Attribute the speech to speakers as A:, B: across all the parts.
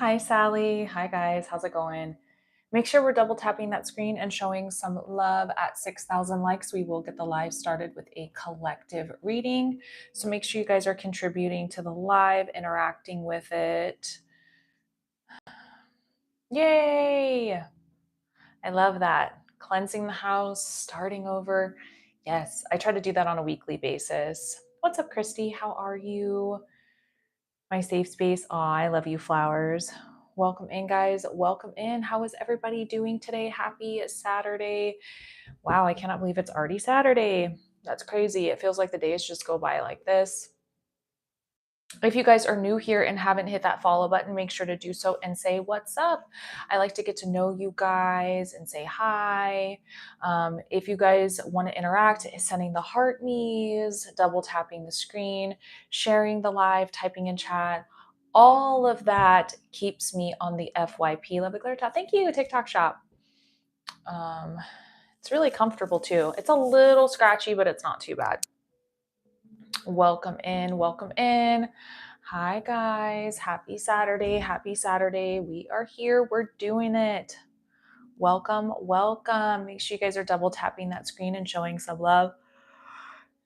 A: Hi, Sally. Hi, guys. How's it going? Make sure we're double tapping that screen and showing some love at 6,000 likes. We will get the live started with a collective reading. So make sure you guys are contributing to the live, interacting with it. Yay! I love that. Cleansing the house, starting over. Yes, I try to do that on a weekly basis. What's up, Christy? How are you? My safe space. Aw, I love you, flowers. Welcome in, guys. Welcome in. How is everybody doing today? Happy Saturday. Wow, I cannot believe it's already Saturday. That's crazy. It feels like the days just go by like this. If you guys are new here and haven't hit that follow button, make sure to do so and say what's up. I like to get to know you guys and say hi. If you guys want to interact, sending the heart me's, double tapping the screen, sharing the live, typing in chat, all of that keeps me on the FYP. Love the clear top. Thank you, TikTok shop. It's really comfortable too. It's a little scratchy, but it's not too bad. Welcome in, welcome in. Hi guys, happy Saturday, happy Saturday. We are here, we're doing it. Welcome, welcome. Make sure you guys are double tapping that screen and showing some love.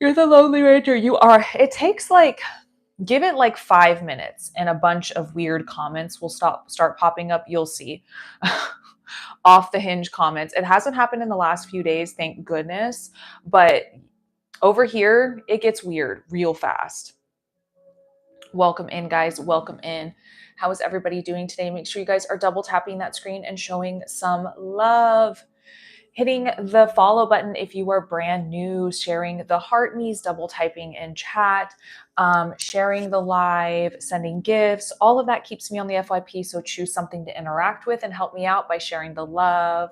A: You're the Lonely Ranger, you are. It takes give it 5 minutes and a bunch of weird comments will start popping up. You'll see. Off the hinge comments. It hasn't happened in the last few days, thank goodness, but over here, it gets weird real fast. Welcome in, guys. Welcome in. How is everybody doing today? Make sure you guys are double tapping that screen and showing some love. Hitting the follow button if you are brand new, sharing the heart me's, double typing in chat, sharing the live, sending gifts. All of that keeps me on the FYP, so choose something to interact with and help me out by sharing the love.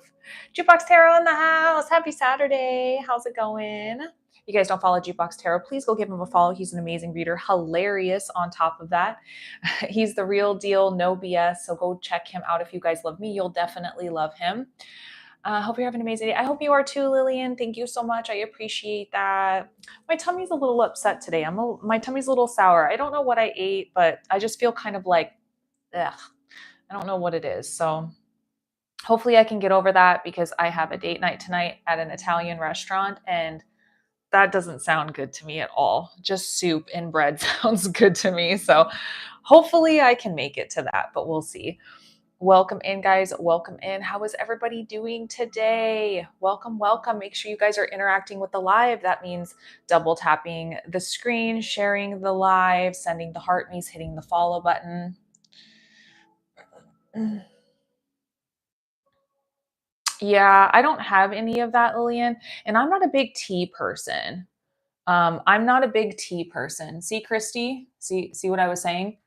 A: Jukebox Tarot in the house. Happy Saturday. How's it going? If you guys don't follow Jukebox Tarot, please go give him a follow. He's an amazing reader, hilarious on top of that. He's the real deal, no BS. So go check him out. If you guys love me, you'll definitely love him. Hope you're having an amazing day. I hope you are too, Lillian. Thank you so much. I appreciate that. My tummy's a little upset today. My tummy's a little sour. I don't know what I ate, but I just feel kind of ugh. I don't know what it is. So hopefully I can get over that because I have a date night tonight at an Italian restaurant and that doesn't sound good to me at all. Just soup and bread sounds good to me. So hopefully I can make it to that, but we'll see. Welcome in, guys. Welcome in. How is everybody doing today? Welcome, welcome. Make sure you guys are interacting with the live. That means double tapping the screen, sharing the live, sending the heart me's, hitting the follow button. Yeah, I don't have any of that, Lillian, and I'm not a big tea person. I'm not a big tea person. See, Christy? See what I was saying?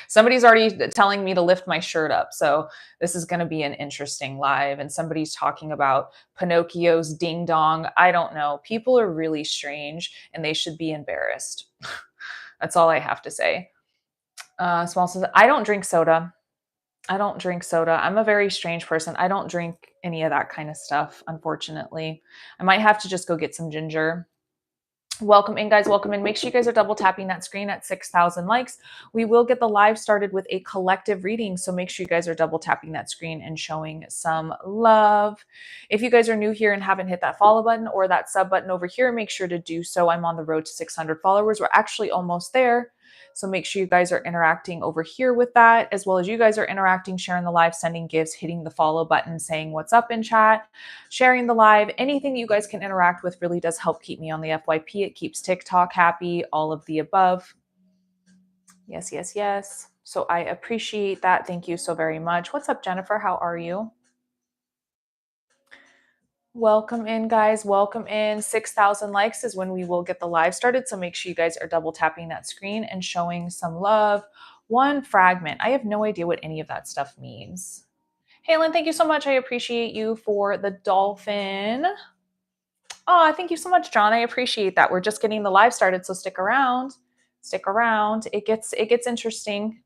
A: Somebody's already telling me to lift my shirt up. So this is going to be an interesting live. And somebody's talking about Pinocchio's ding dong. I don't know. People are really strange and they should be embarrassed. That's all I have to say. Small says, I don't drink soda. I don't drink soda. I'm a very strange person. I don't drink any of that kind of stuff, unfortunately. I might have to just go get some ginger. Welcome in, guys. Welcome in. Make sure you guys are double tapping that screen at 6,000 likes. We will get the live started with a collective reading. So make sure you guys are double tapping that screen and showing some love. If you guys are new here and haven't hit that follow button or that sub button over here, make sure to do so. I'm on the road to 600 followers. We're actually almost there. So make sure you guys are interacting over here with that, as well as you guys are interacting, sharing the live, sending gifts, hitting the follow button, saying what's up in chat, sharing the live. Anything that you guys can interact with really does help keep me on the FYP. It keeps TikTok happy, all of the above. Yes, yes, yes. So I appreciate that. Thank you so very much. What's up, Jennifer? How are you? Welcome in, guys. Welcome in. 6,000 likes is when we will get the live started. So make sure you guys are double tapping that screen and showing some love. One fragment. I have no idea what any of that stuff means. Halen, thank you so much. I appreciate you for the dolphin. Oh, thank you so much, John. I appreciate that. We're just getting the live started, so stick around. Stick around. It gets interesting.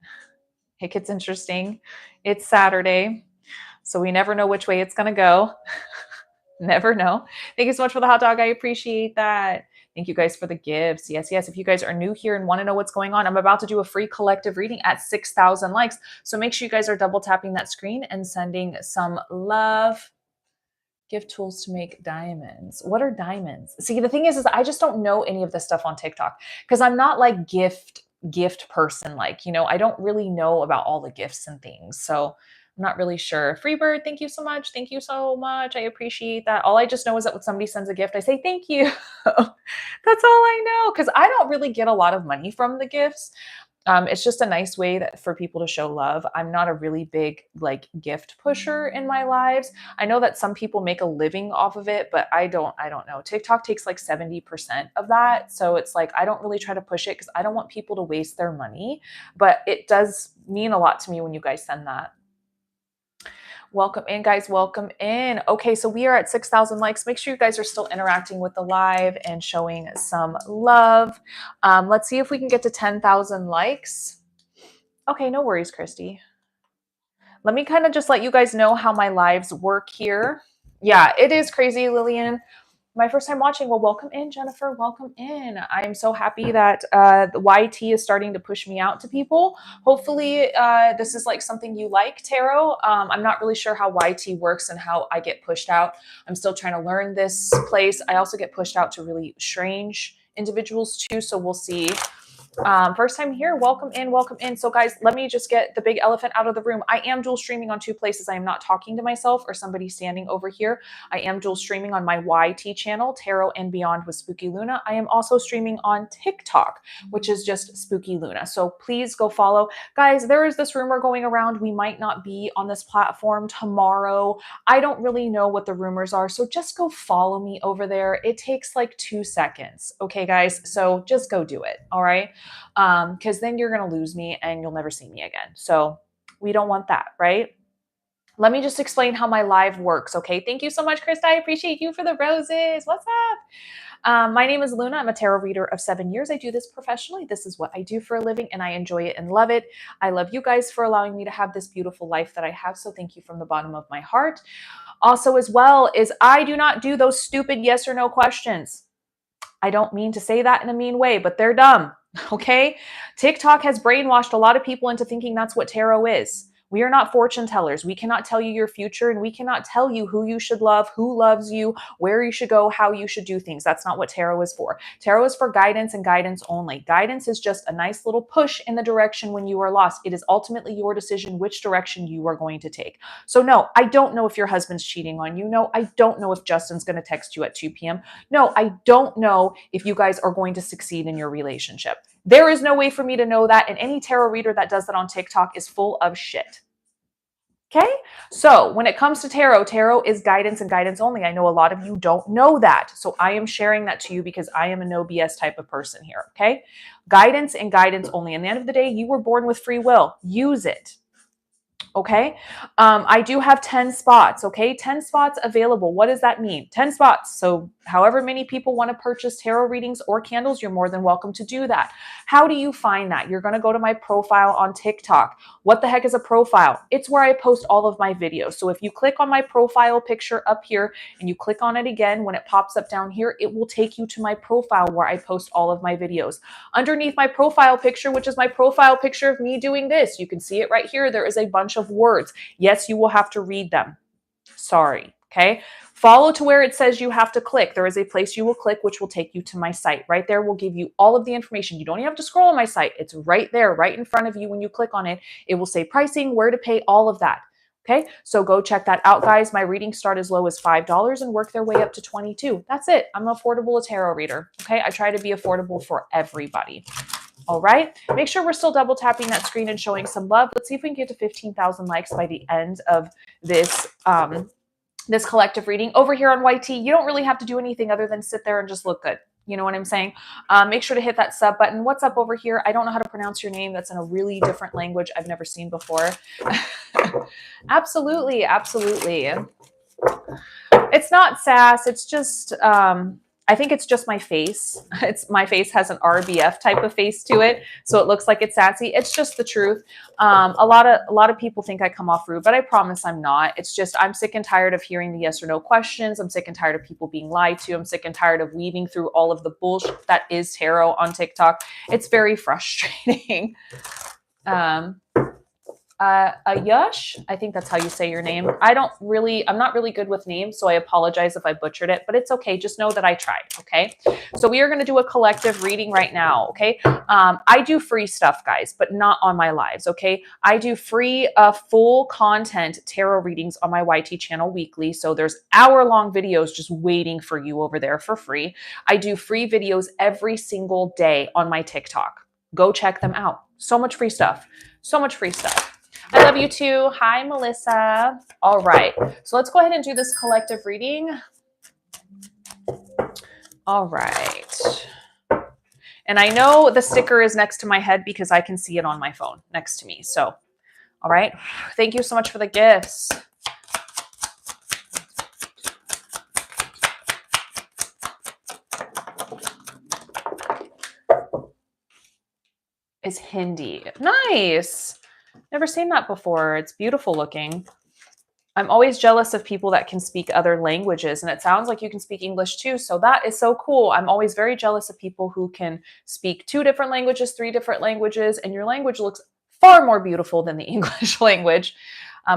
A: It gets interesting. It's Saturday, so we never know which way it's going to go. Never know. Thank you so much for the hot dog. I appreciate that. Thank you guys for the gifts. Yes, yes. If you guys are new here and want to know what's going on, I'm about to do a free collective reading at 6,000 likes. So make sure you guys are double tapping that screen and sending some love. Gift tools to make diamonds. What are diamonds? See, the thing is I just don't know any of this stuff on TikTok because I'm not like gift person. Like, I don't really know about all the gifts and things. So I'm not really sure. Freebird, thank you so much. Thank you so much. I appreciate that. All I just know is that when somebody sends a gift, I say thank you. That's all I know because I don't really get a lot of money from the gifts. It's just a nice way for people to show love. I'm not a really big like gift pusher in my lives. I know that some people make a living off of it, but I don't know. TikTok takes like 70% of that. So it's like, I don't really try to push it because I don't want people to waste their money, but it does mean a lot to me when you guys send that. Welcome in, guys. Welcome in. Okay, so we are at 6,000 likes. Make sure you guys are still interacting with the live and showing some love. Let's see if we can get to 10,000 likes. Okay, no worries, Christy. Let me kind of just let you guys know how my lives work here. Yeah, it is crazy, Lillian. My first time watching. Well, welcome in, Jennifer. Welcome in. I am so happy that the YT is starting to push me out to people. Hopefully, this is like something you like, tarot. I'm not really sure how YT works and how I get pushed out. I'm still trying to learn this place. I also get pushed out to really strange individuals too. So we'll see. First time here, welcome in, welcome in. So guys, let me just get the big elephant out of the room. I am dual streaming on two places. I am not talking to myself or somebody standing over here. I am dual streaming on my YT channel, Tarot and Beyond with Spooky Luna. I am also streaming on TikTok, which is just Spooky Luna. So please go follow. Guys, there is this rumor going around. We might not be on this platform tomorrow. I don't really know what the rumors are. So just go follow me over there. It takes like 2 seconds. Okay, guys. So just go do it. All right. Because then you're going to lose me and you'll never see me again. So we don't want that, right? Let me just explain how my live works, okay? Thank you so much, Krista. I appreciate you for the roses. What's up? My name is Luna. I'm a tarot reader of 7 years. I do this professionally. This is what I do for a living, and I enjoy it and love it. I love you guys for allowing me to have this beautiful life that I have, so thank you from the bottom of my heart. Also, as well, is I do not do those stupid yes or no questions. I don't mean to say that in a mean way, but they're dumb. Okay. TikTok has brainwashed a lot of people into thinking that's what tarot is. We are not fortune tellers. We cannot tell you your future, and we cannot tell you who you should love, who loves you, where you should go, how you should do things. That's not what tarot is for. Tarot is for guidance and guidance only. Guidance is just a nice little push in the direction when you are lost. It is ultimately your decision which direction you are going to take. So no, I don't know if your husband's cheating on you. No, I don't know if Justin's going to text you at 2 p.m. No, I don't know if you guys are going to succeed in your relationship. There is no way for me to know that, and any tarot reader that does that on TikTok is full of shit. Okay? So when it comes to tarot, tarot is guidance and guidance only. I know a lot of you don't know that. So I am sharing that to you because I am a no BS type of person here. Okay? Guidance and guidance only. At the end of the day, you were born with free will. Use it. Okay. I do have 10 spots. Okay. 10 spots available. What does that mean? 10 spots. So however many people want to purchase tarot readings or candles, you're more than welcome to do that. How do you find that? You're going to go to my profile on TikTok. What the heck is a profile? It's where I post all of my videos. So if you click on my profile picture up here and you click on it again, when it pops up down here, it will take you to my profile where I post all of my videos. Underneath my profile picture, which is my profile picture of me doing this, you can see it right here. There is a bunch of words. Yes, you will have to read them. Sorry. Okay. Follow to where it says you have to click. There is a place you will click, which will take you to my site. Right there will give you all of the information. You don't even have to scroll on my site. It's right there, right in front of you. When you click on it, it will say pricing, where to pay, all of that. Okay. So go check that out, guys. My readings start as low as $5 and work their way up to $22. That's it. I'm affordable tarot reader. Okay. I try to be affordable for everybody. All right. Make sure we're still double tapping that screen and showing some love. Let's see if we can get to 15,000 likes by the end of this, this collective reading. Over here on YT, you don't really have to do anything other than sit there and just look good. You know what I'm saying? Make sure to hit that sub button. What's up over here? I don't know how to pronounce your name. That's in a really different language I've never seen before. Absolutely. Absolutely. It's not sass. It's just, I think it's just my face. My face has an RBF type of face to it, so it looks like it's sassy. It's just the truth. A lot of people think I come off rude, but I promise I'm not. It's just I'm sick and tired of hearing the yes or no questions. I'm sick and tired of people being lied to. I'm sick and tired of weaving through all of the bullshit that is tarot on TikTok. It's very frustrating. Ayush, I think that's how you say your name. I'm not really good with names, so I apologize if I butchered it, but it's okay. Just know that I tried, okay? So we are going to do a collective reading right now, okay? I do free stuff, guys, but not on my lives, okay? I do free, full content tarot readings on my YT channel weekly, so there's hour-long videos just waiting for you over there for free. I do free videos every single day on my TikTok. Go check them out. So much free stuff. So much free stuff. I love you too. Hi, Melissa. All right. So let's go ahead and do this collective reading. All right. And I know the sticker is next to my head because I can see it on my phone next to me. So, all right. Thank you so much for the gifts. Is Hindi. Nice. Never seen that before. It's beautiful looking. I'm always jealous of people that can speak other languages, and it sounds like you can speak English too. So that is so cool. I'm always very jealous of people who can speak 2 different languages, 3 different languages, and your language looks far more beautiful than the English language.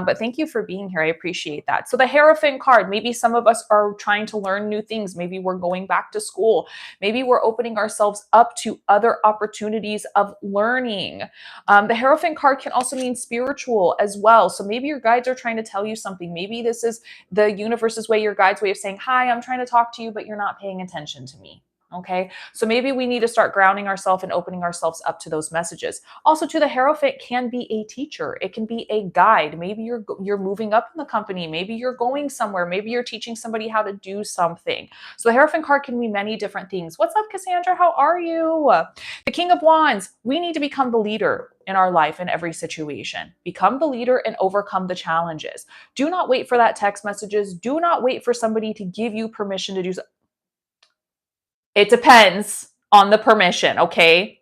A: But thank you for being here. I appreciate that. So the Hierophant card, maybe some of us are trying to learn new things. Maybe we're going back to school. Maybe we're opening ourselves up to other opportunities of learning. The Hierophant card can also mean spiritual as well. So maybe your guides are trying to tell you something. Maybe this is the universe's way, your guide's way of saying, hi, I'm trying to talk to you, but you're not paying attention to me. Okay, so maybe we need to start grounding ourselves and opening ourselves up to those messages. Also, to the Hierophant can be a teacher. It can be a guide. Maybe you're moving up in the company. Maybe you're going somewhere. Maybe you're teaching somebody how to do something. So the Hierophant card can mean many different things. What's up, Cassandra? How are you? The King of Wands. We need to become the leader in our life in every situation. Become the leader and overcome the challenges. Do not wait for that text messages. Do not wait for somebody to give you permission to do something. It depends on the permission, okay?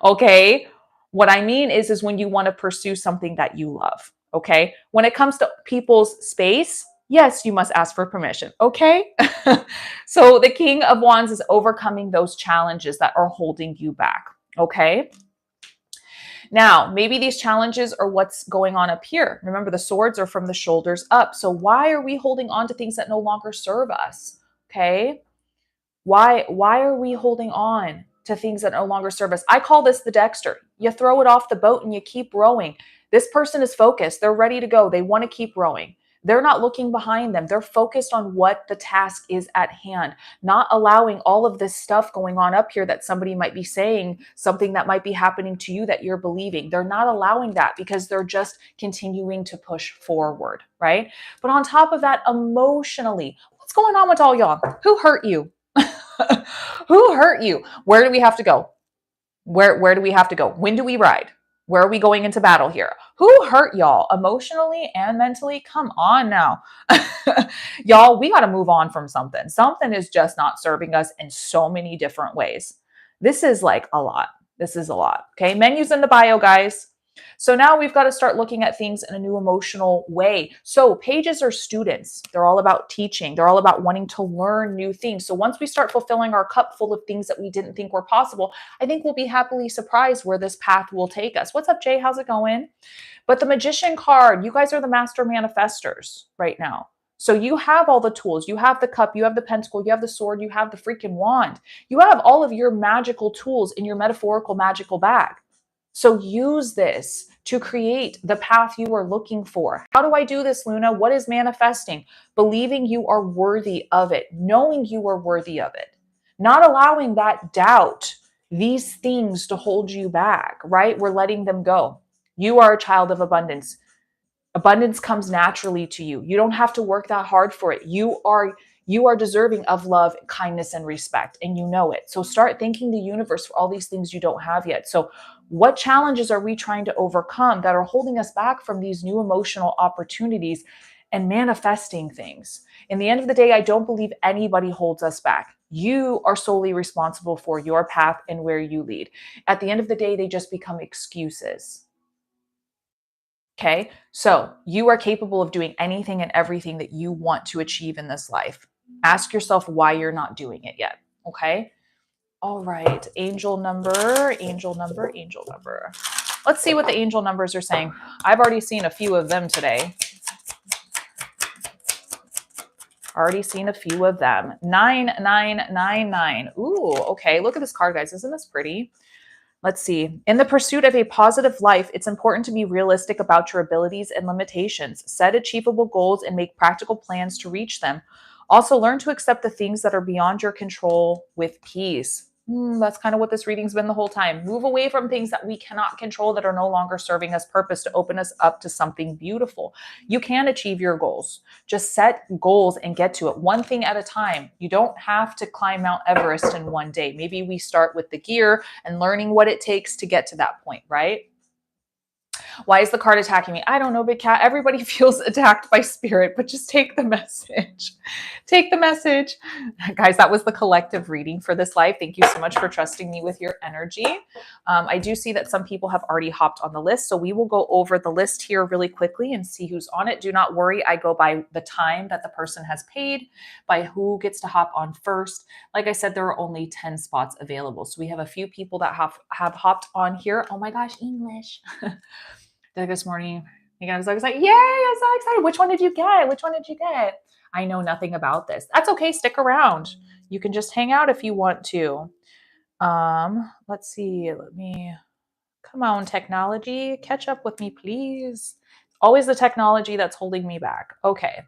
A: Okay? What I mean is when you want to pursue something that you love, okay? When it comes to people's space, yes, you must ask for permission, okay? So the King of Wands is overcoming those challenges that are holding you back, okay? Now, maybe these challenges are what's going on up here. Remember, the swords are from the shoulders up. So why are we holding on to things that no longer serve us, okay? Why are we holding on to things that no longer serve us? I call this the Dexter. You throw it off the boat and you keep rowing. This person is focused. They're ready to go. They want to keep rowing. They're not looking behind them. They're focused on what the task is at hand, not allowing all of this stuff going on up here that somebody might be saying, something that might be happening to you that you're believing. They're not allowing that because they're just continuing to push forward, right? But on top of that, emotionally, what's going on with all y'all? Who hurt you? Who hurt you? Where do we have to go? Where do we have to go? When do we ride? Where are we going into battle here? Who hurt y'all emotionally and mentally? Come on now. Y'all, we got to move on from something. Something is just not serving us in so many different ways. This is like a lot. This is a lot. Okay. Menus in the bio, guys. So now we've got to start looking at things in a new emotional way. So pages are students. They're all about teaching. They're all about wanting to learn new things. So once we start fulfilling our cup full of things that we didn't think were possible, I think we'll be happily surprised where this path will take us. What's up, Jay? How's it going? But the Magician card, you guys are the master manifestors right now. So you have all the tools. You have the cup, you have the pentacle, you have the sword, you have the freaking wand. You have all of your magical tools in your metaphorical magical bag. So use this to create the path you are looking for. How do I do this, Luna? What is manifesting? Believing you are worthy of it, knowing you are worthy of it, not allowing that doubt, these things to hold you back, right? We're letting them go. You are a child of abundance. Abundance comes naturally to you. You don't have to work that hard for it. You are deserving of love, kindness, and respect, and you know it. So start thanking the universe for all these things you don't have yet. So what challenges are we trying to overcome that are holding us back from these new emotional opportunities? and manifesting things. In the end of the day, I don't believe anybody holds us back. You are solely responsible for your path and where you lead. At the end of the day, they just become excuses. Okay, so you are capable of doing anything and everything that you want to achieve in this life. Ask yourself why you're not doing it yet. Okay. All right. Angel number, angel number, angel number. Let's see what the angel numbers are saying. I've already seen a few of them today. Already seen a few of them. 9999. Ooh, okay. Look at this card, guys. Isn't this pretty? Let's see. In the pursuit of a positive life, it's important to be realistic about your abilities and limitations. Set achievable goals and make practical plans to reach them. Also, learn to accept the things that are beyond your control with peace. That's kind of what this reading's been the whole time. Move away from things that we cannot control that are no longer serving us purpose to open us up to something beautiful. You can achieve your goals. Just set goals and get to it one thing at a time. You don't have to climb Mount Everest in one day. Maybe we start with the gear and learning what it takes to get to that point, right? Why is the card attacking me? I don't know, Big Cat. Everybody feels attacked by spirit, but just take the message. Take the message. Guys, that was the collective reading for this live. Thank you so much for trusting me with your energy. I do see that some people have already hopped on the list, so we will go over the list here really quickly and see who's on it. Do not worry. I go by the time that the person has paid, by who gets to hop on first. Like I said, there are only 10 spots available. So we have a few people that have hopped on here. Oh my gosh, English. This morning, again, I was like, yay, I'm so excited. Which one did you get? Which one did you get? I know nothing about this. That's okay. Stick around. You can just hang out if you want to. Let's see. Come on, technology. Catch up with me, please. Always the technology that's holding me back. Okay.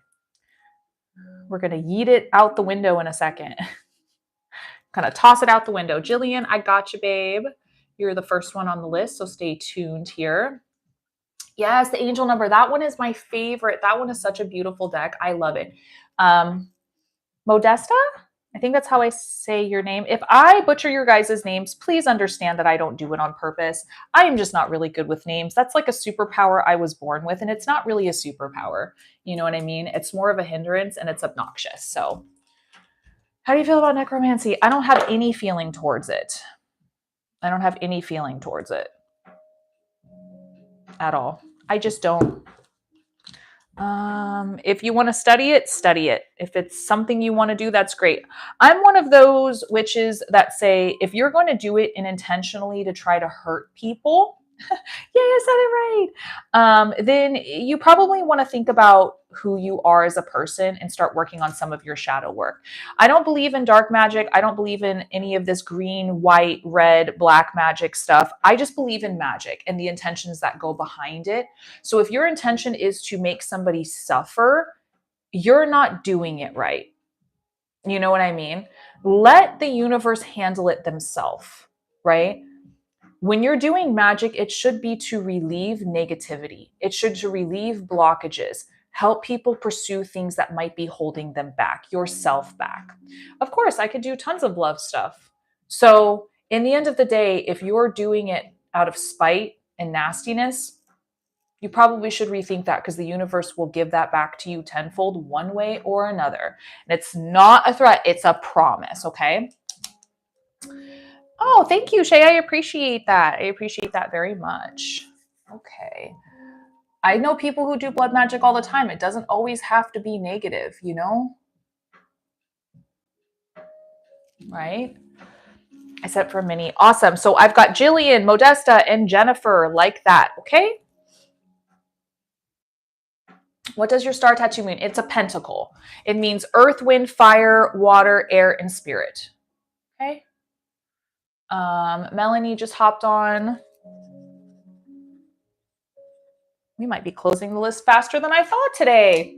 A: We're going to yeet it out the window in a second. Kind of toss it out the window. Jillian, I got you, babe. You're the first one on the list, so stay tuned here. Yes, the angel number. That one is my favorite. That one is such a beautiful deck. I love it. Modesta? I think that's how I say your name. If I butcher your guys' names, please understand that I don't do it on purpose. I am just not really good with names. That's like a superpower I was born with, and it's not really a superpower. You know what I mean? It's more of a hindrance, and it's obnoxious. So how do you feel about necromancy? I don't have any feeling towards it. I don't have any feeling towards it at all. I just don't. If you want to study it, study it. If it's something you want to do, that's great. I'm one of those witches that say, if you're going to do it intentionally to try to hurt people, yeah, I said it right. Then you probably want to think about who you are as a person and start working on some of your shadow work. I don't believe in dark magic. I don't believe in any of this green, white, red, black magic stuff. I just believe in magic and the intentions that go behind it. So if your intention is to make somebody suffer, you're not doing it right. You know what I mean? Let the universe handle it themselves, right? When you're doing magic, it should be to relieve negativity. It should to relieve blockages, help people pursue things that might be holding them back, yourself back. Of course, I could do tons of love stuff. So in the end of the day, if you're doing it out of spite and nastiness, you probably should rethink that, because the universe will give that back to you tenfold one way or another. And it's not a threat, it's a promise, okay? Oh, thank you, Shay. I appreciate that. I appreciate that very much. Okay. I know people who do blood magic all the time. It doesn't always have to be negative, you know? Right? I said for Minnie. Awesome. So I've got Jillian, Modesta, and Jennifer like that. Okay. What does your star tattoo mean? It's a pentacle. It means earth, wind, fire, water, air, and spirit. Okay. Melanie just hopped on. We might be closing the list faster than I thought today.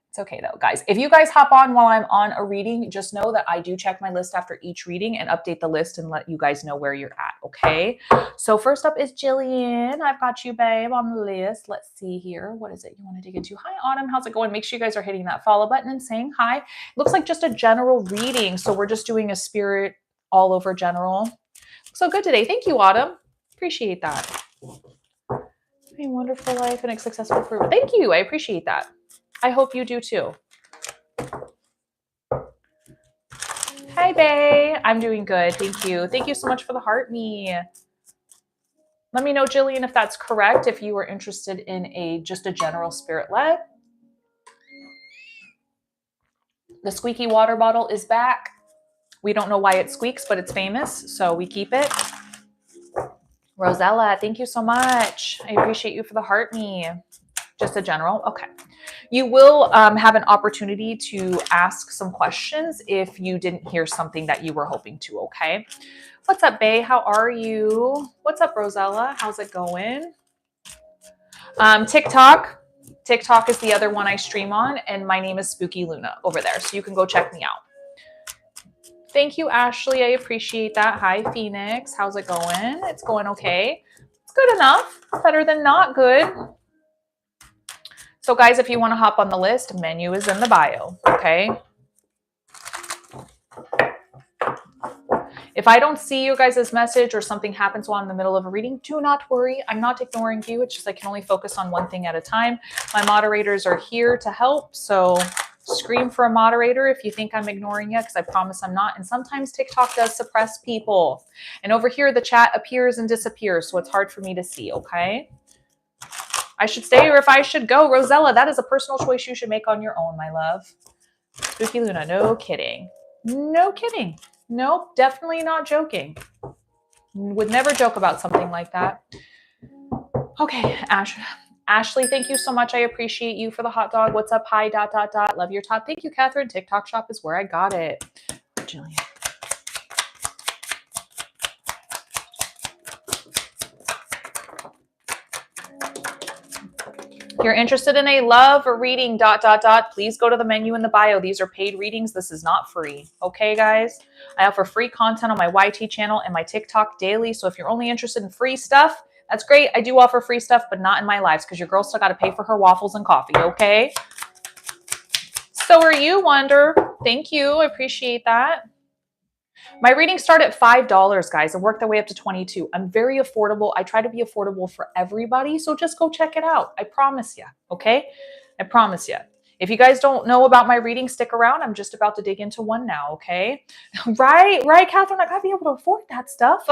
A: It's okay though, guys. If you guys hop on while I'm on a reading, just know that I do check my list after each reading and update the list and let you guys know where you're at, okay? So first up is Jillian. I've got you, babe, on the list. Let's see here. What is it you want to dig into? Hi, Autumn. How's it going? Make sure you guys are hitting that follow button and saying hi. It looks like just a general reading, so we're just doing a spirit all over general. So good today. Thank you, Autumn. Appreciate that. a wonderful life and a successful career. Thank you. I appreciate that. I hope you do too. Hi, Bae. I'm doing good. Thank you. Thank you so much for the heart me. Let me know, Jillian, if that's correct, if you were interested in just a general spirit led. The squeaky water bottle is back. We don't know why it squeaks, but it's famous, so we keep it. Rosella, thank you so much. I appreciate you for the heart me. Just a general. Okay. You will have an opportunity to ask some questions if you didn't hear something that you were hoping to, okay? What's up, Bae? How are you? What's up, Rosella? How's it going? TikTok. TikTok is the other one I stream on, and my name is Spooky Luna over there, so you can go check me out. Thank you, Ashley. I appreciate that. Hi, Phoenix. How's it going? It's going okay. It's good enough. Better than not good. So, guys, if you want to hop on the list, menu is in the bio, okay? If I don't see you guys' message or something happens while I'm in the middle of a reading, do not worry. I'm not ignoring you. It's just I can only focus on one thing at a time. My moderators are here to help, so scream for a moderator if you think I'm ignoring you, because I promise I'm not. And sometimes TikTok does suppress people. And over here, the chat appears and disappears, so it's hard for me to see, okay? I should stay or if I should go. Rosella, that is a personal choice you should make on your own, my love. Spooky Luna, no kidding. No kidding. Nope, definitely not joking. Would never joke about something like that. Okay, Ashley, thank you so much. I appreciate you for the hot dog. What's up? Hi, ... Love your top. Thank you, Catherine. TikTok shop is where I got it. Jillian. If you're interested in a love reading ... please go to the menu in the bio. These are paid readings. This is not free. Okay, guys? I offer free content on my YT channel and my TikTok daily. So if you're only interested in free stuff, that's great. I do offer free stuff, but not in my lives because your girl still got to pay for her waffles and coffee. Okay? So are you, Wonder. Thank you. I appreciate that. My readings start at $5, guys, and work their way up to $22. I'm very affordable. I try to be affordable for everybody, so just go check it out. I promise you, okay? I promise you. If you guys don't know about my reading, stick around. I'm just about to dig into one now, okay? Right, Catherine? I gotta be able to afford that stuff.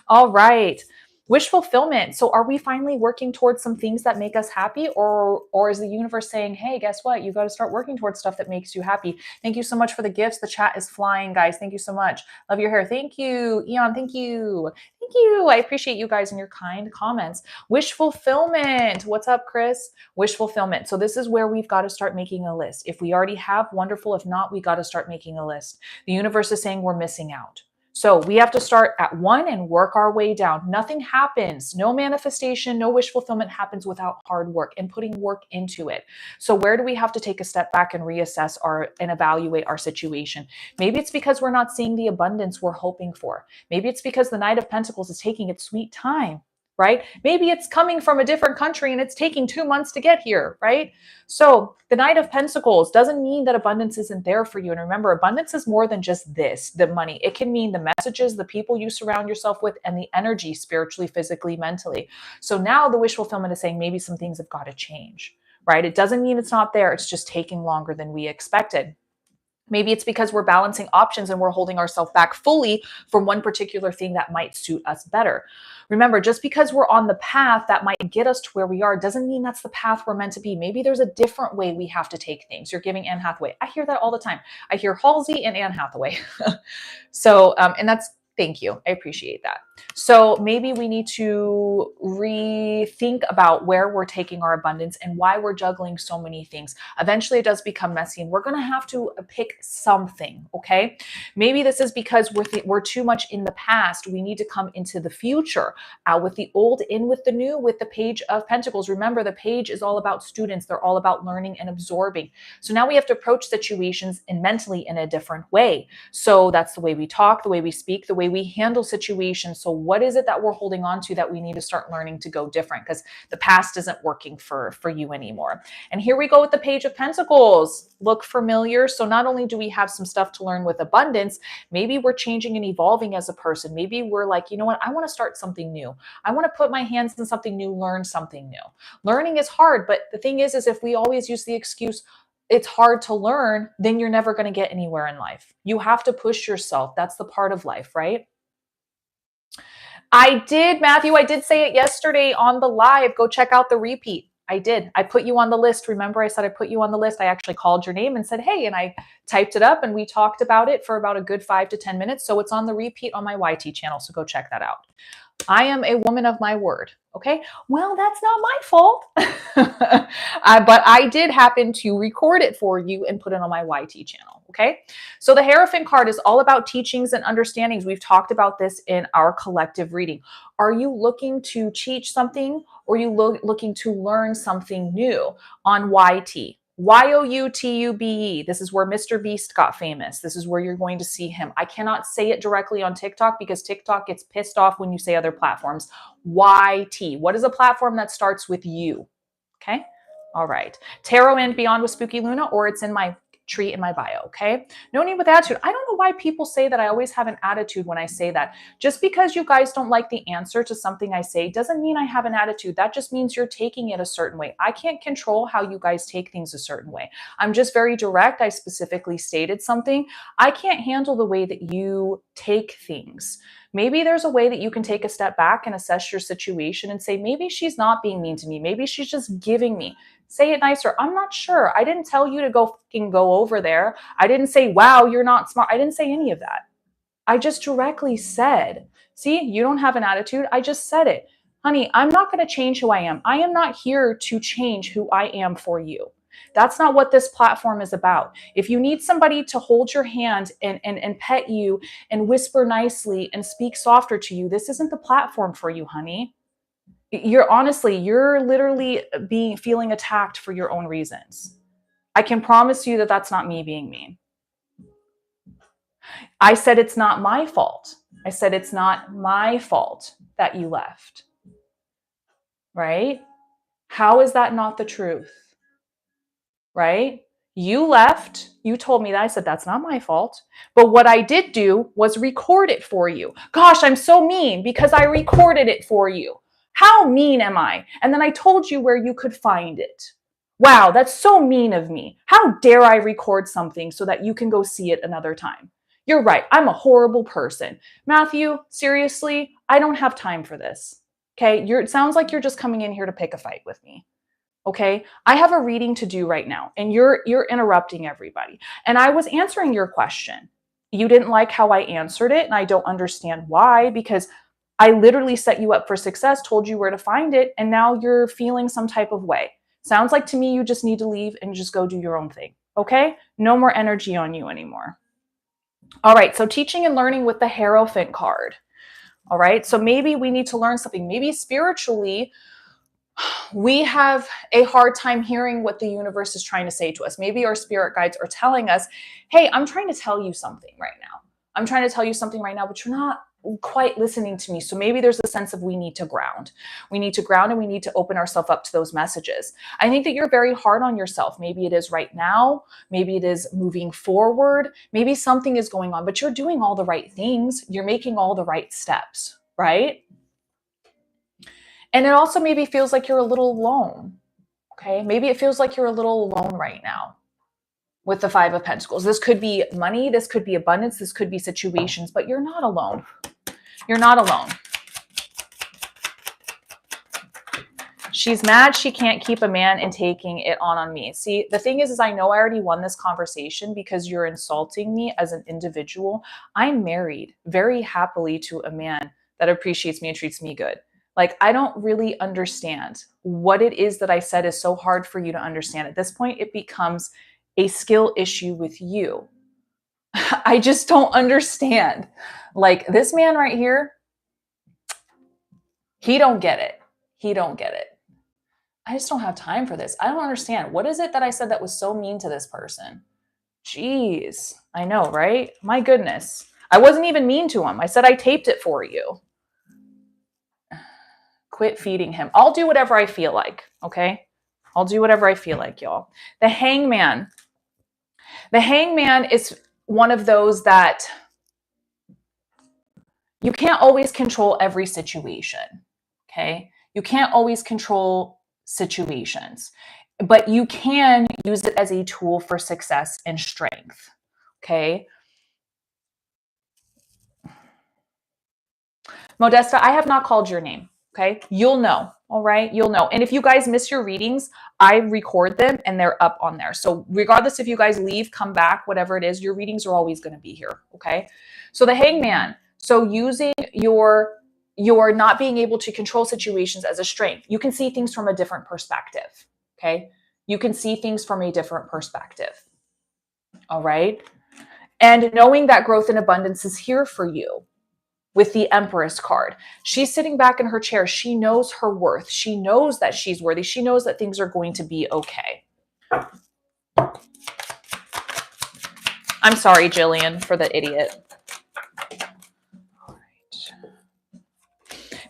A: All right. Wish fulfillment. So are we finally working towards some things that make us happy, or is the universe saying, hey, guess what? You got to start working towards stuff that makes you happy. Thank you so much for the gifts. The chat is flying, guys. Thank you so much. Love your hair. Thank you. Eon, thank you. Thank you. I appreciate you guys and your kind comments. Wish fulfillment. What's up, Chris? Wish fulfillment. So this is where we've got to start making a list. If we already have, wonderful. If not, we got to start making a list. The universe is saying we're missing out. So we have to start at 1 and work our way down. Nothing happens. No manifestation, no wish fulfillment happens without hard work and putting work into it. So where do we have to take a step back and reassess and evaluate our situation? Maybe it's because we're not seeing the abundance we're hoping for. Maybe it's because the Knight of Pentacles is taking its sweet time, right? Maybe it's coming from a different country and it's taking 2 months to get here, right? So the Knight of Pentacles doesn't mean that abundance isn't there for you. And remember, abundance is more than just the money. It can mean the messages, the people you surround yourself with, and the energy spiritually, physically, mentally. So now the wish fulfillment is saying maybe some things have got to change, right? It doesn't mean it's not there. It's just taking longer than we expected. Maybe it's because we're balancing options and we're holding ourselves back fully from one particular thing that might suit us better. Remember, just because we're on the path that might get us to where we are doesn't mean that's the path we're meant to be. Maybe there's a different way we have to take things. You're giving Anne Hathaway. I hear that all the time. I hear Halsey and Anne Hathaway. So, and that's, thank you. I appreciate that. So maybe we need to rethink about where we're taking our abundance and why we're juggling so many things. Eventually it does become messy and we're going to have to pick something, okay? Maybe this is because we're too much in the past. We need to come into the future, out with the old, in with the new, with the Page of Pentacles. Remember, the page is all about students. They're all about learning and absorbing. So now we have to approach situations and mentally in a different way. So that's the way we talk, the way we speak, the way way we handle situations. So what is it that we're holding on to that we need to start learning to go different, because the past isn't working for you anymore. And here we go with the Page of Pentacles. Look familiar? So not only do we have some stuff to learn with abundance, maybe we're changing and evolving as a person. Maybe we're like, you know what? I want to start something new. I want to put my hands in something new, learn something new. Learning is hard, but the thing is if we always use the excuse, it's hard to learn, then you're never going to get anywhere in life. You have to push yourself. That's the part of life, right? I did, Matthew. I did say it yesterday on the live. Go check out the repeat. I did. I put you on the list. Remember, I said I put you on the list. I actually called your name and said, hey, and I typed it up and we talked about it for about a good 5 to 10 minutes. So it's on the repeat on my YT channel. So go check that out. I am a woman of my word. Okay. Well, that's not my fault. But I did happen to record it for you and put it on my YT channel. Okay. So the Hierophant card is all about teachings and understandings. We've talked about this in our collective reading. Are you looking to teach something, or are you looking to learn something new on YT? YOUTUBE. This is where Mr. Beast got famous. This is where you're going to see him. I cannot say it directly on TikTok because TikTok gets pissed off when you say other platforms. YT. What is a platform that starts with you? Okay. All right. Tarot and Beyond with Spooky Luna, or it's in my tree in my bio. Okay. No need with attitude. I don't know why people say that I always have an attitude when I say that. Just because you guys don't like the answer to something I say doesn't mean I have an attitude. That just means you're taking it a certain way. I can't control how you guys take things a certain way. I'm just very direct. I specifically stated something. I can't handle the way that you take things. Maybe there's a way that you can take a step back and assess your situation and say, maybe she's not being mean to me. Maybe she's just giving me. Say it nicer. I'm not sure. I didn't tell you to go over there. I didn't say, wow, you're not smart. I didn't say any of that. I just directly said, see, you don't have an attitude. I just said it. Honey, I'm not going to change who I am. I am not here to change who I am for you. That's not what this platform is about. If you need somebody to hold your hand and pet you and whisper nicely and speak softer to you, this isn't the platform for you, honey. You're literally feeling attacked for your own reasons. I can promise you that that's not me being mean. I said it's not my fault. I said it's not my fault that you left. Right? How is that not the truth? Right? You left. You told me that. I said that's not my fault. But what I did do was record it for you. Gosh, I'm so mean because I recorded it for you. How mean am I? And then I told you where you could find it. Wow, that's so mean of me. How dare I record something so that you can go see it another time? You're right. I'm a horrible person. Matthew, seriously, I don't have time for this. Okay? It sounds like you're just coming in here to pick a fight with me. Okay? I have a reading to do right now, and you're interrupting everybody. And I was answering your question. You didn't like how I answered it, and I don't understand why, because I literally set you up for success, told you where to find it, and now you're feeling some type of way. Sounds like to me you just need to leave and just go do your own thing. Okay? No more energy on you anymore. All right, so teaching and learning with the Hierophant card. All right, so maybe we need to learn something. Maybe spiritually, we have a hard time hearing what the universe is trying to say to us. Maybe our spirit guides are telling us, hey, I'm trying to tell you something right now. I'm trying to tell you something right now, but you're not quite listening to me. So maybe there's a sense of we need to ground. We need to ground and we need to open ourselves up to those messages. I think that you're very hard on yourself. Maybe it is right now. Maybe it is moving forward. Maybe something is going on, but you're doing all the right things. You're making all the right steps, right? And it also maybe feels like you're a little alone. Okay. Maybe it feels like you're a little alone right now with the Five of Pentacles. This could be money. This could be abundance. This could be situations, but you're not alone. You're not alone. She's mad she can't keep a man and taking it on me. See, the thing is I know I already won this conversation because you're insulting me as an individual. I'm married very happily to a man that appreciates me and treats me good. Like, I don't really understand what it is that I said is so hard for you to understand. At this point, it becomes a skill issue with you. I just don't understand. Like, this man right here, he don't get it. He don't get it. I just don't have time for this. I don't understand. What is it that I said that was so mean to this person? Jeez. I know, right? My goodness. I wasn't even mean to him. I said I taped it for you. Quit feeding him. I'll do whatever I feel like, okay? I'll do whatever I feel like, y'all. The Hangman. The Hangman is one of those that you can't always control every situation, okay? You can't always control situations, but you can use it as a tool for success and strength, okay? Modesta, I have not called your name, okay? You'll know, all right? You'll know. And if you guys miss your readings, I record them and they're up on there. So regardless if you guys leave, come back, whatever it is, your readings are always going to be here, okay? So the Hangman, so using your not being able to control situations as a strength, you can see things from a different perspective, okay? You can see things from a different perspective, all right? And knowing that growth and abundance is here for you. With the Empress card, she's sitting back in her chair. She knows her worth. She knows that she's worthy. She knows that things are going to be okay. I'm sorry, Jillian, for the idiot. All right.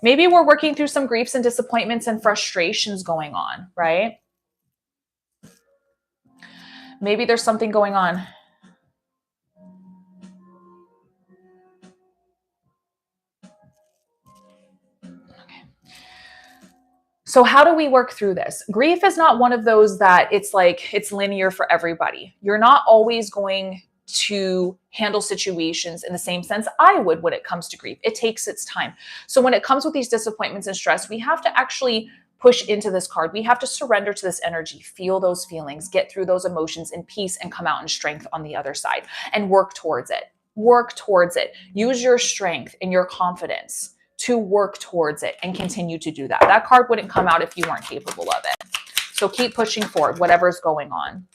A: Maybe we're working through some griefs and disappointments and frustrations going on, right? Maybe there's something going on. So how do we work through this? Grief is not one of those that it's like it's linear for everybody. You're not always going to handle situations in the same sense I would when it comes to grief. It takes its time. So when it comes with these disappointments and stress, we have to actually push into this card. We have to surrender to this energy, feel those feelings, get through those emotions in peace and come out in strength on the other side and work towards it. Work towards it. Use your strength and your confidence to work towards it and continue to do that. That card wouldn't come out if you weren't capable of it. So keep pushing forward, whatever's going on.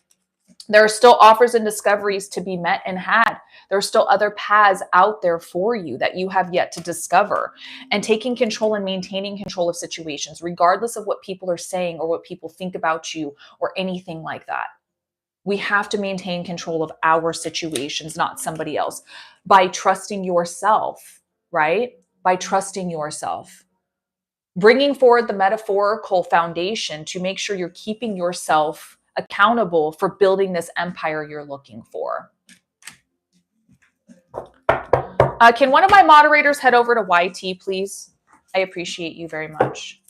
A: There are still offers and discoveries to be met and had. There are still other paths out there for you that you have yet to discover. And taking control and maintaining control of situations, regardless of what people are saying or what people think about you or anything like that. We have to maintain control of our situations, not somebody else, by trusting yourself, right? By trusting yourself, bringing forward the metaphorical foundation to make sure you're keeping yourself accountable for building this empire you're looking for. Can one of my moderators head over to YT, please? I appreciate you very much.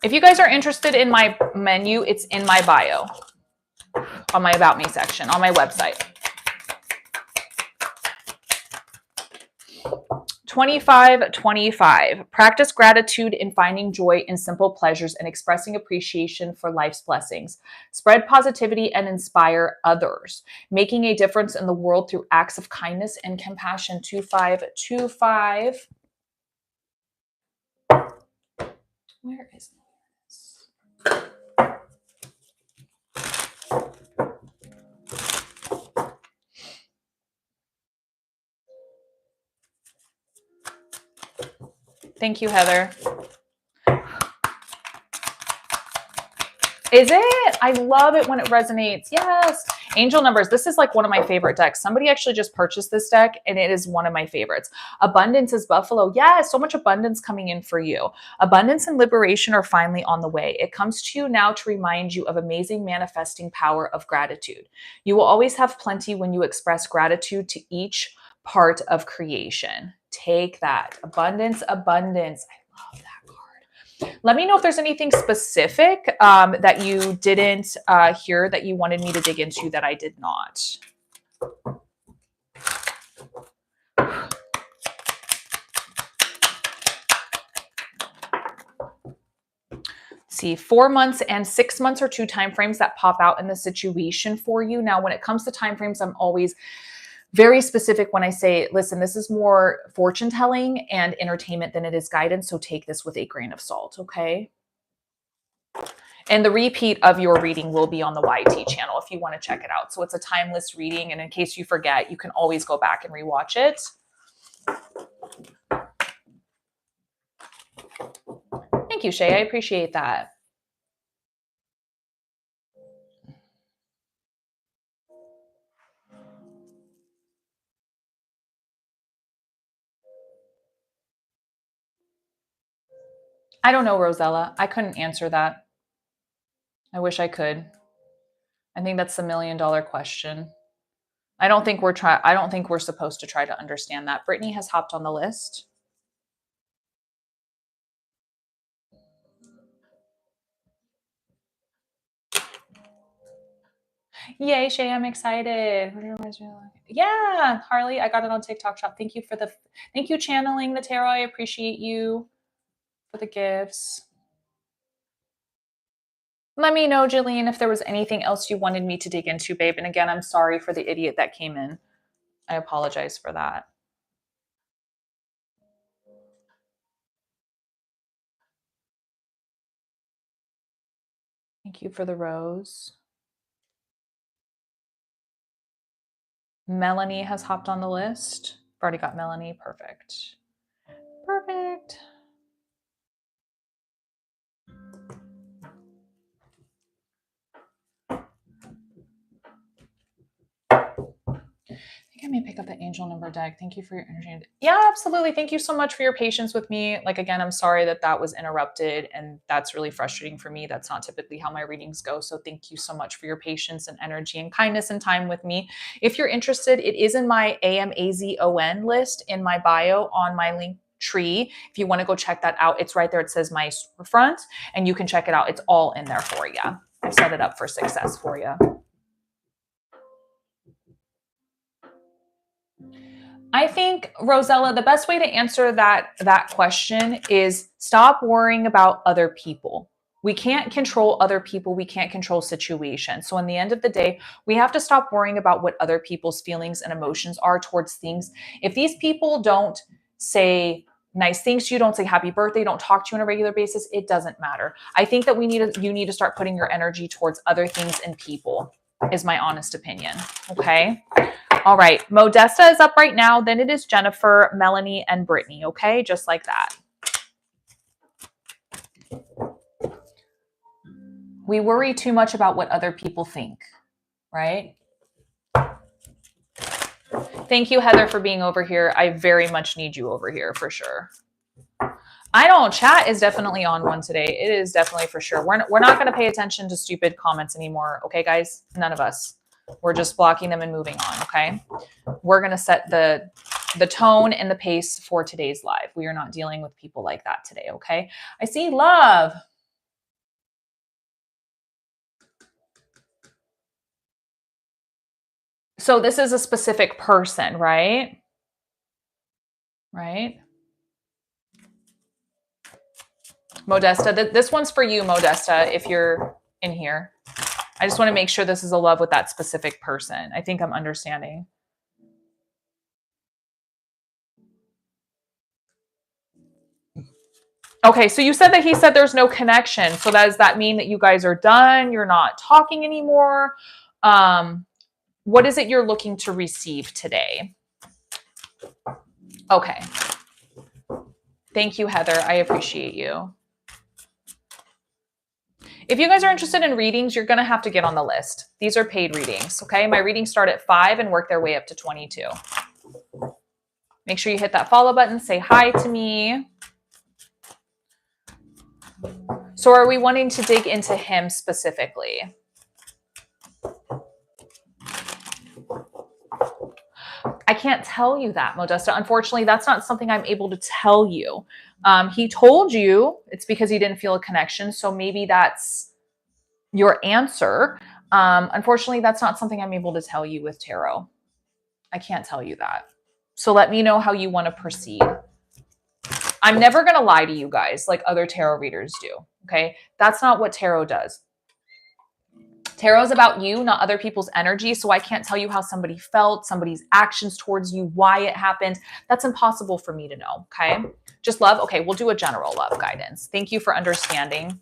A: If you guys are interested in my menu, it's in my bio on my About Me section on my website. 2525. Practice gratitude in finding joy in simple pleasures and expressing appreciation for life's blessings. Spread positivity and inspire others, making a difference in the world through acts of kindness and compassion. 2525. Where is this? Thank you, Heather. Is it? I love it when it resonates. Yes. Angel Numbers. This is like one of my favorite decks. Somebody actually just purchased this deck and it is one of my favorites. Abundance is Buffalo. Yes, so much abundance coming in for you. Abundance and liberation are finally on the way. It comes to you now to remind you of amazing manifesting power of gratitude. You will always have plenty when you express gratitude to each part of creation. Take that. Abundance, abundance. I love that. Let me know if there's anything specific that you didn't hear that you wanted me to dig into that I did not. See, 4 months and 6 months are two timeframes that pop out in the situation for you. Now, when it comes to timeframes, I'm always very specific when I say, listen, this is more fortune telling and entertainment than it is guidance. So take this with a grain of salt, okay? And the repeat of your reading will be on the YT channel if you want to check it out. So it's a timeless reading. And in case you forget, you can always go back and rewatch it. Thank you, Shay. I appreciate that. I don't know, Rosella. I couldn't answer that. I wish I could. I think that's the $1 million question. I don't think we're supposed to try to understand that. Brittany has hopped on the list. Yay, Shay, I'm excited. Yeah, Harley, I got it on TikTok Shop. Thank you channeling the tarot. I appreciate you for the gifts. Let me know, Jillian, if there was anything else you wanted me to dig into, babe. And again, I'm sorry for the idiot that came in. I apologize for that. Thank you for the rose. Melanie has hopped on the list. I've already got Melanie. Perfect. Perfect. I think I may pick up the angel number deck. Thank you for your energy. Yeah, absolutely. Thank you so much for your patience with me. Like, again, I'm sorry that was interrupted, and that's really frustrating for me. That's not typically how my readings go. So thank you so much for your patience and energy and kindness and time with me. If you're interested, it is in my AMAZON list in my bio on my link tree. If you want to go check that out, it's right there. It says my front, and you can check it out. It's all in there for you. I've set it up for success for you. I think, Rosella, the best way to answer that question is stop worrying about other people. We can't control other people. We can't control situations. So in the end of the day, we have to stop worrying about what other people's feelings and emotions are towards things. If these people don't say nice things to you, don't say happy birthday, don't talk to you on a regular basis, it doesn't matter. I think that you need to start putting your energy towards other things and people, is my honest opinion. Okay. All right, Modesta is up right now. Then it is Jennifer, Melanie, and Brittany. Okay, just like that. We worry too much about what other people think, right? Thank you, Heather, for being over here. I very much need you over here for sure. I don't. Chat is definitely on one today. It is definitely for sure. We're not going to pay attention to stupid comments anymore. Okay, guys? None of us. We're just blocking them and moving on, okay? We're going to set the tone and the pace for today's live. We are not dealing with people like that today, okay? I see love. So this is a specific person, right? Right? Modesta, this one's for you, Modesta, if you're in here. I just want to make sure this is a love with that specific person. I think I'm understanding. Okay, so you said that he said there's no connection. So does that mean that you guys are done? You're not talking anymore? What is it you're looking to receive today? Okay. Thank you, Heather. I appreciate you. If you guys are interested in readings, you're going to have to get on the list. These are paid readings, okay? My readings start at 5 and work their way up to 22. Make sure you hit that follow button. Say hi to me. So are we wanting to dig into him specifically? I can't tell you that, Modesta. Unfortunately, that's not something I'm able to tell you. He told you it's because he didn't feel a connection. So maybe that's your answer. Unfortunately, that's not something I'm able to tell you with tarot. I can't tell you that. So let me know how you want to proceed. I'm never going to lie to you guys like other tarot readers do. Okay. That's not what tarot does. Tarot is about you, not other people's energy. So I can't tell you how somebody felt, somebody's actions towards you, why it happened. That's impossible for me to know. Okay. Just love. Okay. We'll do a general love guidance. Thank you for understanding.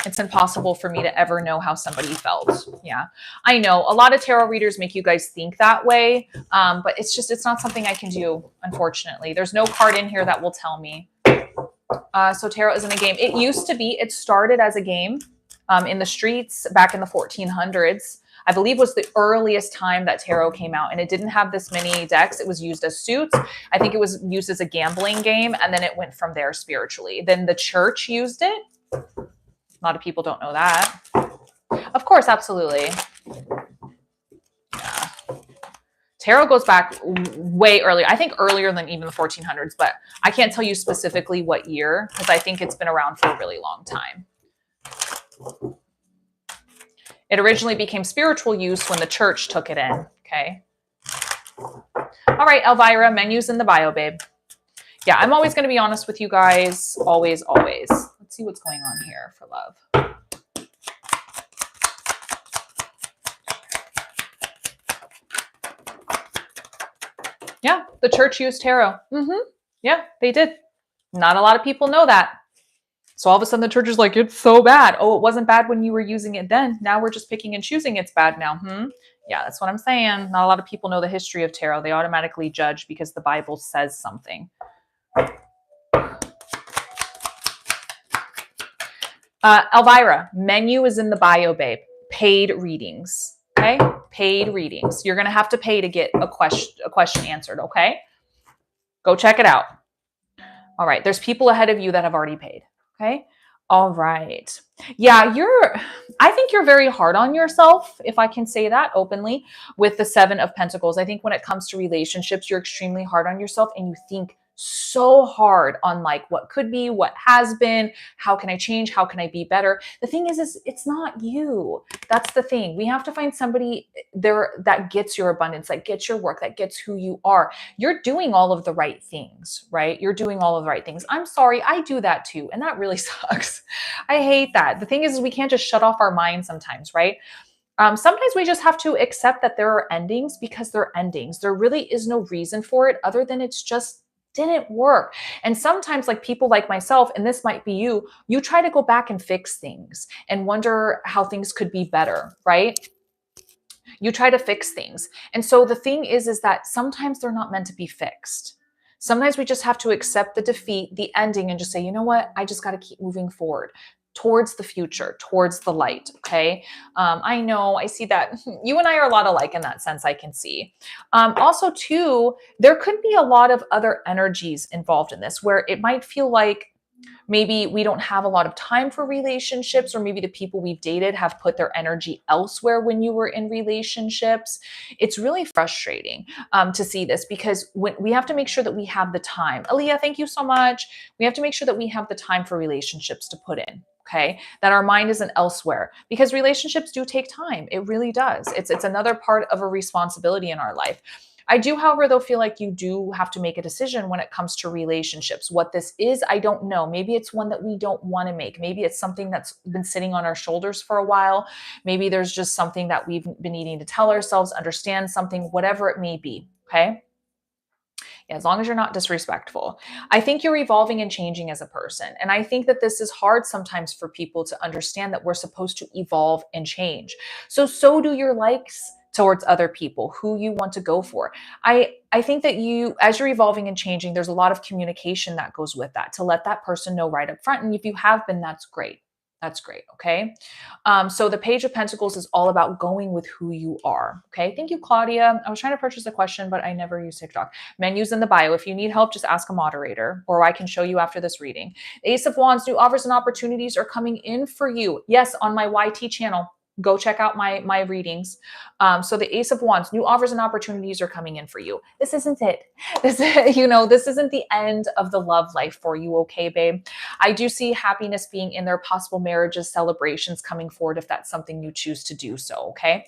A: It's impossible for me to ever know how somebody felt. Yeah, I know a lot of tarot readers make you guys think that way, but it's not something I can do, unfortunately. There's no card in here that will tell me. So tarot isn't a game. It used to be. It started as a game in the streets back in the 1400s. I believe was the earliest time that tarot came out, and it didn't have this many decks. It was used as suits. I think it was used as a gambling game, and then it went from there spiritually. Then the church used it. A lot of people don't know that. Of course, absolutely. Yeah. Tarot goes back way earlier. I think earlier than even the 1400s, but I can't tell you specifically what year because I think it's been around for a really long time. It originally became spiritual use when the church took it in, okay? All right, Elvira, menus in the bio, babe. Yeah, I'm always going to be honest with you guys. Always, always. Let's see what's going on here for love. Yeah, the church used tarot. Yeah, they did. Not a lot of people know that. So all of a sudden the church is like, it's so bad. Oh, it wasn't bad when you were using it then. Now we're just picking and choosing it's bad now. Yeah, that's what I'm saying. Not a lot of people know the history of tarot. They automatically judge because the Bible says something. Elvira, menu is in the bio, babe. Paid readings. Okay? Paid readings. You're going to have to pay to get a question answered, okay? Go check it out. All right. There's people ahead of you that have already paid. Okay. All right. Yeah, I think you're very hard on yourself, if I can say that openly, with the 7 of Pentacles. I think when it comes to relationships, you're extremely hard on yourself and you think so hard on like what could be, what has been, how can I change, how can I be better. The thing is it's not you. That's the thing. We have to find somebody there that gets your abundance, that gets your work, that gets who you are. You're doing all of the right things, right? You're doing all of the right things. I'm sorry, I do that too, and that really sucks. I hate that. The thing is we can't just shut off our mind sometimes, right? Sometimes we just have to accept that there are endings because they're endings. There really is no reason for it other than it's just didn't work. And sometimes like people like myself, and this might be you try to go back and fix things and wonder how things could be better, right? You try to fix things. And so the thing is that sometimes they're not meant to be fixed. Sometimes we just have to accept the defeat, the ending, and just say, you know what? I just got to keep moving forward towards the future, towards the light. Okay. I know, I see that you and I are a lot alike in that sense. I can see. Also too, there could be a lot of other energies involved in this where it might feel like maybe we don't have a lot of time for relationships, or maybe the people we've dated have put their energy elsewhere when you were in relationships. It's really frustrating to see this because when we have to make sure that we have the time. Aaliyah, thank you so much. We have to make sure that we have the time for relationships to put in. Okay, that our mind isn't elsewhere because relationships do take time. It really does. It's another part of a responsibility in our life. I do, however, though, feel like you do have to make a decision when it comes to relationships. What this is, I don't know. Maybe it's one that we don't want to make. Maybe it's something that's been sitting on our shoulders for a while. Maybe there's just something that we've been needing to tell ourselves, understand something, whatever it may be. Okay. As long as you're not disrespectful. I think you're evolving and changing as a person. And I think that this is hard sometimes for people to understand that we're supposed to evolve and change. So do your likes towards other people, who you want to go for. I think that as you're evolving and changing, there's a lot of communication that goes with that to let that person know right up front. And if you have been, that's great. That's great. Okay. So the Page of Pentacles is all about going with who you are. Okay. Thank you, Claudia. I was trying to purchase a question, but I never use TikTok. Menus in the bio. If you need help, just ask a moderator, or I can show you after this reading. Ace of Wands, new offers and opportunities are coming in for you. Yes, on my YT channel. Go check out my readings. So the Ace of Wands, new offers and opportunities are coming in for you. This isn't it. This isn't the end of the love life for you. Okay, babe. I do see happiness being in there, possible marriages, celebrations coming forward if that's something you choose to do so. Okay.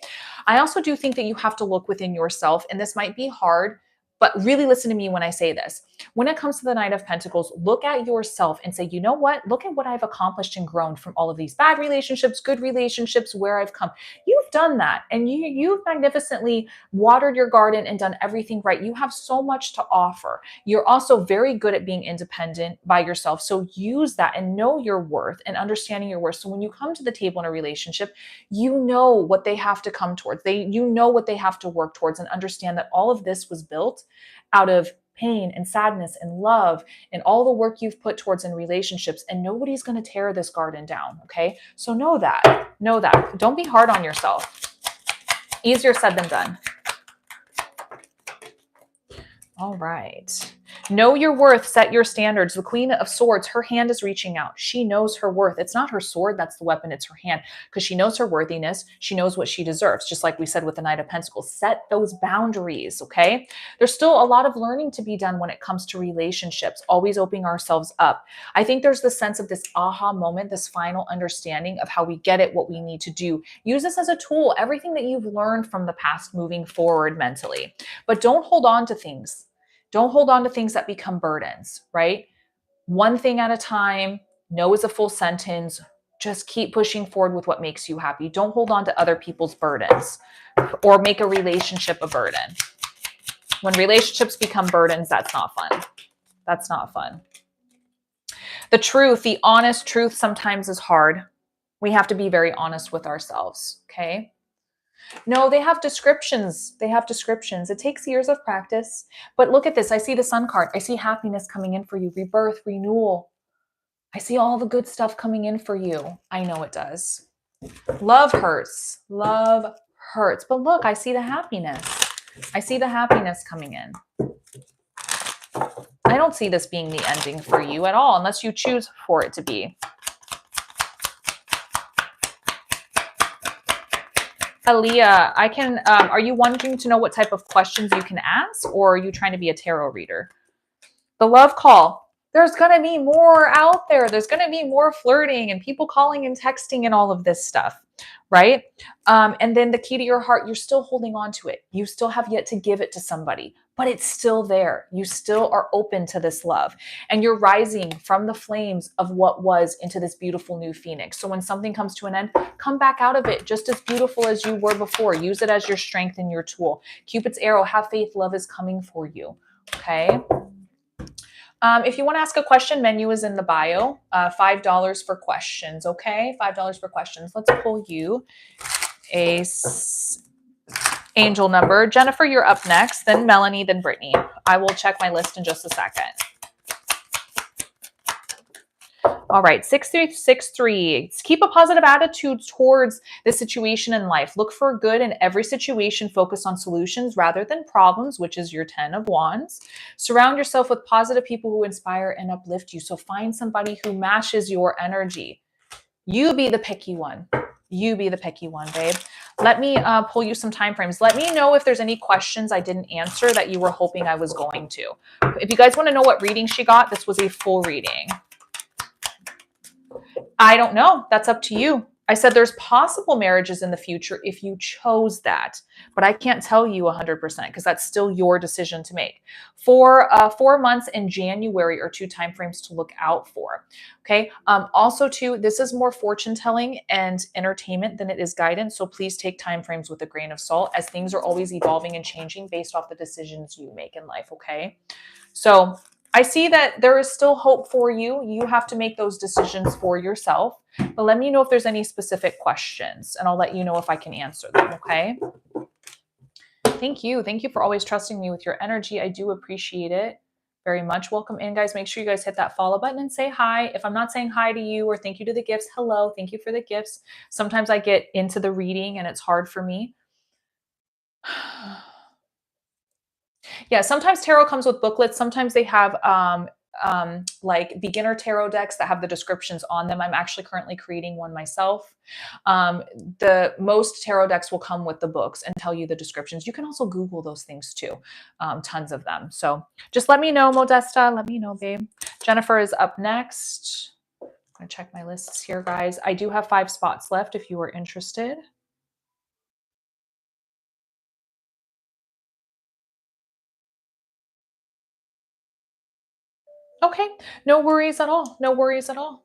A: I also do think that you have to look within yourself, and this might be hard, but really listen to me when I say this. When it comes to the Knight of Pentacles, look at yourself and say, you know what? Look at what I've accomplished and grown from all of these bad relationships, good relationships, where I've come. You've done that, and you've magnificently watered your garden and done everything right. You have so much to offer. You're also very good at being independent by yourself. So use that and know your worth and understanding your worth. So when you come to the table in a relationship, you know what they have to come towards. You know what they have to work towards, and understand that all of this was built out of pain and sadness and love and all the work you've put towards in relationships, and nobody's going to tear this garden down. Okay. So know that. Don't be hard on yourself. Easier said than done. All right. Know your worth, set your standards. The Queen of Swords, her hand is reaching out. She knows her worth. It's not her sword that's the weapon, it's her hand, because she knows her worthiness. She knows what she deserves, just like we said with the Knight of Pentacles. Set those boundaries, okay? There's still a lot of learning to be done when it comes to relationships, always opening ourselves up. I think there's this sense of this aha moment, this final understanding of how we get it, what we need to do. Use this as a tool, everything that you've learned from the past moving forward mentally. But don't hold on to things. Don't hold on to things that become burdens, right? One thing at a time. No is a full sentence. Just keep pushing forward with what makes you happy. Don't hold on to other people's burdens or make a relationship a burden. When relationships become burdens, that's not fun. That's not fun. The truth, the honest truth sometimes is hard. We have to be very honest with ourselves, okay? No, they have descriptions. They have descriptions. It takes years of practice. But look at this. I see the Sun card. I see happiness coming in for you. Rebirth, renewal. I see all the good stuff coming in for you. I know it does. Love hurts. Love hurts. But look, I see the happiness. I see the happiness coming in. I don't see this being the ending for you at all, unless you choose for it to be. Aaliyah, are you wanting to know what type of questions you can ask, or are you trying to be a tarot reader? The love call. There's going to be more out there. There's going to be more flirting and people calling and texting and all of this stuff, right? And then the key to your heart, you're still holding on to it. You still have yet to give it to somebody, but it's still there. You still are open to this love, and you're rising from the flames of what was into this beautiful new phoenix. So when something comes to an end, come back out of it just as beautiful as you were before. Use it as your strength and your tool. Cupid's arrow, have faith, love is coming for you. Okay. If you want to ask a question, menu is in the bio. $5 for questions, okay? $5 for questions. Let's pull you a angel number. Jennifer, you're up next, then Melanie, then Brittany. I will check my list in just a second. All right, 6363. Keep a positive attitude towards the situation in life. Look for good in every situation. Focus on solutions rather than problems, which is your 10 of Wands. Surround yourself with positive people who inspire and uplift you. So find somebody who matches your energy. You be the picky one. You be the picky one, babe. Let me pull you some time frames. Let me know if there's any questions I didn't answer that you were hoping I was going to. If you guys want to know what reading she got, this was a full reading. I don't know. That's up to you. I said there's possible marriages in the future if you chose that, but I can't tell you 100% because that's still your decision to make. For 4 months in January are 2 timeframes to look out for. Okay. Also, too, this is more fortune telling and entertainment than it is guidance. So please take timeframes with a grain of salt, as things are always evolving and changing based off the decisions you make in life. Okay. So I see that there is still hope for you. You have to make those decisions for yourself. But let me know if there's any specific questions, and I'll let you know if I can answer them, okay? Thank you. Thank you for always trusting me with your energy. I do appreciate it very much. Welcome in, guys. Make sure you guys hit that follow button and say hi. If I'm not saying hi to you or thank you to the gifts, hello, thank you for the gifts. Sometimes I get into the reading and it's hard for me. Yeah, sometimes tarot comes with booklets. Sometimes they have like beginner tarot decks that have the descriptions on them. I'm actually currently creating one myself. The most tarot decks will come with the books and tell you the descriptions. You can also Google those things too. Tons of them. So just let me know, Modesta. Let me know, babe. Jennifer is up next. I'm going to check my lists here, guys. I do have 5 spots left if you are interested. Okay, no worries at all. No worries at all.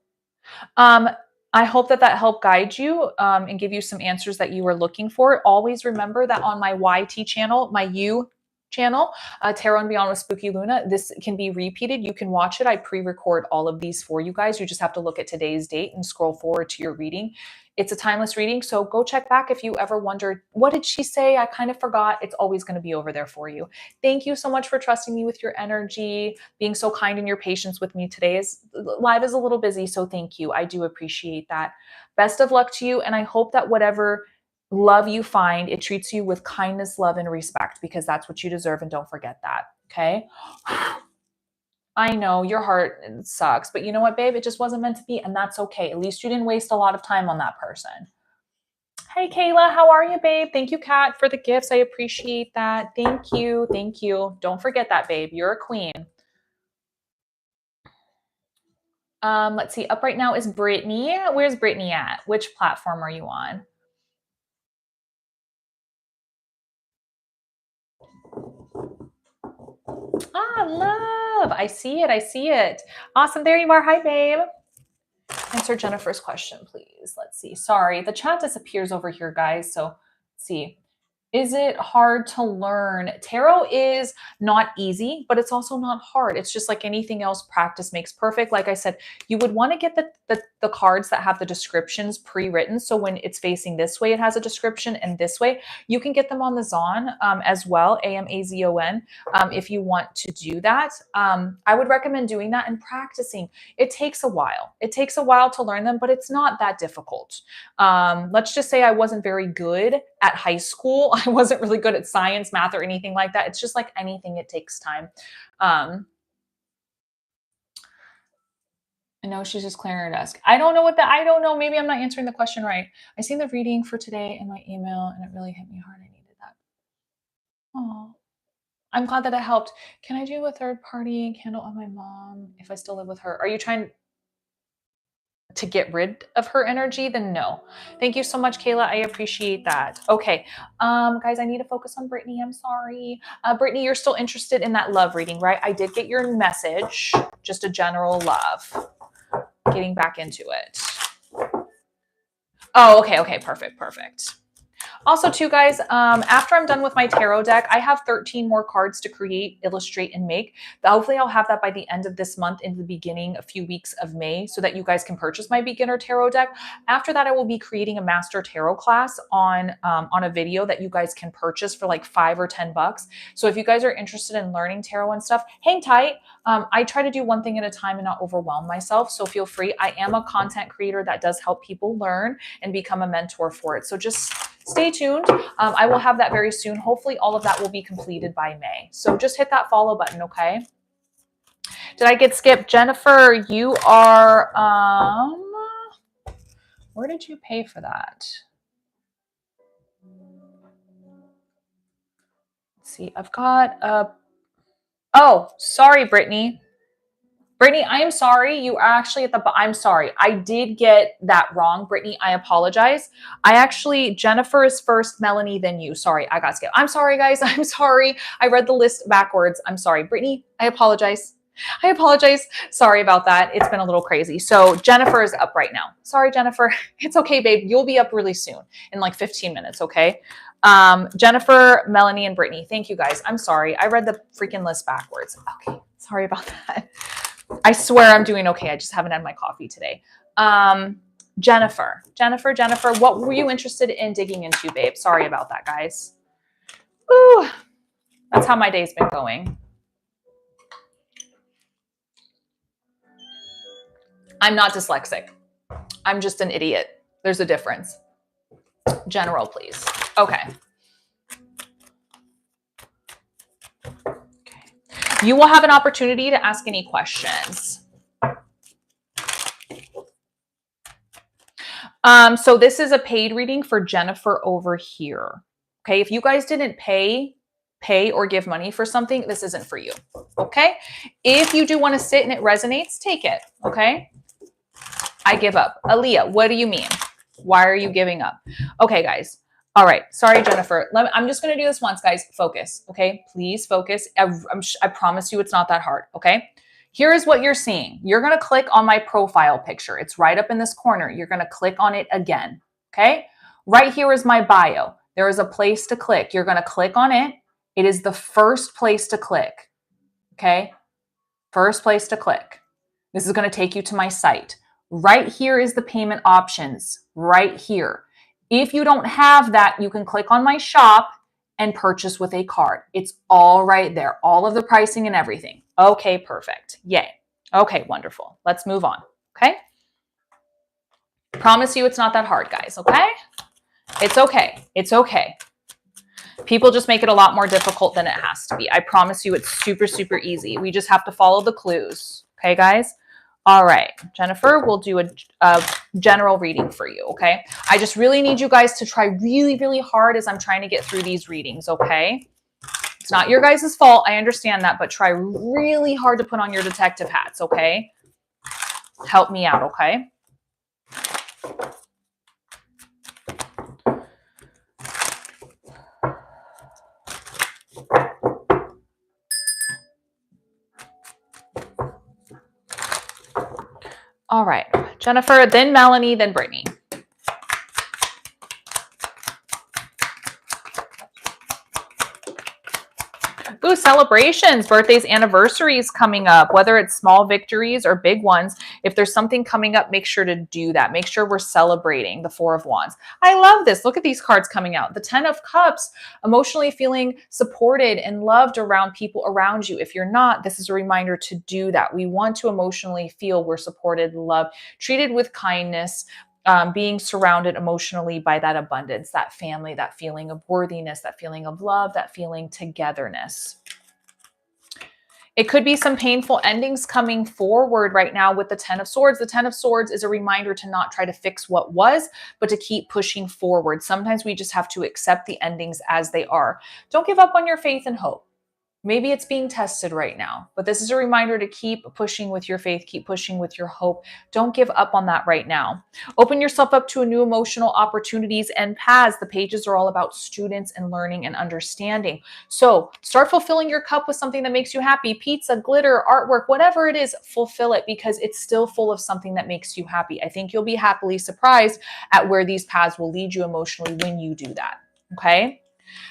A: I hope that helped guide you and give you some answers that you were looking for. Always remember that on my YT channel, my U channel, Tarot and Beyond with Spooky Luna, this can be repeated. You can watch it. I pre-record all of these for you guys. You just have to look at today's date and scroll forward to your reading. It's a timeless reading, so go check back if you ever wondered, what did she say? I kind of forgot. It's always going to be over there for you. Thank you so much for trusting me with your energy, being so kind in your patience with me today. Live is a little busy, so thank you. I do appreciate that. Best of luck to you, and I hope that whatever love you find, it treats you with kindness, love, and respect, because that's what you deserve. And don't forget that. Okay. I know your heart sucks, but you know what, babe? It just wasn't meant to be. And that's okay. At least you didn't waste a lot of time on that person. Hey, Kayla, how are you, babe? Thank you, Kat, for the gifts. I appreciate that. Thank you. Thank you. Don't forget that, babe. You're a queen. Let's see. Up right now is Brittany. Where's Brittany at? Which platform are you on? Ah, love. I see it. I see it. Awesome. There you are. Hi, babe. Answer Jennifer's question, please. Let's see. Sorry, the chat disappears over here, guys. So let's see. Is it hard to learn? Tarot is not easy, but it's also not hard. It's just like anything else, practice makes perfect. Like I said, you would want to get the cards that have the descriptions pre-written. So when it's facing this way, it has a description, and this way, you can get them on the Zon as well, Amazon, if you want to do that. I would recommend doing that and practicing. It takes a while. It takes a while to learn them, but it's not that difficult. Let's just say I wasn't very good at high school. I wasn't really good at science, math, or anything like that. It's just like anything, it takes time. I know she's just clearing her desk. I don't know. Maybe I'm not answering the question right. I seen the reading for today in my email and it really hit me hard. I needed that. Oh, I'm glad that it helped. Can I do a third party candle on my mom if I still live with her? Are you trying to get rid of her energy? Then no. Thank you so much, Kayla. I appreciate that. Okay. Guys, I need to focus on Brittany. I'm sorry. Brittany, you're still interested in that love reading, right? I did get your message, just a general love. Getting back into it. Oh, okay. Perfect. Also, too, guys, after I'm done with my tarot deck, I have 13 more cards to create, illustrate, and make. Hopefully, I'll have that by the end of this month, in the beginning, a few weeks of May, so that you guys can purchase my beginner tarot deck. After that, I will be creating a master tarot class on a video that you guys can purchase for like $5 or $10. So if you guys are interested in learning tarot and stuff, hang tight. I try to do one thing at a time and not overwhelm myself. So feel free. I am a content creator that does help people learn and become a mentor for it. So just stay tuned. I will have that very soon. Hopefully all of that will be completed by May. So just hit that follow button, okay? Did I get skipped? Jennifer, you are, where did you pay for that? Let's see, I've got oh, sorry, Brittany. Brittany, I am sorry. You are actually at the, I'm sorry. I did get that wrong. Brittany, I apologize. Jennifer is first, Melanie, then you. Sorry, I got skipped. I'm sorry, guys. I'm sorry. I read the list backwards. I'm sorry. Brittany, I apologize. Sorry about that. It's been a little crazy. So Jennifer is up right now. Sorry, Jennifer. It's okay, babe. You'll be up really soon, in like 15 minutes, okay? Jennifer, Melanie, and Brittany. Thank you, guys. I'm sorry. I read the freaking list backwards. Okay. Sorry about that. I swear I'm doing okay. I just haven't had my coffee today. Jennifer, what were you interested in digging into, babe? Sorry about that, guys. Ooh, that's how my day's been going. I'm not dyslexic. I'm just an idiot. There's a difference. General, please. Okay. You will have an opportunity to ask any questions. So this is a paid reading for Jennifer over here. Okay, if you guys didn't pay or give money for something, this isn't for you. Okay, if you do want to sit and it resonates, take it. Okay, I give up. Aaliyah, what do you mean? Why are you giving up? Okay, guys. All right. Sorry, Jennifer. I'm just going to do this once, guys. Focus. Okay, please focus. I promise you it's not that hard. Okay. Here is what you're seeing. You're going to click on my profile picture. It's right up in this corner. You're going to click on it again. Okay. Right here is my bio. There is a place to click. You're going to click on it. It is the first place to click. Okay. First place to click. This is going to take you to my site. Right here is the payment options. Right here. If you don't have that, you can click on my shop and purchase with a card. It's all right there. All of the pricing and everything. Okay, perfect. Yay. Okay, wonderful. Let's move on. Okay. Promise you it's not that hard, guys. Okay. It's okay. It's okay. People just make it a lot more difficult than it has to be. I promise you it's super, super easy. We just have to follow the clues. Okay, guys? All right, Jennifer, we'll do a general reading for you, okay? I just really need you guys to try really, really hard as I'm trying to get through these readings, okay? It's not your guys' fault. I understand that, but try really hard to put on your detective hats, okay? Help me out, okay? All right, Jennifer, then Melanie, then Brittany. Ooh, celebrations, birthdays, anniversaries coming up, whether it's small victories or big ones. If there's something coming up, make sure to do that. Make sure we're celebrating the Four of Wands. I love this. Look at these cards coming out. The Ten of Cups, emotionally feeling supported and loved around people around you. If you're not, this is a reminder to do that. We want to emotionally feel we're supported, loved, treated with kindness, being surrounded emotionally by that abundance, that family, that feeling of worthiness, that feeling of love, that feeling togetherness. It could be some painful endings coming forward right now with the Ten of Swords. The Ten of Swords is a reminder to not try to fix what was, but to keep pushing forward. Sometimes we just have to accept the endings as they are. Don't give up on your faith and hope. Maybe it's being tested right now, but this is a reminder to keep pushing with your faith, keep pushing with your hope. Don't give up on that right now. Open yourself up to new emotional opportunities and paths. The pages are all about students and learning and understanding. So start fulfilling your cup with something that makes you happy. Pizza, glitter, artwork, whatever it is, fulfill it because it's still full of something that makes you happy. I think you'll be happily surprised at where these paths will lead you emotionally when you do that. Okay?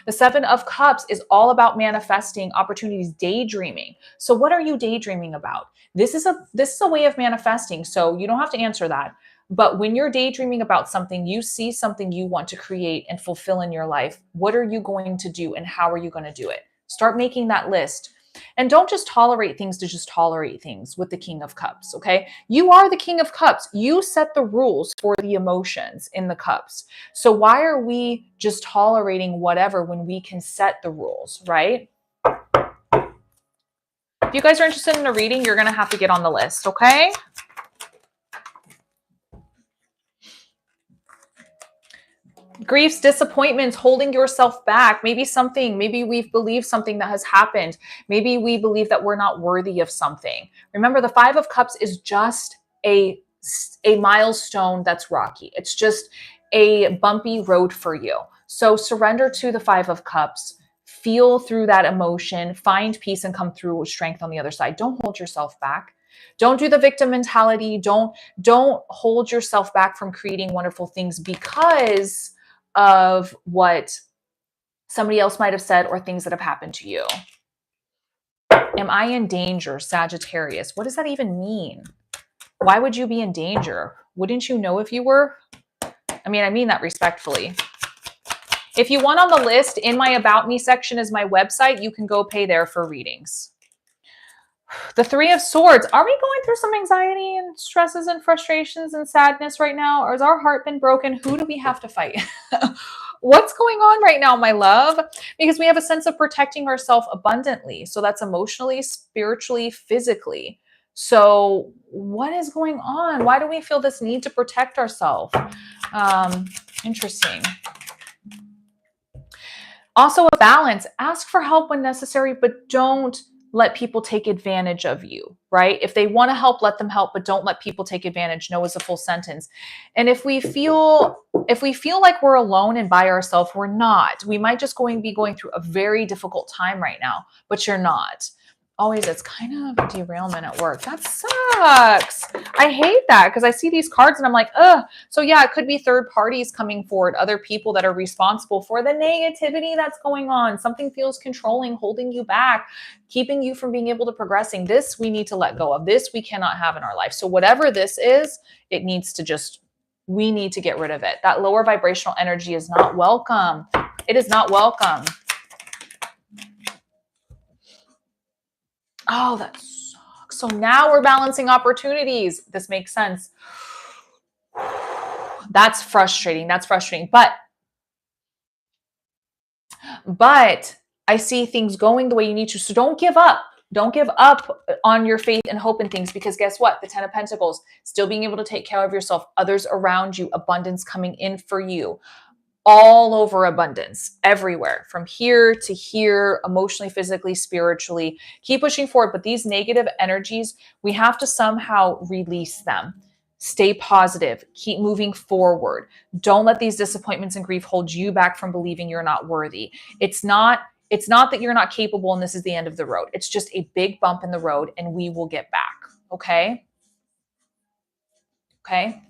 A: The Seven of Cups is all about manifesting opportunities, daydreaming. So what are you daydreaming about? This is a way of manifesting. So you don't have to answer that. But when you're daydreaming about something, you see something you want to create and fulfill in your life. What are you going to do and how are you going to do it? Start making that list. And don't just tolerate things to just tolerate things with the King of Cups, okay? You are the King of Cups. You set the rules for the emotions in the cups. So why are we just tolerating whatever when we can set the rules, right? If you guys are interested in a reading, you're going to have to get on the list, okay? Griefs, disappointments, holding yourself back. Maybe we've believed something that has happened. Maybe we believe that we're not worthy of something. Remember, the Five of Cups is just a milestone that's rocky. It's just a bumpy road for you. So surrender to the Five of Cups. Feel through that emotion, find peace, and come through with strength on the other side. Don't hold yourself back. Don't do the victim mentality. Don't hold yourself back from creating wonderful things because of what somebody else might have said or things that have happened to you. Am I in danger, Sagittarius? What does that even mean? Why would you be in danger? Wouldn't you know if you were? I mean that respectfully. If you want on the list, in my About Me section is my website. You can go pay there for readings. The Three of Swords. Are we going through some anxiety and stresses and frustrations and sadness right now? Or has our heart been broken? Who do we have to fight? What's going on right now, my love? Because we have a sense of protecting ourselves abundantly. So that's emotionally, spiritually, physically. So what is going on? Why do we feel this need to protect ourselves? Interesting. Also a balance. Ask for help when necessary, but don't let people take advantage of you, right? If they want to help, let them help, but don't let people take advantage. No is a full sentence. And if we feel like we're alone and by ourselves, we're not. We might just be going through a very difficult time right now, but you're not. Always, it's kind of a derailment at work. That sucks. I hate that because I see these cards and I'm like, ugh. So yeah, it could be third parties coming forward, other people that are responsible for the negativity that's going on. Something feels controlling, holding you back, keeping you from being able to progressing. This we need to let go of. This we cannot have in our life. So whatever this is, it needs to we need to get rid of it. That lower vibrational energy is not welcome. It is not welcome. Oh, that sucks. So now we're balancing opportunities. This makes sense. That's frustrating. But But I see things going the way you need to. So don't give up. Don't give up on your faith and hope in things, because guess what? The 10 of Pentacles, still being able to take care of yourself, others around you, abundance coming in for you, all over abundance, everywhere, from here to here, emotionally, physically, spiritually. Keep pushing forward. But these negative energies, we have to somehow release them. Stay positive. Keep moving forward. Don't let these disappointments and grief hold you back from believing you're not worthy. It's not that you're not capable and this is the end of the road. It's just a big bump in the road and we will get back. Okay? Okay?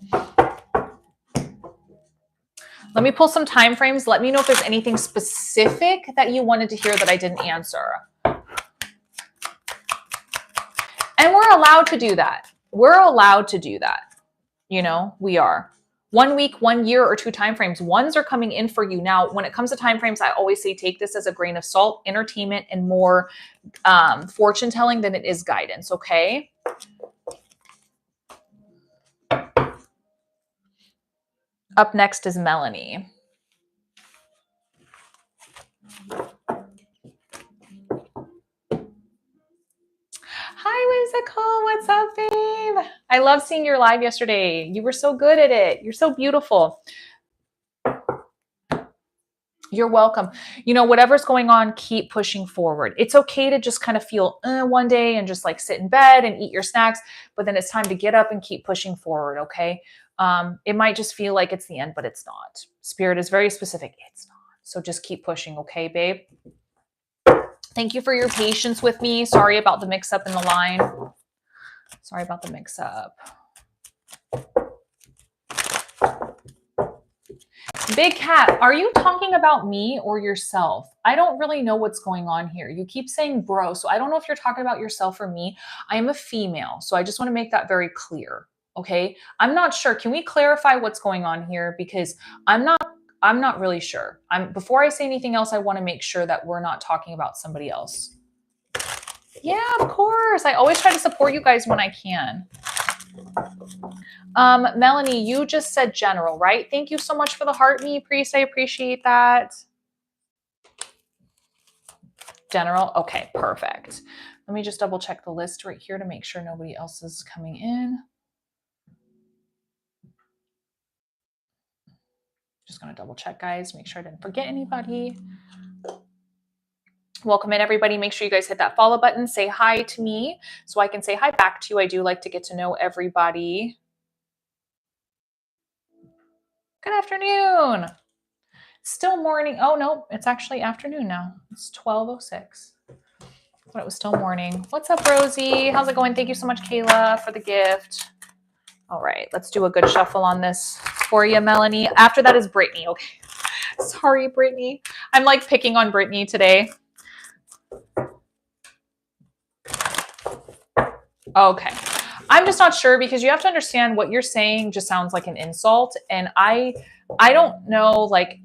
A: Let me pull some time frames. Let me know if there's anything specific that you wanted to hear that I didn't answer. And we're allowed to do that. We're allowed to do that. You know, we are. 1 week, 1 year, or 2 time frames. Ones are coming in for you. Now, when it comes to time frames, I always say take this as a grain of salt, entertainment, and more fortune telling than it is guidance. Okay. Up next is Melanie. Hi, Whimsical. What's up, babe? I love seeing your live yesterday. You were so good at it. You're so beautiful. You're welcome. You know, whatever's going on, keep pushing forward. It's okay to just kind of feel one day and just like sit in bed and eat your snacks, but then it's time to get up and keep pushing forward, okay? It might just feel like it's the end, but it's not. Spirit is very specific. It's not. So just keep pushing, okay, babe? Thank you for your patience with me. Sorry about the mix-up in the line. Sorry about the mix-up. Big Cat, are you talking about me or yourself? I don't really know what's going on here. You keep saying bro, so I don't know if you're talking about yourself or me. I am a female, so I just want to make that very clear, okay? I'm not sure. Can we clarify what's going on here? Because I'm not really sure. Before I say anything else, I want to make sure that we're not talking about somebody else. Yeah, of course. I always try to support you guys when I can. Melanie, you just said general, right? Thank you so much for the heart me, priest. I appreciate that. General. Okay, perfect. Let me just double check the list right here to make sure nobody else is coming in. Just going to double check, guys. Make sure I didn't forget anybody. Welcome in, everybody. Make sure you guys hit that follow button. Say hi to me so I can say hi back to you. I do like to get to know everybody. Good afternoon. Still morning. Oh, no, it's actually afternoon now. It's 12:06. I thought it was still morning. What's up, Rosie? How's it going? Thank you so much, Kayla, for the gift. All right, let's do a good shuffle on this for you, Melanie. After that is Brittany. Okay. Sorry, Brittany. I'm like picking on Brittany today. Okay. I'm just not sure, because you have to understand what you're saying just sounds like an insult. And I don't know, like,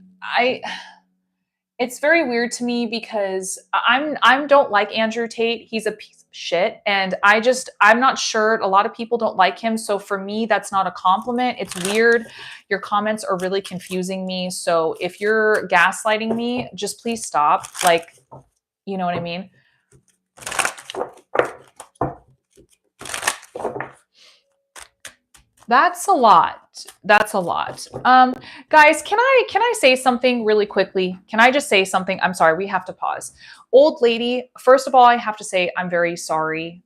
A: it's very weird to me because I don't like Andrew Tate. He's a piece of shit. And I'm not sure. A lot of people don't like him. So for me, that's not a compliment. It's weird. Your comments are really confusing me. So if you're gaslighting me, just please stop. Like, you know what I mean? That's a lot. That's a lot. Guys, can I say something really quickly? Can I just say something? I'm sorry, we have to pause. Old lady, first of all, I have to say I'm very sorry.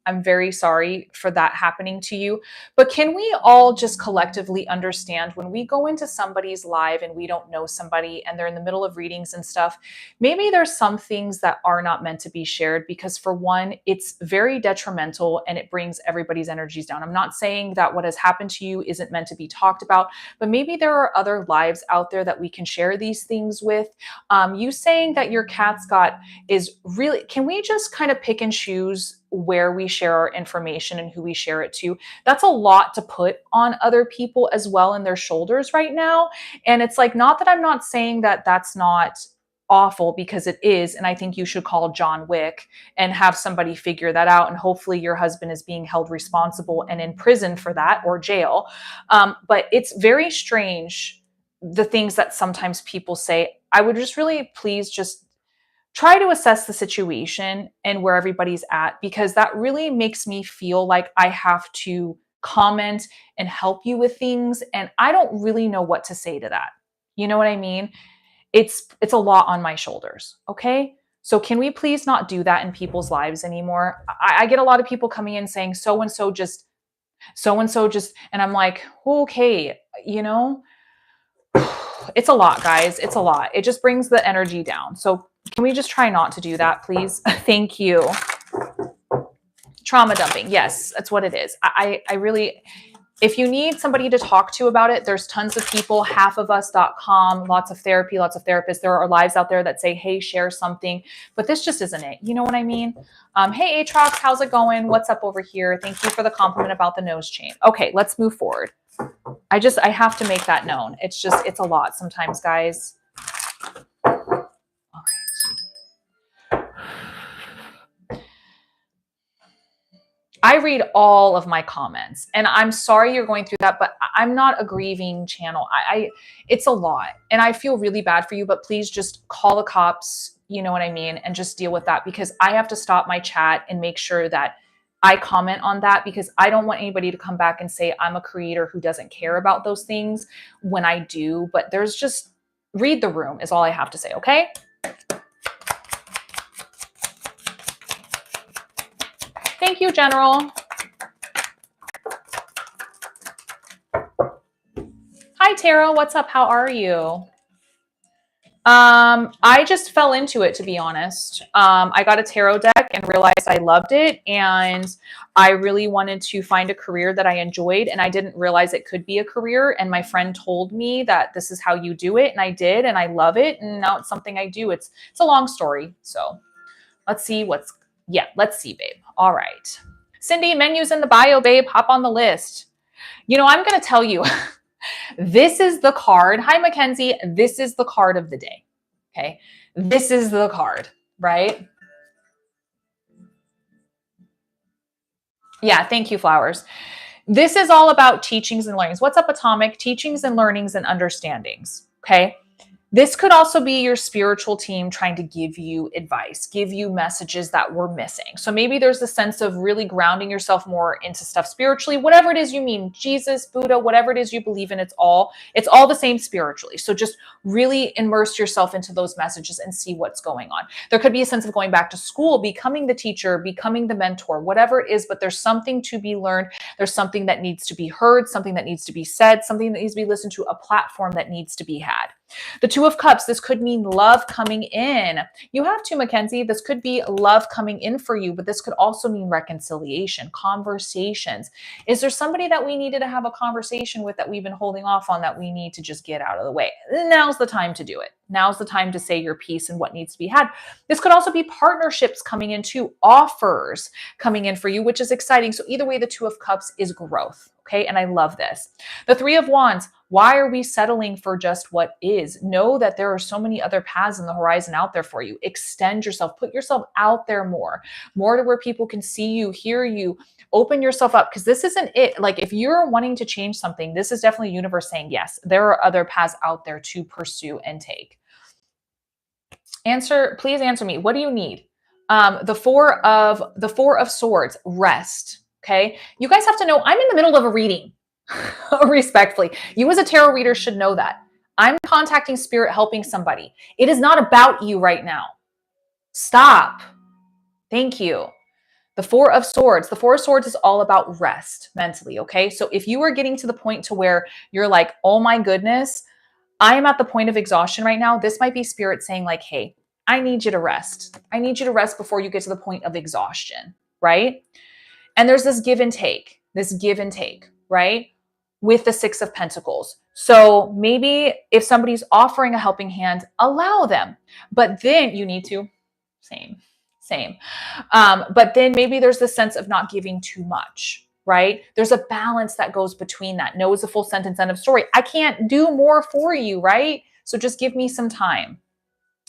A: I'm very sorry for that happening to you. But can we all just collectively understand when we go into somebody's live and we don't know somebody and they're in the middle of readings and stuff, maybe there's some things that are not meant to be shared because, for one, it's very detrimental and it brings everybody's energies down. I'm not saying that what has happened to you isn't meant to be talked about, but maybe there are other lives out there that we can share these things with. You saying that your cat's got is really, can we just kind of pick and choose where we share our information and who we share it to? That's a lot to put on other people as well in their shoulders right now. And it's like, not that I'm not saying that that's not awful, because it is. And I think you should call John Wick and have somebody figure that out. And hopefully your husband is being held responsible and in prison for that, or jail. But it's very strange the things that sometimes people say, I would just really please just try to assess the situation and where everybody's at, because that really makes me feel like I have to comment and help you with things. And I don't really know what to say to that. You know what I mean? It's a lot on my shoulders. Okay. So can we please not do that in people's lives anymore? I get a lot of people coming in saying so and so just, and I'm like, okay, you know, it's a lot, guys. It's a lot. It just brings the energy down. So can we just try not to do that, please? Thank you. Trauma dumping. Yes, that's what it is. I really, if you need somebody to talk to about it, there's tons of people, halfofus.com, lots of therapy, lots of therapists. There are lives out there that say, hey, share something, but this just isn't it. You know what I mean? Hey, Atrox, how's it going? What's up over here? Thank you for the compliment about the nose chain. Okay, let's move forward. I have to make that known. It's a lot sometimes, guys. I read all of my comments, and I'm sorry you're going through that, but I'm not a grieving channel. It's a lot, and I feel really bad for you, but please just call the cops, you know what I mean, and just deal with that, because I have to stop my chat and make sure that I comment on that, because I don't want anybody to come back and say I'm a creator who doesn't care about those things when I do. But there's just, read the room is all I have to say, okay? Thank you, General. Hi, Tara. What's up? How are you? I just fell into it, to be honest. I got a tarot deck and realized I loved it, and I really wanted to find a career that I enjoyed, and I didn't realize it could be a career. And my friend told me that this is how you do it, and I did, and I love it, and now it's something I do. It's a long story. So let's see let's see, babe. All right. Cindy, menus in the bio, babe. Hop on the list. You know, I'm going to tell you, this is the card. Hi, Mackenzie. This is the card of the day. Okay. This is the card, right? Yeah. Thank you, Flowers. This is all about teachings and learnings. What's up, Atomic? Teachings and learnings and understandings. Okay. This could also be your spiritual team trying to give you advice, give you messages that we're missing. So maybe there's a sense of really grounding yourself more into stuff spiritually, whatever it is you mean, Jesus, Buddha, whatever it is you believe in, it's all the same spiritually. So just really immerse yourself into those messages and see what's going on. There could be a sense of going back to school, becoming the teacher, becoming the mentor, whatever it is, but there's something to be learned. There's something that needs to be heard, something that needs to be said, something that needs to be listened to, a platform that needs to be had. The Two of Cups, this could mean love coming in. You have to, Mackenzie. This could be love coming in for you, but this could also mean reconciliation, conversations. Is there somebody that we needed to have a conversation with that we've been holding off on that we need to just get out of the way? Now's the time to do it. Now's the time to say your piece and what needs to be had. This could also be partnerships coming in too, offers coming in for you, which is exciting. So either way, the Two of Cups is growth. Okay. And I love this. The Three of Wands. Why are we settling for just what is? Know that there are so many other paths in the horizon out there for you. Extend yourself, put yourself out there more to where people can see you, hear you, open yourself up. Because this isn't it. Like if you're wanting to change something, this is definitely the universe saying, yes, there are other paths out there to pursue and take. Please answer me. What do you need? The four of Swords, rest. Okay. You guys have to know I'm in the middle of a reading. Respectfully. You as a tarot reader should know that. I'm contacting spirit, helping somebody. It is not about you right now. Stop. Thank you. The Four of Swords. The Four of Swords is all about rest mentally. Okay. So if you are getting to the point to where you're like, oh my goodness, I am at the point of exhaustion right now. This might be spirit saying like, hey, I need you to rest. I need you to rest before you get to the point of exhaustion. Right. And there's this give and take, right? With the Six of Pentacles. So maybe if somebody's offering a helping hand, allow them, but then you need to, same. But then maybe there's the sense of not giving too much, right? There's a balance that goes between that. No is a full sentence, end of story. I can't do more for you, right? So just give me some time.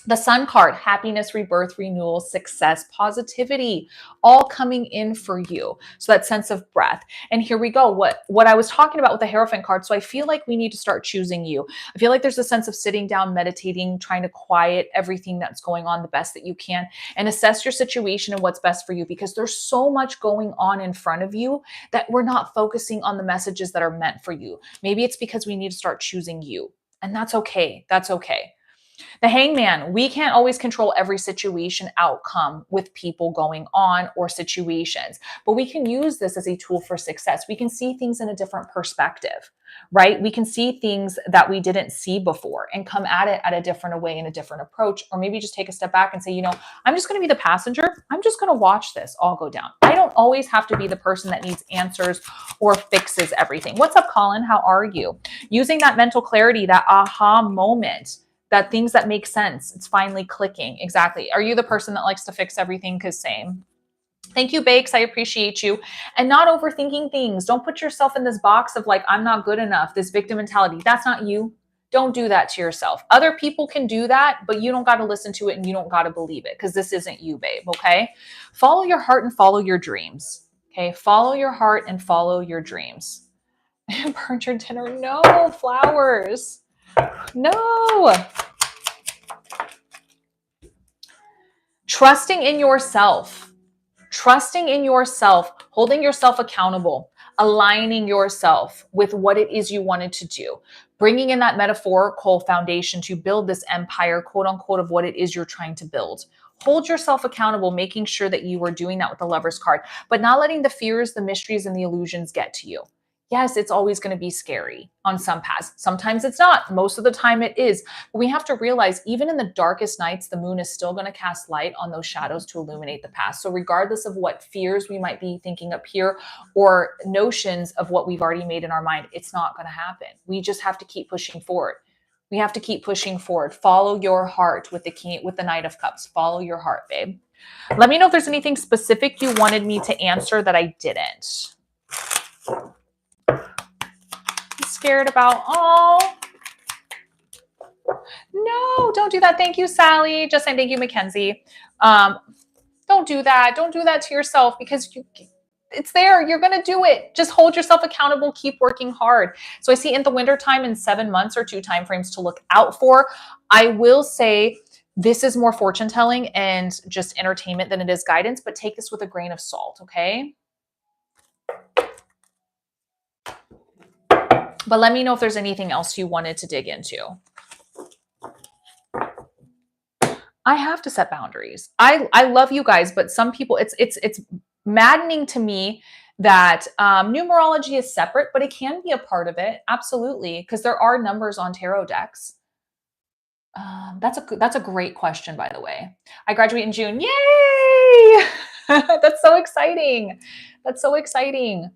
A: The Sun card, happiness, rebirth, renewal, success, positivity, all coming in for you. So that sense of breath. And here we go. What I was talking about with the Hierophant card. So I feel like we need to start choosing you. I feel like there's a sense of sitting down, meditating, trying to quiet everything that's going on the best that you can and assess your situation and what's best for you, because there's so much going on in front of you that we're not focusing on the messages that are meant for you. Maybe it's because we need to start choosing you. And that's okay. That's okay. The Hangman, we can't always control every situation outcome with people going on or situations, but we can use this as a tool for success. We can see things in a different perspective, right? We can see things that we didn't see before and come at it at a different way and a different approach, or maybe just take a step back and say, I'm just going to be the passenger. I'm just going to watch this all go down. I don't always have to be the person that needs answers or fixes everything. What's up, Colin? How are you? Using that mental clarity, that aha moment, that things that make sense, it's finally clicking. Exactly. Are you the person that likes to fix everything? Because same. Thank you, Bakes. I appreciate you. And not overthinking things. Don't put yourself in this box of like, I'm not good enough, this victim mentality. That's not you. Don't do that to yourself. Other people can do that, but you don't got to listen to it and you don't got to believe it, because this isn't you, babe. Okay. Follow your heart and follow your dreams. Okay. Follow your heart and follow your dreams. Burn your dinner. No flowers. No. Trusting in yourself, holding yourself accountable, aligning yourself with what it is you wanted to do, bringing in that metaphorical foundation to build this empire, quote unquote, of what it is you're trying to build. Hold yourself accountable, making sure that you are doing that with the Lover's card, but not letting the fears, the mysteries, and the illusions get to you. Yes, it's always going to be scary on some paths. Sometimes it's not. Most of the time it is. But we have to realize, even in the darkest nights, the moon is still going to cast light on those shadows to illuminate the path. So regardless of what fears we might be thinking up here or notions of what we've already made in our mind, it's not going to happen. We just have to keep pushing forward. We have to keep pushing forward. Follow your heart with the Knight of Cups. Follow your heart, babe. Let me know if there's anything specific you wanted me to answer that I didn't. Scared about, no, don't do that. Thank you, Sally. Just saying thank you, Mackenzie. Don't do that. Don't do that to yourself, because it's there. You're going to do it. Just hold yourself accountable. Keep working hard. So I see in the wintertime, in 7 months or 2 timeframes to look out for. I will say this is more fortune telling and just entertainment than it is guidance, but take this with a grain of salt, okay? But let me know if there's anything else you wanted to dig into. I have to set boundaries. I love you guys, but some people, it's maddening to me that numerology is separate, but it can be a part of it. Absolutely. Because there are numbers on tarot decks. That's a great question, by the way. I graduate in June. Yay! That's so exciting. That's so exciting.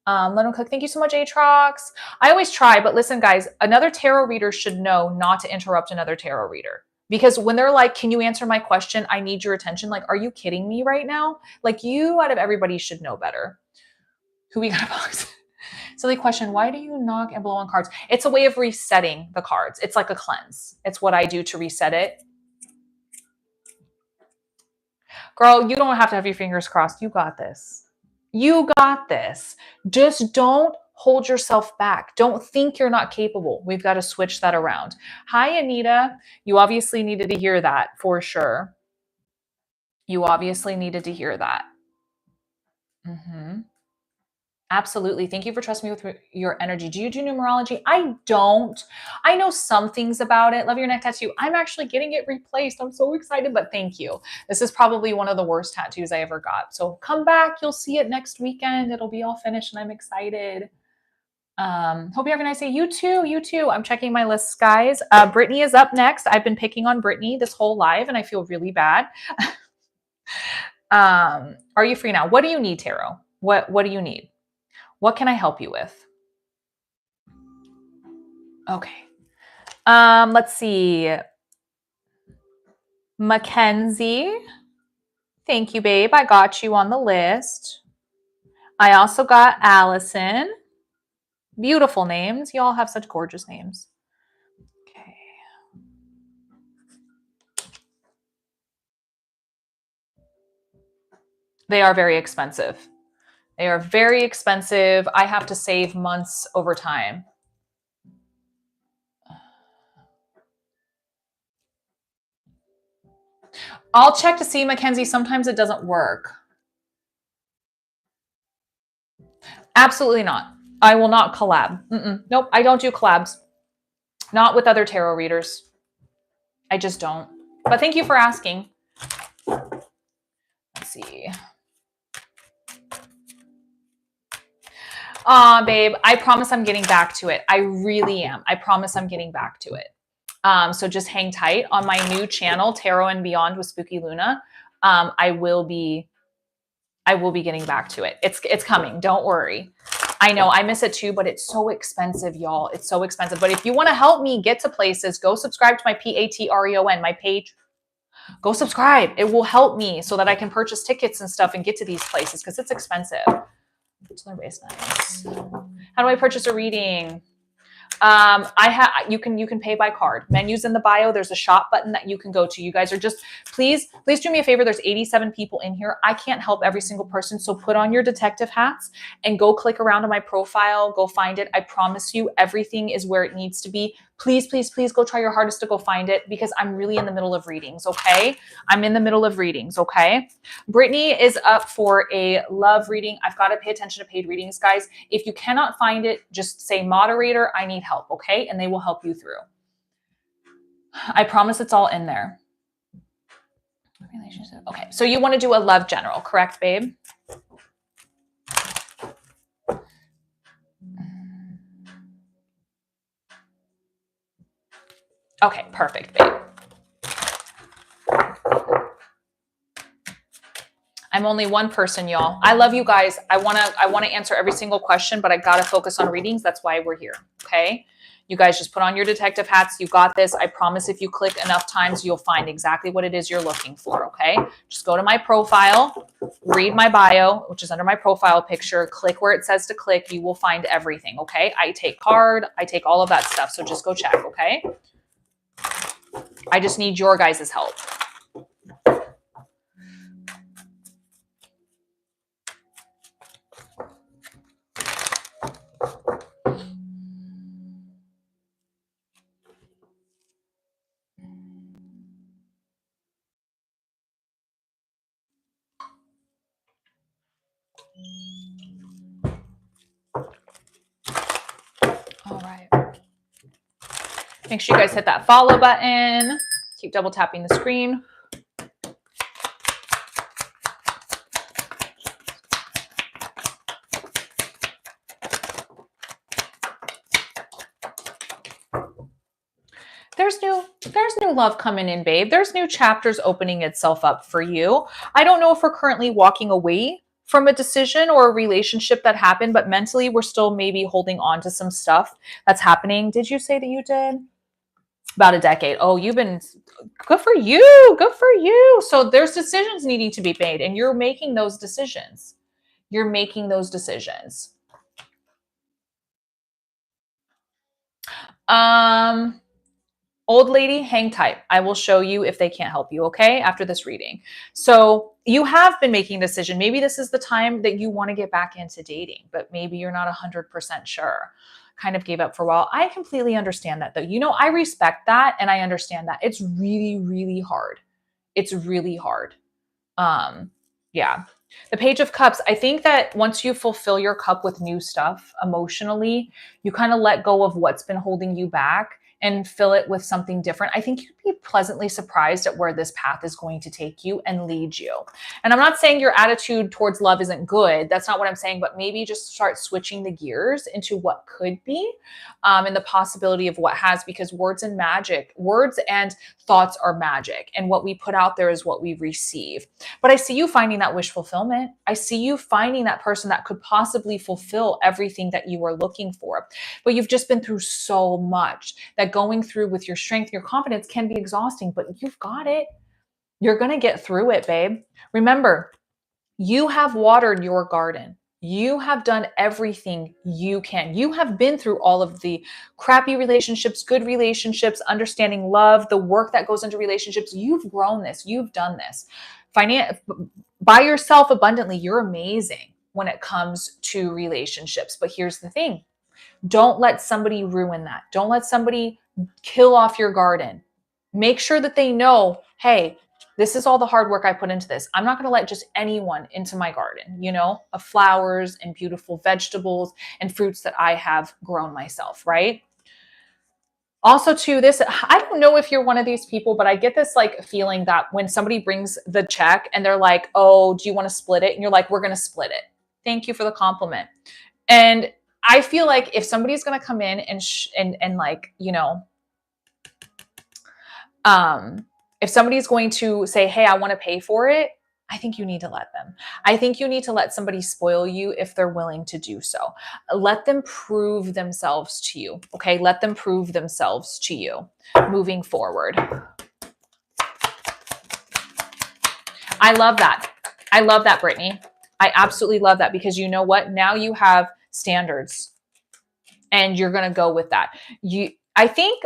A: Lennon Cook, thank you so much, Atrox. I always try, but listen, guys, another tarot reader should know not to interrupt another tarot reader. Because when they're like, can you answer my question? I need your attention. Like, are you kidding me right now? Like, you out of everybody should know better. Who we got a box? Silly question. Why do you knock and blow on cards? It's a way of resetting the cards. It's like a cleanse. It's what I do to reset it. Girl, you don't have to have your fingers crossed. You got this. You got this. Just don't hold yourself back. Don't think you're not capable. We've got to switch that around. Hi, Anita. You obviously needed to hear that for sure. You obviously needed to hear that. Absolutely. Thank you for trusting me with your energy. Do you do numerology? I don't. I know some things about it. Love your neck tattoo. I'm actually getting it replaced. I'm so excited, but thank you. This is probably one of the worst tattoos I ever got. So come back. You'll see it next weekend. It'll be all finished and I'm excited. Hope you have a nice day. You too. You too. I'm checking my lists, guys. Brittany is up next. I've been picking on Brittany this whole live and I feel really bad. Are you free now? What do you need, Tarot? What do you need? What can I help you with? Okay. Let's see. Mackenzie. Thank you, babe. I got you on the list. I also got Allison. Beautiful names. You all have such gorgeous names. Okay. They are very expensive. They are very expensive. I have to save months over time. I'll check to see, Mackenzie. Sometimes it doesn't work. Absolutely not. I will not collab. Nope, I don't do collabs. Not with other tarot readers. I just don't. But thank you for asking. Let's see. Babe, I promise I'm getting back to it. I really am. I promise I'm getting back to it. So just hang tight on my new channel, Tarot and Beyond with Spooky Luna. I will be getting back to it. It's coming. Don't worry. I know I miss it too, but it's so expensive, y'all. It's so expensive. But if you want to help me get to places, go subscribe to my Patreon, my page. Go subscribe. It will help me so that I can purchase tickets and stuff and get to these places because it's expensive. Nice. How do I purchase a reading? You can pay by card. Menus in the bio. There's a shop button that you can go to. You guys are just, please do me a favor. There's 87 people in here. I can't help every single person. So put on your detective hats and go click around on my profile. Go find it. I promise you everything is where it needs to be. Please go try your hardest to go find it because I'm really in the middle of readings. Okay. I'm in the middle of readings. Okay. Brittany is up for a love reading. I've got to pay attention to paid readings, guys. If you cannot find it, just say moderator, I need help. Okay. And they will help you through. I promise it's all in there. Relationship. Okay. So you want to do a love general, correct, babe? Okay, perfect, babe. I'm only one person, y'all. I love you guys. I want to answer every single question, but I got to focus on readings. That's why we're here. Okay. You guys just put on your detective hats. You got this. I promise if you click enough times, you'll find exactly what it is you're looking for. Okay. Just go to my profile, read my bio, which is under my profile picture, click where it says to click. You will find everything. Okay. I take card. I take all of that stuff. So just go check. Okay. I just need your guys' help. All right. Make sure you guys hit that follow button. Keep double tapping the screen. There's new love coming in, babe. There's new chapters opening itself up for you. I don't know if we're currently walking away from a decision or a relationship that happened, but mentally we're still maybe holding on to some stuff that's happening. Did you say that you did? About a decade. Oh, you've been good for you. Good for you. So there's decisions needing to be made and you're making those decisions. You're making those decisions. Old lady, hang tight. I will show you if they can't help you, okay? After this reading. So you have been making a decision. Maybe this is the time that you want to get back into dating, but maybe you're not 100% sure. Kind of gave up for a while. I completely understand that though. You know, I respect that and I understand that. It's really, really hard. It's really hard. Yeah. The Page of Cups, I think that once you fulfill your cup with new stuff emotionally, you kind of let go of what's been holding you back and fill it with something different. I think you'd be pleasantly surprised at where this path is going to take you and lead you. And I'm not saying your attitude towards love isn't good. That's not what I'm saying, but maybe just start switching the gears into what could be and the possibility of what has, because words and thoughts are magic. And what we put out there is what we receive. But I see you finding that wish fulfillment. I see you finding that person that could possibly fulfill everything that you are looking for. But you've just been through so much that going through with your strength, your confidence can be exhausting, but you've got it. You're going to get through it, babe. Remember, you have watered your garden. You have done everything you can. You have been through all of the crappy relationships, good relationships, understanding love, the work that goes into relationships. You've grown this. You've done this. Buy yourself abundantly. You're amazing when it comes to relationships. But here's the thing. Don't let somebody ruin that. Don't let somebody kill off your garden. Make sure that they know, hey, this is all the hard work I put into this. I'm not going to let just anyone into my garden, of flowers and beautiful vegetables and fruits that I have grown myself, right? Also to this, I don't know if you're one of these people, but I get this like feeling that when somebody brings the check and they're like, oh, do you want to split it? And you're like, we're going to split it. Thank you for the compliment. And I feel like if somebody's going to come in and like, if somebody's going to say, hey, I want to pay for it, I think you need to let them. I think you need to let somebody spoil you if they're willing to do so. Let them prove themselves to you. Okay. Let them prove themselves to you moving forward. I love that. I love that, Brittany. I absolutely love that because you know what? Now you have standards and you're going to go with that. I think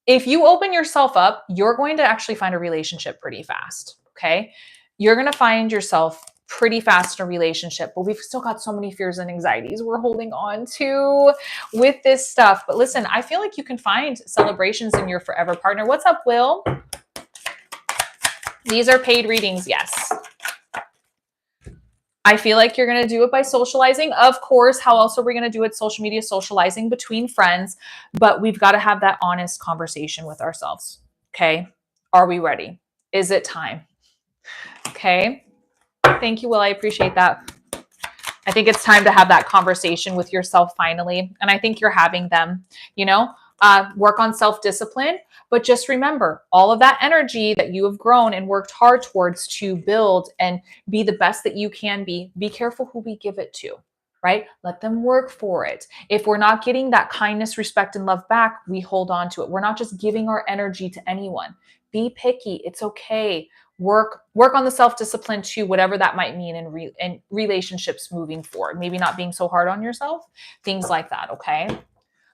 A: if you open yourself up, you're going to actually find a relationship pretty fast. Okay. You're going to find yourself pretty fast in a relationship, but we've still got so many fears and anxieties we're holding on to with this stuff. But listen, I feel like you can find celebrations in your forever partner. What's up, Will? These are paid readings. Yes. I feel like you're going to do it by socializing. Of course, how else are we going to do it? Social media socializing between friends, but we've got to have that honest conversation with ourselves. Okay. Are we ready? Is it time? Okay. Thank you, Will. I appreciate that. I think it's time to have that conversation with yourself finally. And I think you're having them, work on self-discipline, but just remember all of that energy that you have grown and worked hard towards to build and be the best that you can be. Be careful who we give it to, right? Let them work for it. If we're not getting that kindness, respect, and love back, we hold on to it. We're not just giving our energy to anyone. Be picky. It's okay. Work on the self-discipline too, whatever that might mean in relationships moving forward. Maybe not being so hard on yourself, things like that. Okay.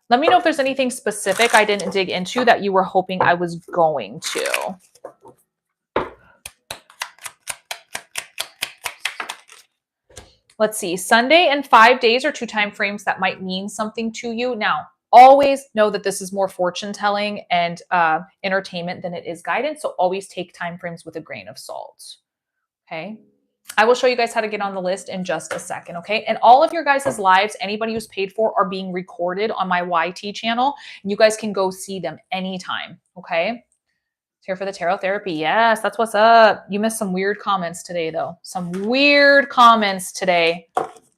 A: Let me know if there's anything specific I didn't dig into that you were hoping I was going to. Let's see. Sunday and 5 days are 2 time frames that might mean something to you. Now, always know that this is more fortune telling and entertainment than it is guidance. So always take time frames with a grain of salt. Okay. I will show you guys how to get on the list in just a second. Okay. And all of your guys' lives, anybody who's paid for, are being recorded on my YT channel. And you guys can go see them anytime. Okay. Here for the tarot therapy. Yes, that's what's up. You missed some weird comments today, though. Some weird comments today.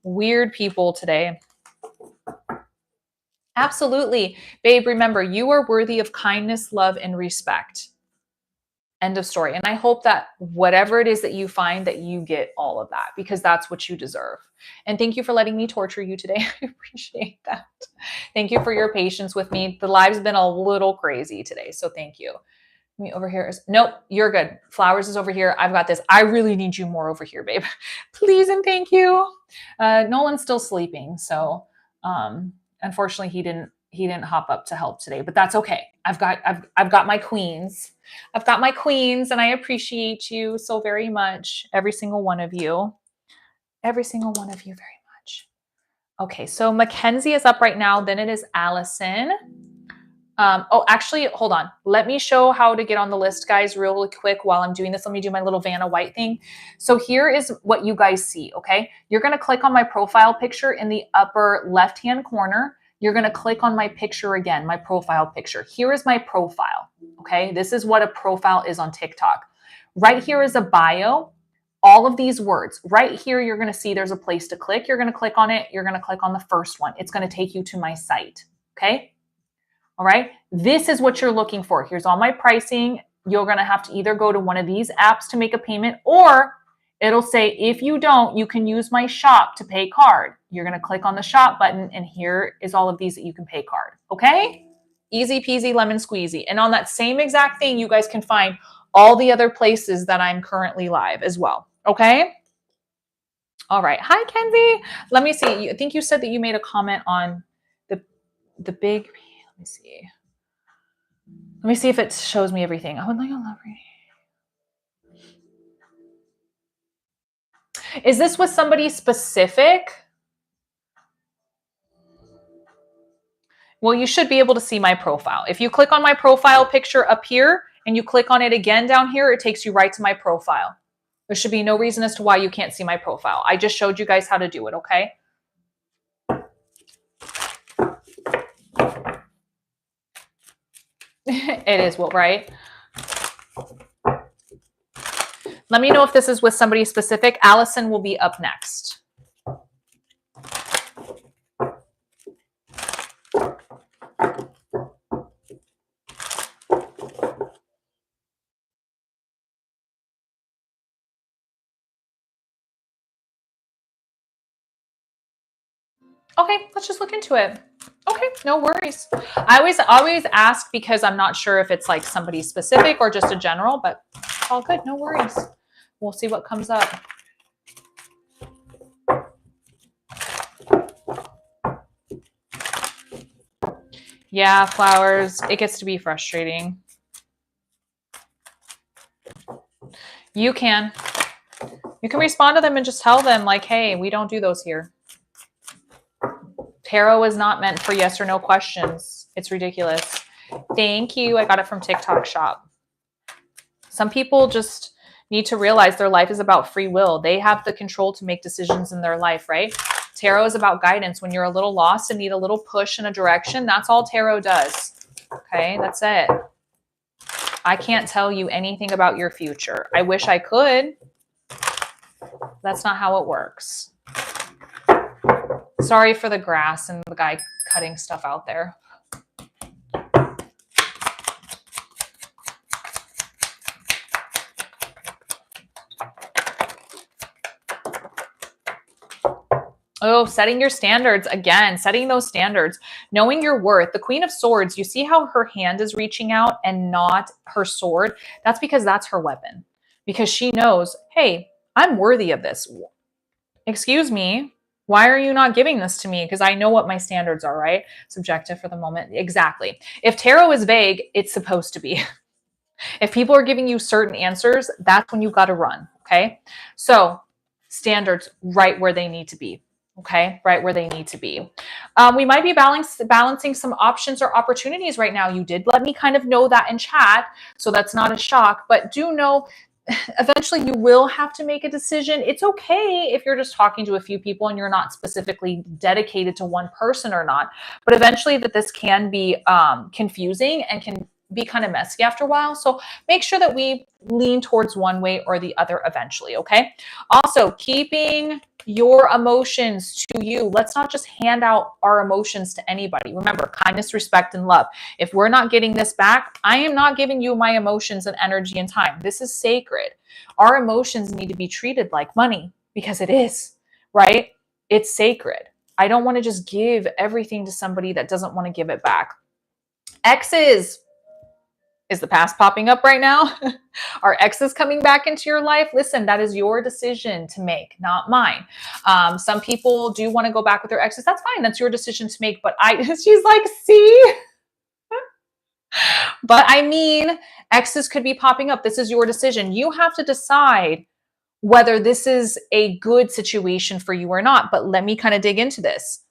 A: Weird people today. Absolutely. Babe, remember, you are worthy of kindness, love, and respect. End of story. And I hope that whatever it is that you find, that you get all of that, because that's what you deserve. And thank you for letting me torture you today. I appreciate that. Thank you for your patience with me. The live's been a little crazy today, so thank you. Me over here is, nope, you're good. Flowers is over here. I've got this. I really need you more over here, babe. Please and thank you. Nolan's still sleeping, so unfortunately he didn't hop up to help today, but that's okay. I've got my queens. I've got my queens, and I appreciate you so very much, every single one of you. Every single one of you very much. Okay, so Mackenzie is up right now. Then it is Allison. Actually, hold on. Let me show how to get on the list, guys, really quick while I'm doing this. Let me do my little Vanna White thing. So here is what you guys see, okay? You're going to click on my profile picture in the upper left-hand corner. You're going to click on my picture again, my profile picture. Here is my profile, okay? This is what a profile is on TikTok. Right here is a bio. All of these words. Right here, you're going to see there's a place to click. You're going to click on it. You're going to click on the first one. It's going to take you to my site, okay? All right. This is what you're looking for. Here's all my pricing. You're going to have to either go to one of these apps to make a payment, or it'll say, if you don't, you can use my shop to pay card. You're going to click on the shop button, and here is all of these that you can pay card. Okay. Easy peasy lemon squeezy. And on that same exact thing, you guys can find all the other places that I'm currently live as well. Okay. All right. Hi, Kenzie. Let me see. I think you said that you made a comment on the big. Let me see. Let me see if it shows me everything. I would like a love reading. Is this with somebody specific? Well, you should be able to see my profile. If you click on my profile picture up here and you click on it again down here, it takes you right to my profile. There should be no reason as to why you can't see my profile. I just showed you guys how to do it, okay? It is, well, right? Let me know if this is with somebody specific. Allison will be up next. Okay, let's just look into it. Okay, no worries. I always ask because I'm not sure if it's like somebody specific or just a general, but all good, no worries. We'll see what comes up. Yeah, flowers, it gets to be frustrating. You can respond to them and just tell them like, hey, we don't do those here. Tarot is not meant for yes or no questions. It's ridiculous. Thank you. I got it from TikTok Shop. Some people just need to realize their life is about free will. They have the control to make decisions in their life, right? Tarot is about guidance. When you're a little lost and need a little push in a direction, that's all tarot does. Okay, that's it. I can't tell you anything about your future. I wish I could. That's not how it works. Sorry for the grass and the guy cutting stuff out there. Oh, setting your standards. Again, setting those standards, knowing your worth. The Queen of Swords, you see how her hand is reaching out and not her sword? That's because that's her weapon. Because she knows, hey, I'm worthy of this. Excuse me. Why are you not giving this to me? Because I know what my standards are, right? Subjective for the moment. Exactly. If tarot is vague, it's supposed to be. If people are giving you certain answers, that's when you've got to run. Okay. So standards right where they need to be. Okay, right where they need to be. We might be balancing some options or opportunities right now. You did let me kind of know that in chat, so that's not a shock, but do know eventually you will have to make a decision. It's okay if you're just talking to a few people and you're not specifically dedicated to one person or not, but eventually that this can be confusing and can be kind of messy after a while. So make sure that we lean towards one way or the other eventually, okay? Also, keeping your emotions to you. Let's not just hand out our emotions to anybody. Remember, kindness, respect, and love. If we're not getting this back, I am not giving you my emotions and energy and time. This is sacred. Our emotions need to be treated like money because it is, right? It's sacred. I don't want to just give everything to somebody that doesn't want to give it back. Exes. Is the past popping up right now? Are exes coming back into your life? Listen, that is your decision to make, not mine. Some people do want to go back with their exes. That's fine. That's your decision to make. But she's like, see? But I mean, exes could be popping up. This is your decision. You have to decide whether this is a good situation for you or not. But let me kind of dig into this.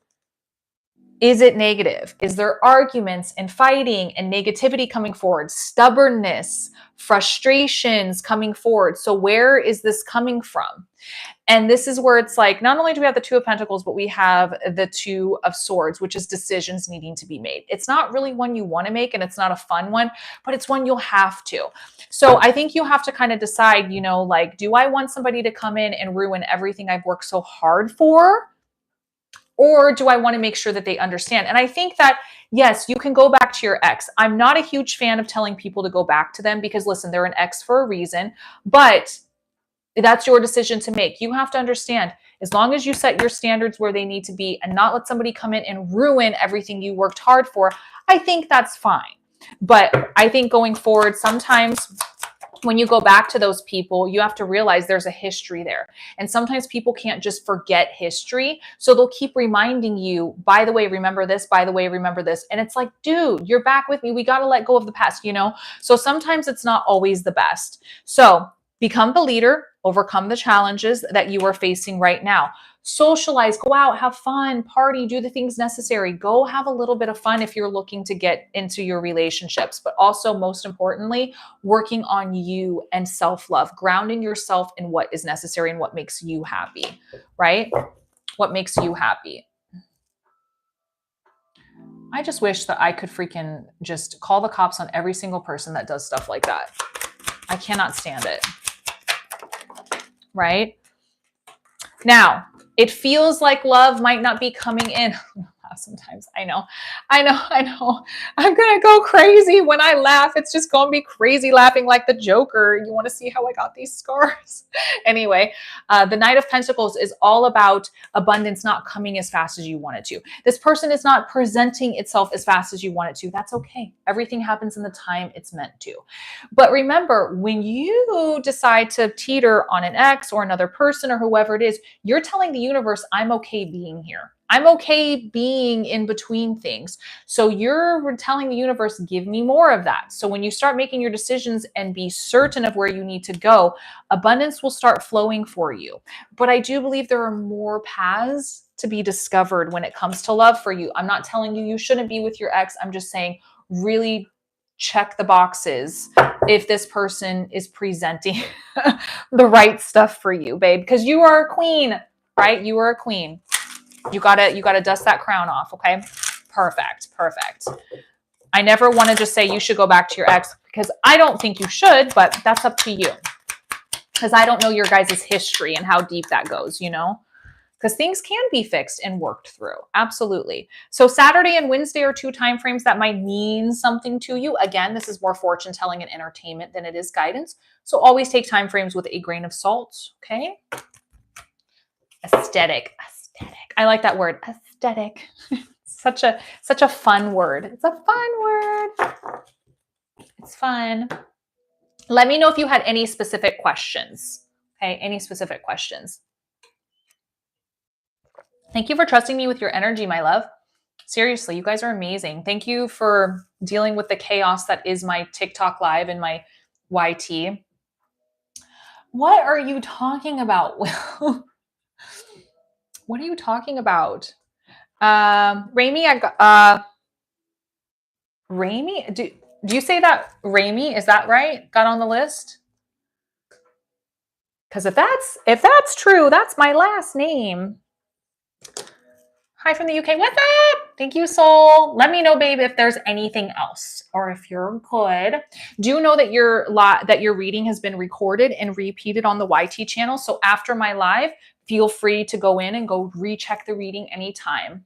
A: Is it negative? Is there arguments and fighting and negativity coming forward? Stubbornness, frustrations coming forward. So where is this coming from? And this is where it's like, not only do we have the Two of Pentacles, but we have the Two of Swords, which is decisions needing to be made. It's not really one you want to make and it's not a fun one, but it's one you'll have to. So I think you have to kind of decide, you know, like, do I want somebody to come in and ruin everything I've worked so hard for? Or do I want to make sure that they understand? And I think that, yes, you can go back to your ex. I'm not a huge fan of telling people to go back to them because, listen, they're an ex for a reason, but that's your decision to make. You have to understand, as long as you set your standards where they need to be and not let somebody come in and ruin everything you worked hard for, I think that's fine. But I think going forward, sometimes when you go back to those people, you have to realize there's a history there. And sometimes people can't just forget history. So they'll keep reminding you, by the way, remember this, by the way, remember this. And it's like, dude, you're back with me. We got to let go of the past, you know? So sometimes it's not always the best. So Become the leader, overcome the challenges that you are facing right now. Socialize, go out, have fun, party, do the things necessary. Go have a little bit of fun if you're looking to get into your relationships, but also most importantly, working on you and self-love, grounding yourself in what is necessary and what makes you happy, right? What makes you happy. I just wish that I could freaking just call the cops on every single person that does stuff like that. I cannot stand it. Right? Now, it feels like love might not be coming in. Sometimes I know. I'm going to go crazy when I laugh. It's just going to be crazy laughing like the Joker. You want to see how I got these scars? Anyway, the Knight of Pentacles is all about abundance not coming as fast as you want it to. This person is not presenting itself as fast as you want it to. That's okay. Everything happens in the time it's meant to. But remember, when you decide to teeter on an ex or another person or whoever it is, you're telling the universe, I'm okay being here. I'm okay being in between things. So you're telling the universe, give me more of that. So when you start making your decisions and be certain of where you need to go, abundance will start flowing for you. But I do believe there are more paths to be discovered when it comes to love for you. I'm not telling you shouldn't be with your ex. I'm just saying really check the boxes if this person is presenting the right stuff for you, babe, because you are a queen, right? You are a queen. You gotta dust that crown off, okay? Perfect. I never want to just say you should go back to your ex because I don't think you should, but that's up to you. Because I don't know your guys' history and how deep that goes, you know? Because things can be fixed and worked through. Absolutely. So Saturday and Wednesday are two time frames that might mean something to you. Again, this is more fortune telling and entertainment than it is guidance. So always take time frames with a grain of salt, okay? Aesthetic. I like that word, aesthetic. Such a fun word. It's a fun word. It's fun. Let me know if you had any specific questions. Okay, any specific questions. Thank you for trusting me with your energy, my love. Seriously, you guys are amazing. Thank you for dealing with the chaos that is my TikTok live and my YT. What are you talking about, Will? What are you talking about? Rami, Rami? Do you say that Rami? Is that right? Got on the list? Because if that's true, that's my last name. Hi from the UK. What's up? Thank you, Soul. Let me know, babe, if there's anything else or if you're good. Do know that your reading has been recorded and repeated on the YT channel. So after my live, feel free to go in and go recheck the reading anytime.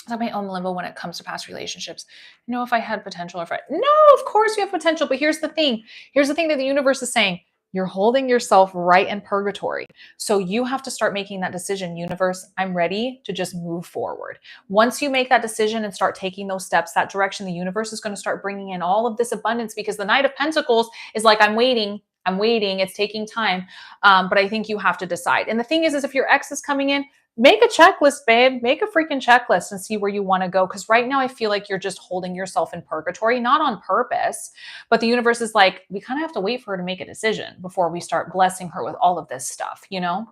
A: I'm my own limbo when it comes to past relationships. Know if I had potential or if no, of course you have potential. But here's the thing. Here's the thing that the universe is saying. You're holding yourself right in purgatory. So you have to start making that decision. Universe, I'm ready to just move forward. Once you make that decision and start taking those steps, that direction, the universe is going to start bringing in all of this abundance because the Knight of Pentacles is like, I'm waiting. It's taking time. But I think you have to decide. And the thing is if your ex is coming in, make a checklist, babe. Make a freaking checklist and see where you want to go. Because right now I feel like you're just holding yourself in purgatory, not on purpose. But the universe is like, we kind of have to wait for her to make a decision before we start blessing her with all of this stuff, you know?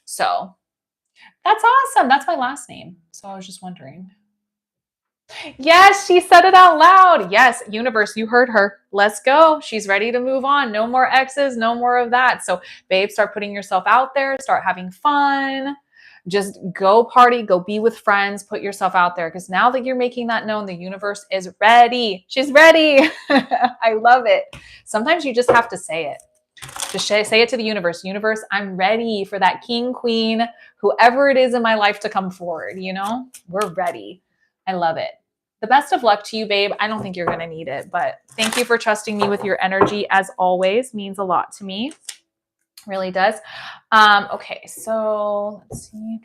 A: So that's awesome. That's my last name. So I was just wondering. Yes, she said it out loud. Yes, universe, you heard her. Let's go. She's ready to move on. No more exes, no more of that. So babe, start putting yourself out there, start having fun. Just go party, go be with friends, put yourself out there. Because now that you're making that known, the universe is ready. She's ready. I love it. Sometimes you just have to say it. Just say it to the universe. Universe, I'm ready for that king, queen, whoever it is in my life to come forward. You know, we're ready. I love it. The best of luck to you, babe. I don't think you're going to need it, but thank you for trusting me with your energy. As always, means a lot to me. Really does. Okay, so let's see.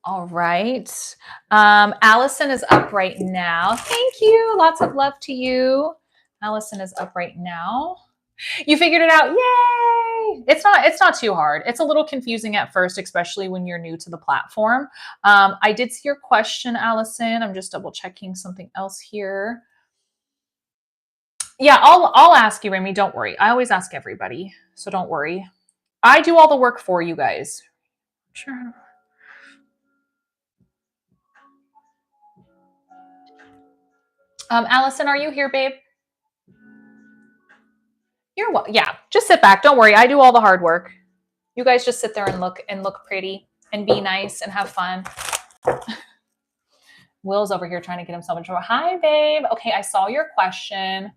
A: All right. Allison is up right now. Thank you. Lots of love to you. Allison is up right now. You figured it out. Yay! It's not too hard. It's a little confusing at first, especially when you're new to the platform. I did see your question, Allison. I'm just double checking something else here. Yeah, I'll ask you, Remy. Don't worry. I always ask everybody, so don't worry. I do all the work for you guys. Sure. Allison, are you here, babe? You're what? Yeah, just sit back. Don't worry. I do all the hard work. You guys just sit there and look pretty and be nice and have fun. Will's over here trying to get himself in trouble. Hi, babe. Okay, I saw your question.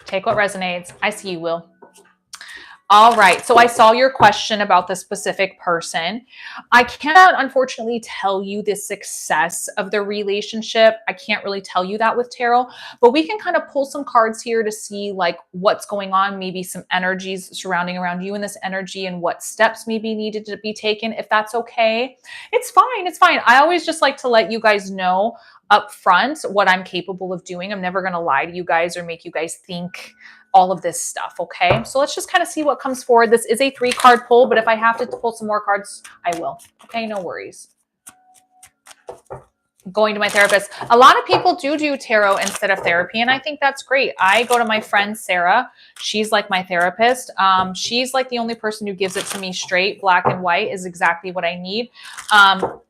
A: Take what resonates. I see you, Will. All right. So I saw your question about the specific person. I cannot, unfortunately, tell you the success of the relationship. I can't really tell you that with tarot, but we can kind of pull some cards here to see like what's going on, maybe some energies surrounding around you in this energy and what steps maybe needed to be taken, if that's okay. It's fine. It's fine. I always just like to let you guys know up front what I'm capable of doing. I'm never going to lie to you guys or make you guys think all of this stuff. Okay. So let's just kind of see what comes forward. This is a 3-card pull, but if I have to pull some more cards, I will. Okay. No worries. Going to my therapist. A lot of people do tarot instead of therapy, and I think that's great. I go to my friend Sarah. She's like my therapist. She's like the only person who gives it to me straight, black and white is exactly what I need.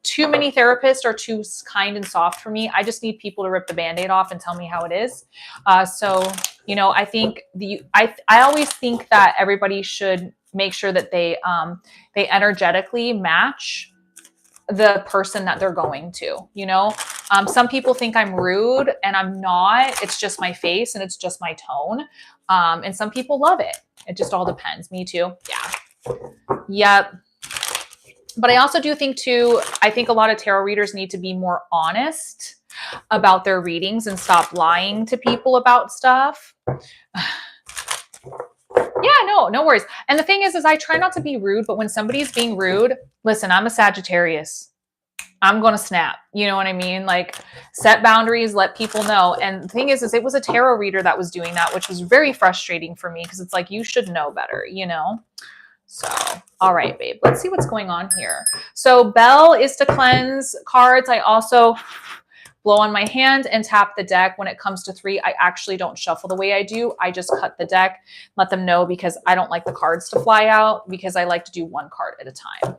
A: Too many therapists are too kind and soft for me. I just need people to rip the Band-Aid off and tell me how it is. So, you know, I think I always think that everybody should make sure that they energetically match the person that they're going to, you know. Some people think I'm rude and I'm not. It's just my face and it's just my tone. And some people love it. It just all depends. Me too. Yeah. Yep. But I also do think too, I think a lot of tarot readers need to be more honest about their readings and stop lying to people about stuff. Yeah, no worries. And the thing is I try not to be rude, but when somebody's being rude, listen, I'm a Sagittarius. I'm going to snap. You know what I mean? Like, set boundaries, let people know. And the thing is it was a tarot reader that was doing that, which was very frustrating for me because it's like, you should know better, you know? So, all right, babe, let's see what's going on here. So bell is to cleanse cards. I also blow on my hand and tap the deck. When it comes to 3, I actually don't shuffle the way I do. I just cut the deck, let them know, because I don't like the cards to fly out, because I like to do 1 card at a time.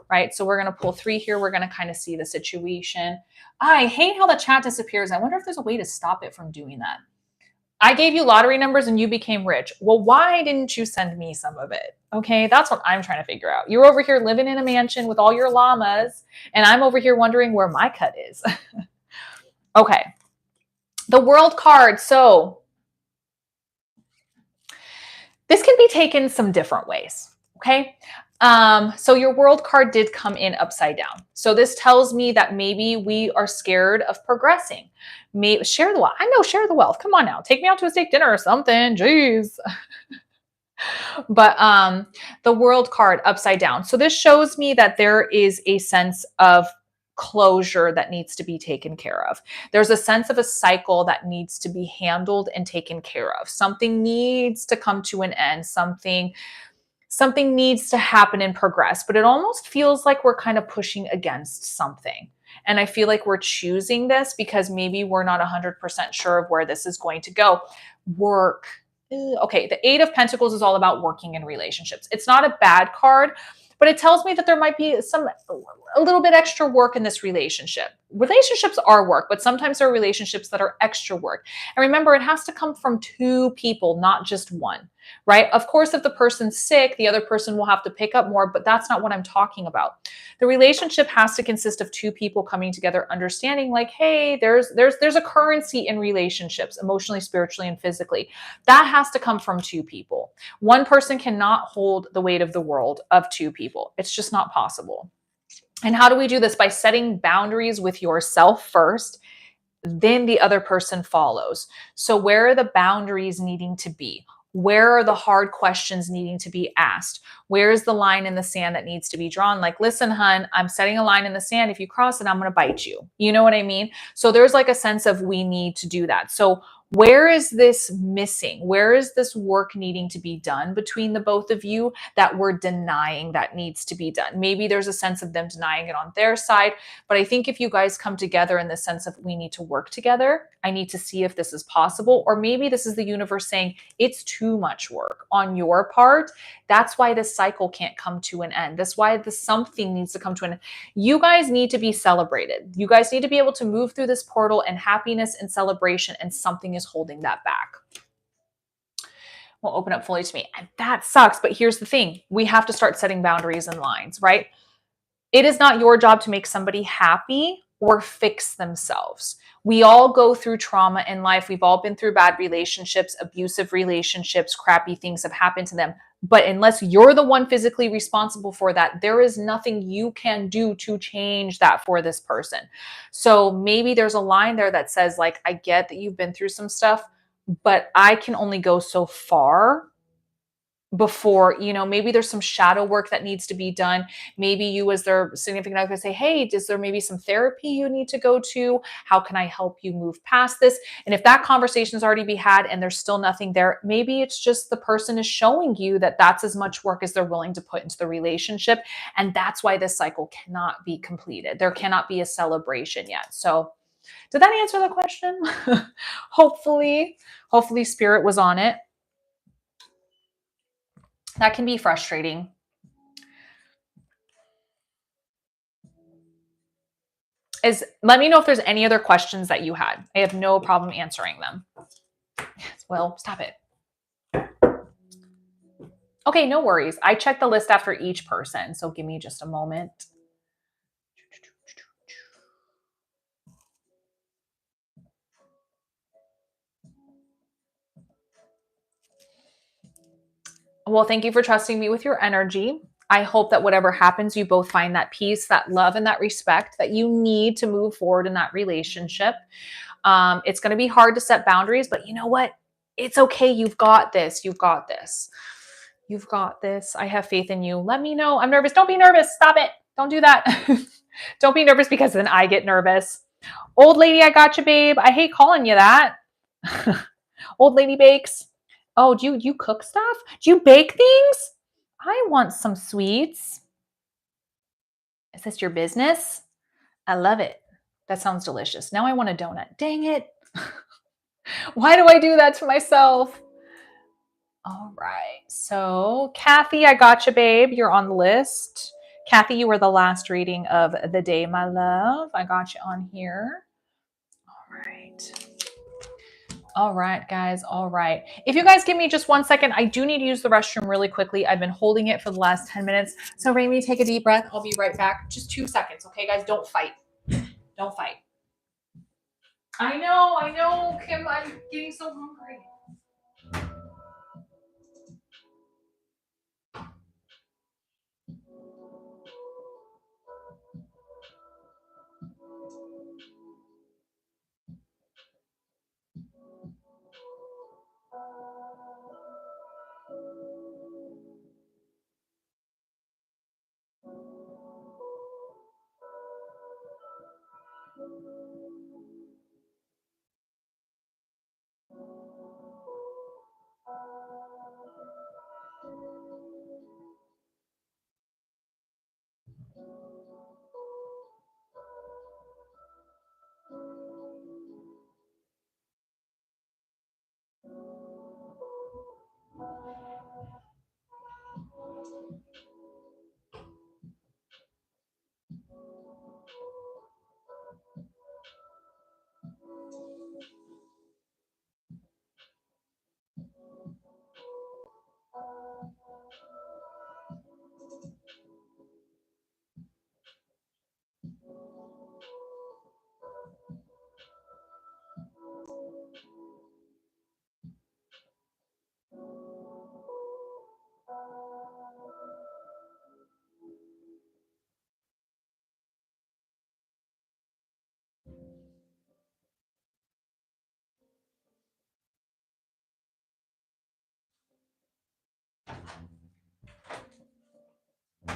A: Right? So we're going to pull 3 here. We're going to kind of see the situation. I hate how the chat disappears. I wonder if there's a way to stop it from doing that. I gave you lottery numbers and you became rich. Well, why didn't you send me some of it? Okay, that's what I'm trying to figure out. You're over here living in a mansion with all your llamas, and I'm over here wondering where my cut is. Okay. The World card. So this can be taken some different ways. Okay. So your World card did come in upside down. So this tells me that maybe we are scared of progressing. Maybe share the wealth. I know, share the wealth. Come on now, take me out to a steak dinner or something. Jeez. But the World card upside down. So this shows me that there is a sense of closure that needs to be taken care of. There's a sense of a cycle that needs to be handled and taken care of. Something needs to come to an end. Something needs to happen and progress, but it almost feels like we're kind of pushing against something. And I feel like we're choosing this because maybe we're not 100% sure of where this is going to go. Work. Okay, the 8 of Pentacles is all about working in relationships. It's not a bad card, but it tells me that there might be a little bit extra work in this relationship. Relationships are work, but sometimes there are relationships that are extra work. And remember, it has to come from 2 people, not just 1, right? Of course, if the person's sick, the other person will have to pick up more, but that's not what I'm talking about. The relationship has to consist of 2 people coming together, understanding like, hey, there's a currency in relationships, emotionally, spiritually, and physically. That has to come from 2 people. 1 person cannot hold the weight of the world of 2 people. It's just not possible. And how do we do this? By setting boundaries with yourself first, then the other person follows. So where are the boundaries needing to be? Where are the hard questions needing to be asked? Where is the line in the sand that needs to be drawn? Like, listen, hun, I'm setting a line in the sand. If you cross it, I'm going to bite you. You know what I mean? So there's like a sense of we need to do that. So Where is this missing? Where is this work needing to be done between the both of you that we're denying that needs to be done? Maybe there's a sense of them denying it on their side, but I think if you guys come together in the sense of we need to work together, I need to see if this is possible, or maybe this is the universe saying it's too much work on your part. That's why this cycle can't come to an end. That's why the something needs to come to an end. You guys need to be celebrated. You guys need to be able to move through this portal in happiness and celebration, and something is holding that back. Will open up fully to me. And that sucks. But here's the thing. We have to start setting boundaries and lines, right? It is not your job to make somebody happy or fix themselves. We all go through trauma in life. We've all been through bad relationships, abusive relationships, crappy things have happened to them. But unless you're the one physically responsible for that, there is nothing you can do to change that for this person. So maybe there's a line there that says, like, I get that you've been through some stuff, but I can only go so far before, maybe there's some shadow work that needs to be done. Maybe you as their significant other say, hey, is there maybe some therapy you need to go to? How can I help you move past this? And if that conversation's already be had and there's still nothing there, maybe it's just the person is showing you that that's as much work as they're willing to put into the relationship. And that's why this cycle cannot be completed. There cannot be a celebration yet. So did that answer the question? Hopefully spirit was on it. That can be frustrating. Let me know if there's any other questions that you had. I have no problem answering them. Well, stop it. Okay, no worries. I check the list after each person, so give me just a moment. Well, thank you for trusting me with your energy. I hope that whatever happens, you both find that peace, that love, and that respect that you need to move forward in that relationship. It's going to be hard to set boundaries, but you know what? It's okay. You've got this. You've got this. You've got this. I have faith in you. Let me know. I'm nervous. Don't be nervous. Stop it. Don't do that. Don't be nervous because then I get nervous. Old lady, I got you, babe. I hate calling you that. Old lady bakes. Oh, do you cook stuff? Do you bake things? I want some sweets. Is this your business? I love it. That sounds delicious. Now I want a donut. Dang it. Why do I do that to myself? All right. So, Kathy, I got you, babe. You're on the list. Kathy, you were the last reading of the day, my love. I got you on here. All right. All right, guys. All right. If you guys give me just 1 second, I do need to use the restroom really quickly. I've been holding it for the last 10 minutes. So, Raimi, take a deep breath. I'll be right back. Just 2 seconds. Okay, guys? Don't fight. Don't fight. I know, Kim. I'm getting so hungry.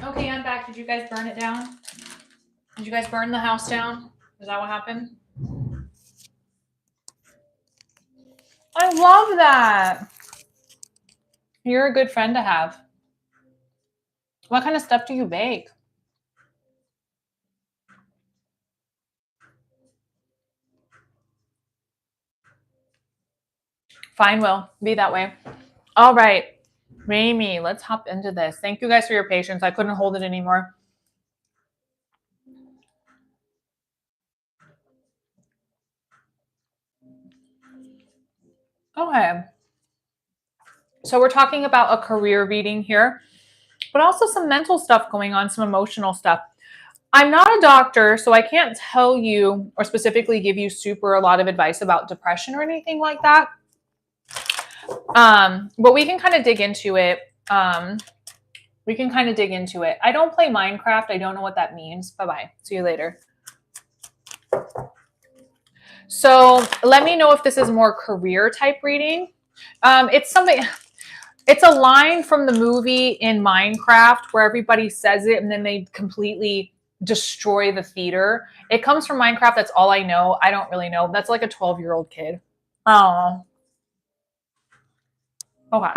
A: Okay, I'm back. Did you guys burn it down? Did you guys burn the house down? Is that what happened? I love that. You're a good friend to have. What kind of stuff do you bake? Fine, Will. Be that way. All right. Raimi, let's hop into this. Thank you guys for your patience. I couldn't hold it anymore. Okay. So we're talking about a career reading here, but also some mental stuff going on, some emotional stuff. I'm not a doctor, so I can't tell you or specifically give you a lot of advice about depression or anything like that. But we can kind of dig into it. I don't play Minecraft. I don't know what that means. Bye-bye. See you later. So let me know if this is more career type reading. It's a line from the movie in Minecraft where everybody says it and then they completely destroy the theater. It comes from Minecraft. That's all I know. I don't really know. That's like a 12-year-old kid. Oh, okay.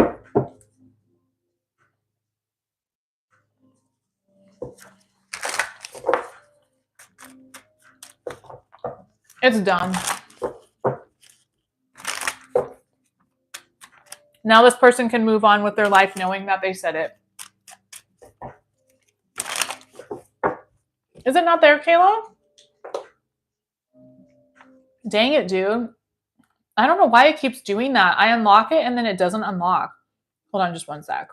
A: It's dumb. Now this person can move on with their life knowing that they said it. Is it not there, Kayla? Dang it, dude. I don't know why it keeps doing that. I unlock it and then it doesn't unlock. Hold on just one sec.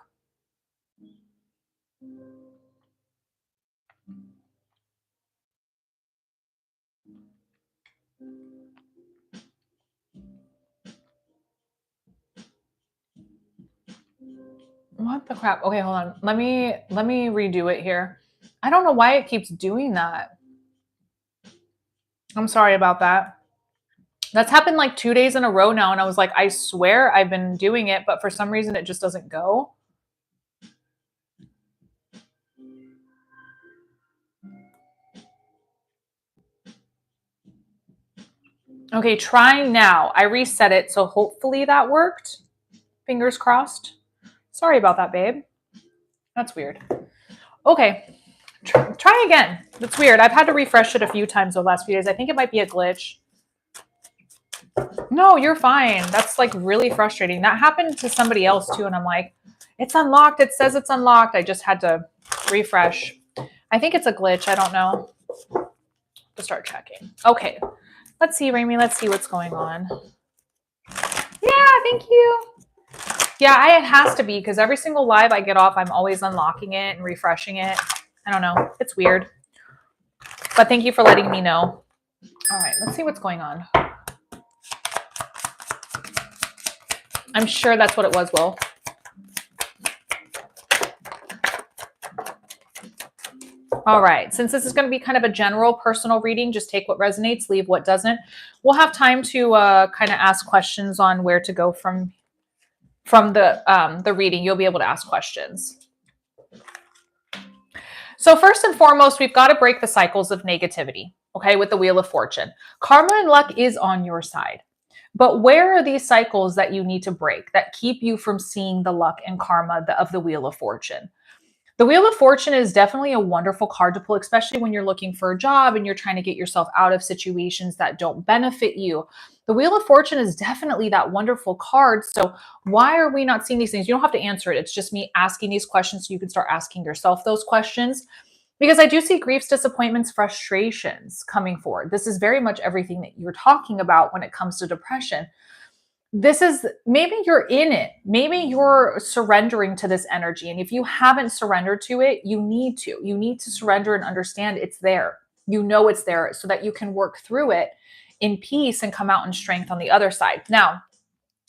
A: What the crap? Okay, hold on. Let me redo it here. I don't know why it keeps doing that. I'm sorry about that. That's happened like 2 days in a row now, and I was like, I swear I've been doing it, but for some reason it just doesn't go. Okay, trying now. I reset it, so hopefully that worked. Fingers crossed. Sorry about that, babe. That's weird. Okay, try again. That's weird. I've had to refresh it a few times the last few days. I think it might be a glitch. No, you're fine. That's like really frustrating. That happened to somebody else too, and I'm like, it's unlocked. It says it's unlocked. I just had to refresh. I think it's a glitch. I don't know. To start checking. Okay. Let's see, Raimi. Let's see what's going on. Yeah, thank you. Yeah, it has to be because every single live I get off, I'm always unlocking it and refreshing it. I don't know. It's weird. But thank you for letting me know. All right, let's see what's going on. I'm sure that's what it was, Will. All right, since this is going to be kind of a general personal reading, just take what resonates, leave what doesn't. We'll have time to kind of ask questions on where to go from the reading. You'll be able to ask questions. So first and foremost, we've got to break the cycles of negativity, okay, with the Wheel of Fortune. Karma and luck is on your side. But where are these cycles that you need to break that keep you from seeing the luck and karma of the Wheel of Fortune? The Wheel of Fortune is definitely a wonderful card to pull, especially when you're looking for a job and you're trying to get yourself out of situations that don't benefit you. The Wheel of Fortune is definitely that wonderful card. So why are we not seeing these things? You don't have to answer it. It's just me asking these questions so you can start asking yourself those questions. Because I do see griefs, disappointments, frustrations coming forward. This is very much everything that you're talking about when it comes to depression. This is maybe you're in it. Maybe you're surrendering to this energy. And if you haven't surrendered to it, you need to. You need to surrender and understand it's there. You know it's there so that you can work through it in peace and come out in strength on the other side. Now,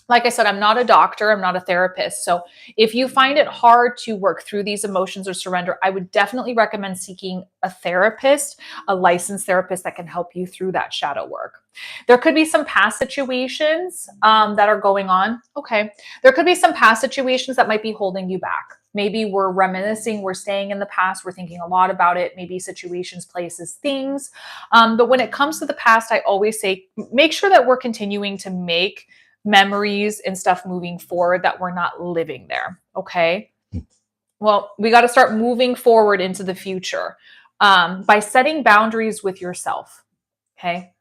A: like I said, I'm not a doctor, I'm not a therapist. So if you find it hard to work through these emotions or surrender, I would definitely recommend seeking a therapist, a licensed therapist that can help you through that shadow work. There could be some past situations that are going on. Okay. There could be some past situations that might be holding you back. Maybe we're reminiscing, we're staying in the past, we're thinking a lot about it, maybe situations, places, things. But when it comes to the past, I always say, make sure that we're continuing to make memories and stuff moving forward that we're not living there. Okay. Well, we got to start moving forward into the future by setting boundaries with yourself. Okay.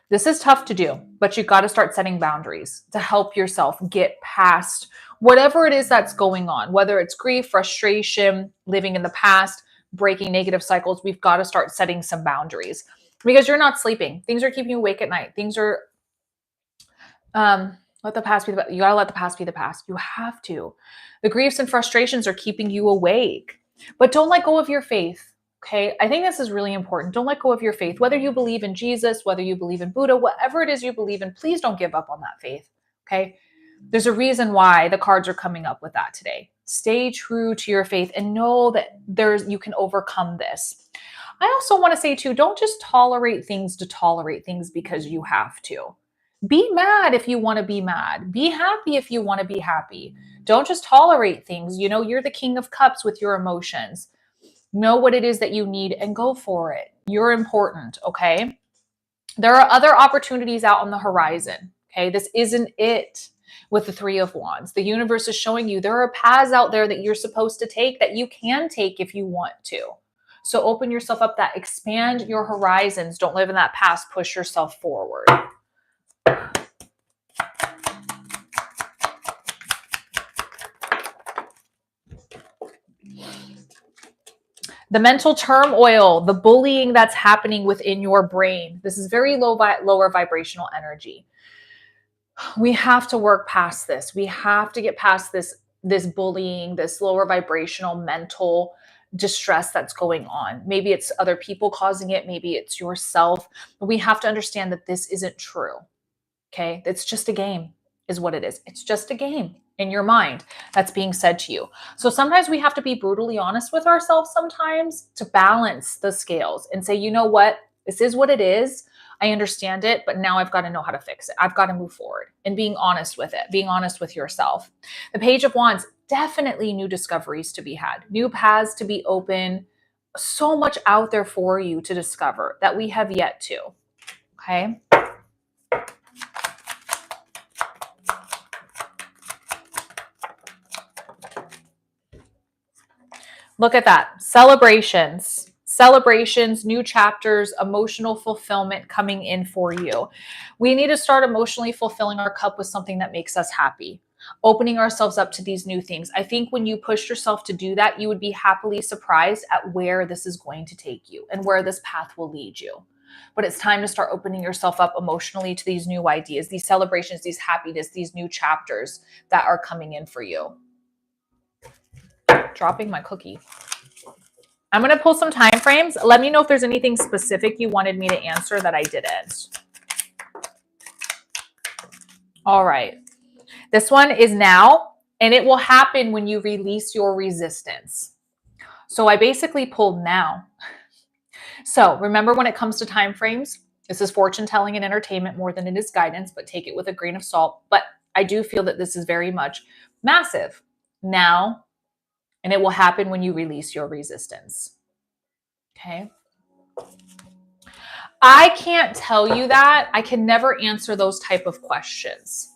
A: This is tough to do, but you got to start setting boundaries to help yourself get past whatever it is that's going on, whether it's grief, frustration, living in the past, breaking negative cycles. We've got to start setting some boundaries because you're not sleeping. Things are keeping you awake at night. Things are, let the past be the past. You got to let the past be the past. You have to. The griefs and frustrations are keeping you awake, but don't let go of your faith. Okay. I think this is really important. Don't let go of your faith. Whether you believe in Jesus, whether you believe in Buddha, whatever it is you believe in, please don't give up on that faith. Okay. There's a reason why the cards are coming up with that today. Stay true to your faith and know that you can overcome this. I also want to say too, don't just tolerate things to tolerate things because you have to. Be mad if you want to be mad. Be happy if you want to be happy. Don't just tolerate things. You know, you're the king of cups with your emotions. Know what it is that you need and go for it. You're important, okay? There are other opportunities out on the horizon, okay? This isn't it with the Three of Wands. The universe is showing you there are paths out there that you're supposed to take that you can take if you want to. So open yourself up, that expand your horizons. Don't live in that past. Push yourself forward. The mental turmoil, the bullying that's happening within your brain. This is very lower vibrational energy. We have to work past this. We have to get past this bullying, this lower vibrational mental distress that's going on. Maybe it's other people causing it. Maybe it's yourself. But we have to understand that this isn't true. Okay. It's just a game is what it is. It's just a game in your mind that's being said to you. So sometimes we have to be brutally honest with ourselves sometimes to balance the scales and say, you know what? This is what it is. I understand it, but now I've got to know how to fix it. I've got to move forward and being honest with it, being honest with yourself. The Page of Wands, definitely new discoveries to be had, new paths to be open, so much out there for you to discover that we have yet to. Okay. Look at that. Celebrations, new chapters, emotional fulfillment coming in for you. We need to start emotionally fulfilling our cup with something that makes us happy, opening ourselves up to these new things. I think when you push yourself to do that, you would be happily surprised at where this is going to take you and where this path will lead you. But it's time to start opening yourself up emotionally to these new ideas, these celebrations, these happiness, these new chapters that are coming in for you. Dropping my cookie. I'm going to pull some time frames. Let me know if there's anything specific you wanted me to answer that I didn't. All right. This one is now, and it will happen when you release your resistance. So I basically pulled now. So remember, when it comes to time frames, this is fortune telling and entertainment more than it is guidance, but take it with a grain of salt. But I do feel that this is very much massive now. And it will happen when you release your resistance. Okay. I can't tell you that. I can never answer those type of questions.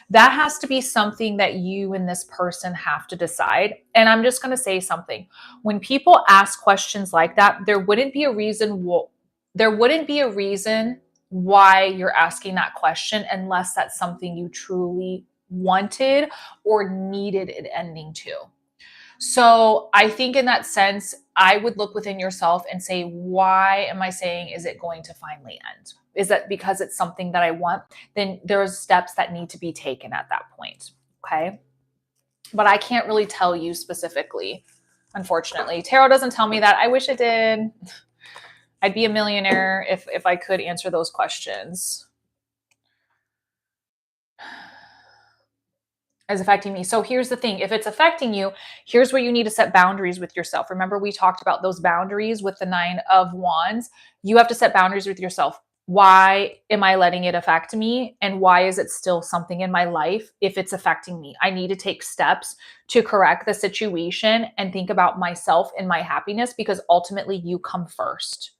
A: That has to be something that you and this person have to decide. And I'm just going to say something. When people ask questions like that, there wouldn't be a reason why you're asking that question unless that's something you truly wanted or needed an ending to. So I think in that sense, I would look within yourself and say, why am I saying, is it going to finally end? Is that because it's something that I want? Then there's steps that need to be taken at that point. Okay. But I can't really tell you specifically, unfortunately. Tarot doesn't tell me that. I wish it did. I'd be a millionaire if I could answer those questions. Is affecting me. So here's the thing. If it's affecting you, here's where you need to set boundaries with yourself. Remember, we talked about those boundaries with the Nine of Wands. You have to set boundaries with yourself. Why am I letting it affect me? And why is it still something in my life if it's affecting me? I need to take steps to correct the situation and think about myself and my happiness, because ultimately you come first.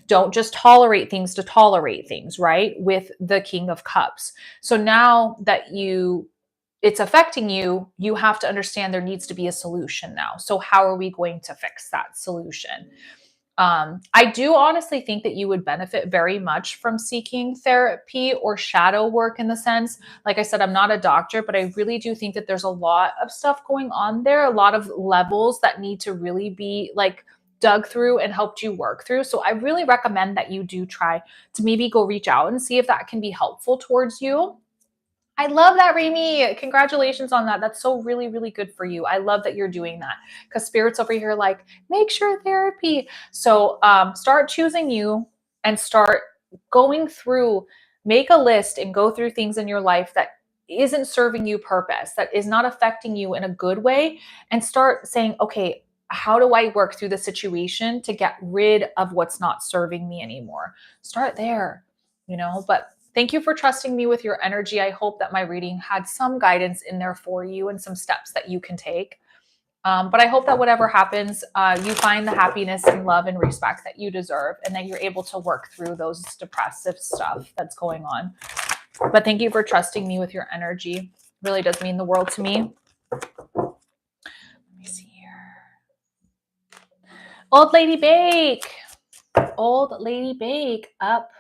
A: Don't just tolerate things to tolerate things, right? With the King of Cups. So now that it's affecting you, you have to understand there needs to be a solution now. So how are we going to fix that solution? I do honestly think that you would benefit very much from seeking therapy or shadow work in the sense, like I said, I'm not a doctor, but I really do think that there's a lot of stuff going on there, a lot of levels that need to really be like dug through and helped you work through. So I really recommend that you do try to maybe go reach out and see if that can be helpful towards you. I love that, Remy. Congratulations on that. That's so really, really good for you. I love that you're doing that because spirits over here like, make sure therapy. So start choosing you and start going through, make a list and go through things in your life that isn't serving you purpose, that is not affecting you in a good way, and start saying, okay, how do I work through the situation to get rid of what's not serving me anymore? Start there, but thank you for trusting me with your energy. I hope that my reading had some guidance in there for you and some steps that you can take. But I hope that whatever happens, you find the happiness and love and respect that you deserve and that you're able to work through those depressive stuff that's going on. But thank you for trusting me with your energy. It really does mean the world to me. Let me see here. Old Lady Bake. Old Lady Bake up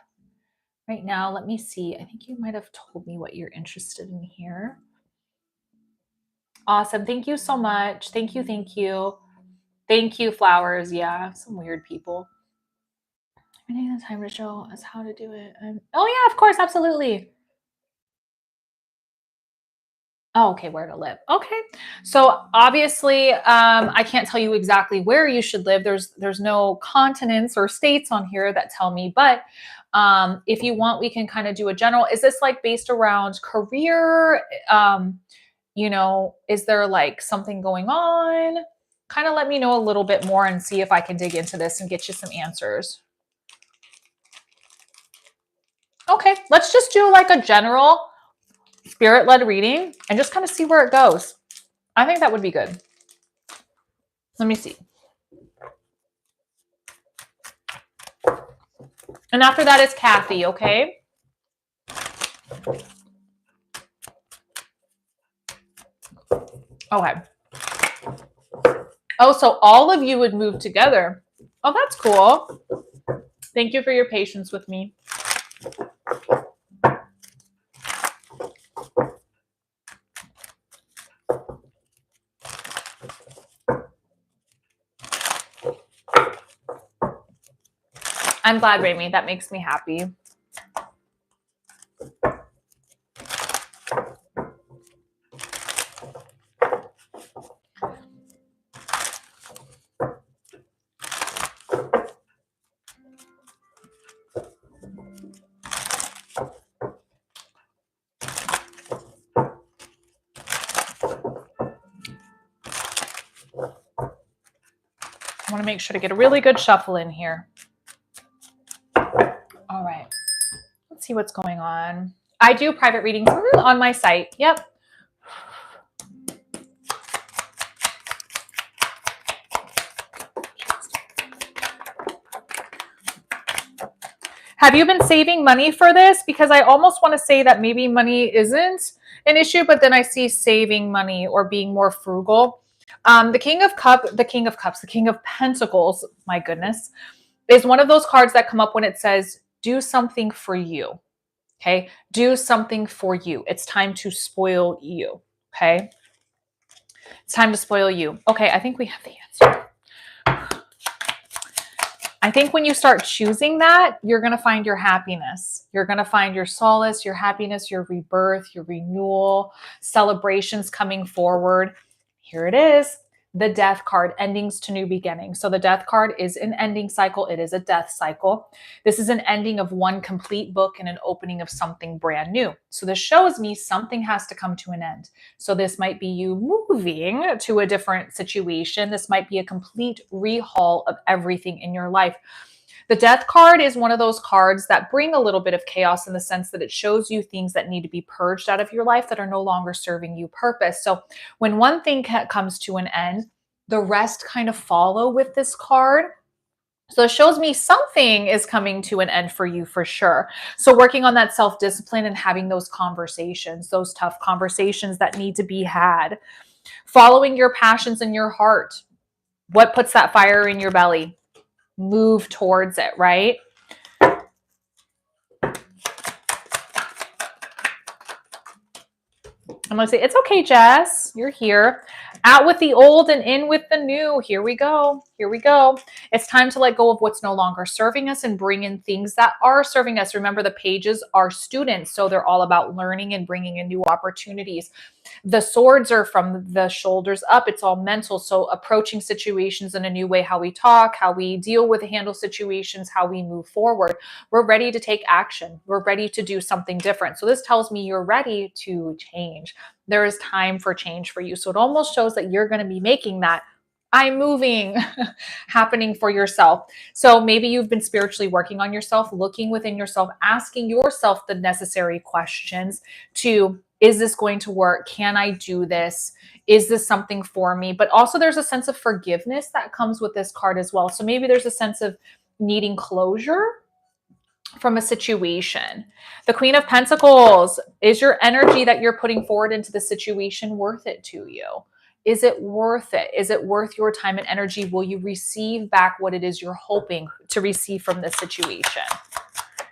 A: right now. Let me see. I think you might have told me what you're interested in here. Awesome. Thank you so much. Thank you. Thank you. Thank you, flowers. Yeah, some weird people. I need the time to show us how to do it. Oh, yeah, of course. Absolutely. Oh, okay, where to live. Okay. So obviously, I can't tell you exactly where you should live. There's no continents or states on here that tell me, but if you want, we can kind of do a general. Is this like based around career? Is there like something going on? Kind of let me know a little bit more and see if I can dig into this and get you some answers. Okay, let's just do like a general spirit-led reading and just kind of see where it goes. I think that would be good. Let me see. And after that is Kathy, okay? Okay. Oh, so all of you would move together. Oh, that's cool. Thank you for your patience with me. I'm glad, Remy. That makes me happy. I want to make sure to get a really good shuffle in here. All right. Let's see what's going on. I do private readings on my site. Yep. Have you been saving money for this? Because I almost want to say that maybe money isn't an issue, but then I see saving money or being more frugal. The King of Pentacles, my goodness, is one of those cards that come up when it says, do something for you. Okay. Do something for you. It's time to spoil you. Okay. It's time to spoil you. Okay. I think we have the answer. I think when you start choosing that, you're going to find your happiness. You're going to find your solace, your happiness, your rebirth, your renewal, celebrations coming forward. Here it is. The Death card, endings to new beginnings. So the Death card is an ending cycle. It is a death cycle. This is an ending of one complete book and an opening of something brand new. So this shows me something has to come to an end. So this might be you moving to a different situation. This might be a complete rehaul of everything in your life. The Death card is one of those cards that bring a little bit of chaos in the sense that it shows you things that need to be purged out of your life that are no longer serving you purpose. So when one thing comes to an end, the rest kind of follow with this card. So it shows me something is coming to an end for you for sure. So working on that self-discipline and having those conversations, those tough conversations that need to be had, following your passions in your heart. What puts that fire in your belly? Move towards it, right? I'm going to say, it's okay, Jess. You're here. Out with the old and in with the new. Here we go. Here we go. It's time to let go of what's no longer serving us and bring in things that are serving us. Remember, the pages are students, so they're all about learning and bringing in new opportunities. The swords are from the shoulders up. It's all mental. So approaching situations in a new way, how we talk, how we deal with handle situations, how we move forward. We're ready to take action. We're ready to do something different. So this tells me you're ready to change. There is time for change for you. So it almost shows that you're going to be making that I'm moving happening for yourself. So maybe you've been spiritually working on yourself, looking within yourself, asking yourself the necessary questions to, is this going to work? Can I do this? Is this something for me? But also there's a sense of forgiveness that comes with this card as well. So maybe there's a sense of needing closure from a situation. The Queen of Pentacles, is your energy that you're putting forward into the situation worth it to you? Is it worth it? Is it worth your time and energy? Will you receive back what it is you're hoping to receive from this situation?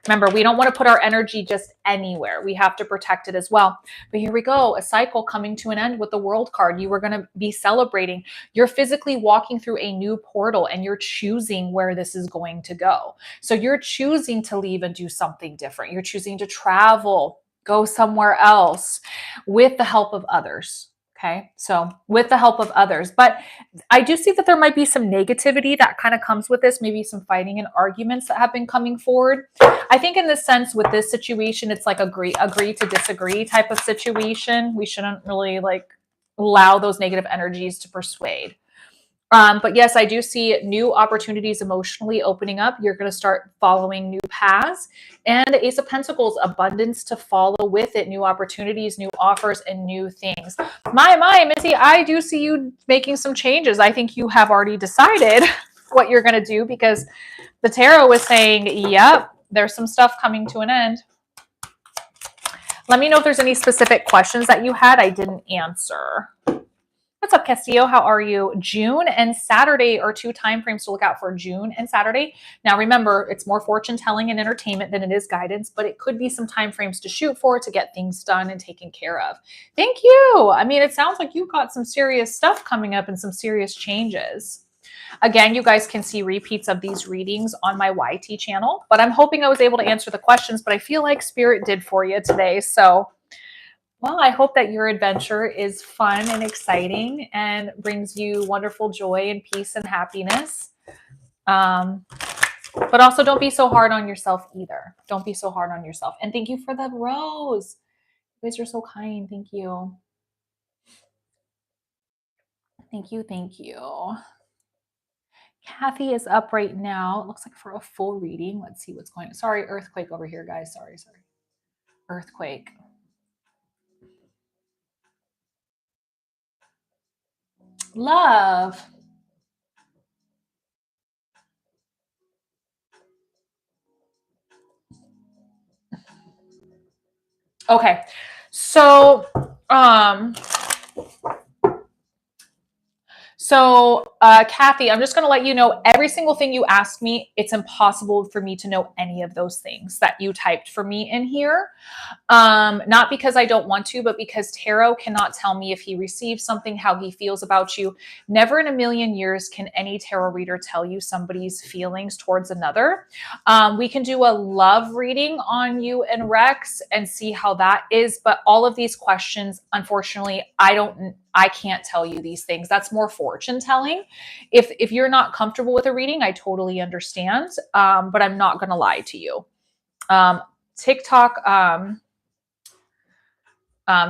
A: Remember, we don't want to put our energy just anywhere. We have to protect it as well. But here we go, a cycle coming to an end with the World card. You are going to be celebrating. You're physically walking through a new portal and you're choosing where this is going to go. So you're choosing to leave and do something different. You're choosing to travel, go somewhere else with the help of others. Okay, so with the help of others. But I do see that there might be some negativity that kind of comes with this, maybe some fighting and arguments that have been coming forward. I think in this sense with this situation, it's like agree to disagree type of situation. We shouldn't really like allow those negative energies to persuade. But yes, I do see new opportunities emotionally opening up. You're going to start following new paths. And the Ace of Pentacles, abundance to follow with it, new opportunities, new offers, and new things. My, Missy, I do see you making some changes. I think you have already decided what you're going to do because the tarot was saying, yep, there's some stuff coming to an end. Let me know if there's any specific questions that you had I didn't answer. What's up, Castillo? How are you? June and Saturday are two time frames to look out for, June and Saturday. Now, remember, it's more fortune telling and entertainment than it is guidance, but it could be some time frames to shoot for to get things done and taken care of. Thank you. I mean, it sounds like you've got some serious stuff coming up and some serious changes. Again, you guys can see repeats of these readings on my YT channel, but I'm hoping I was able to answer the questions, but I feel like Spirit did for you today. So well, I hope that your adventure is fun and exciting and brings you wonderful joy and peace and happiness. But also don't be so hard on yourself either. Don't be so hard on yourself. And thank you for the rose. You guys are so kind. Thank you. Thank you. Thank you. Kathy is up right now. It looks like for a full reading. Let's see what's going on. Sorry, earthquake over here, guys. Sorry. Earthquake. Love. Okay. So, Kathy, I'm just going to let you know every single thing you asked me, it's impossible for me to know any of those things that you typed for me in here. Not because I don't want to, but because tarot cannot tell me if he receives something, how he feels about you. Never in a million years can any tarot reader tell you somebody's feelings towards another. We can do a love reading on you and Rex and see how that is. But all of these questions, unfortunately, I can't tell you these things. That's more fortune telling. If you're not comfortable with a reading, I totally understand. But I'm not going to lie to you. TikTok.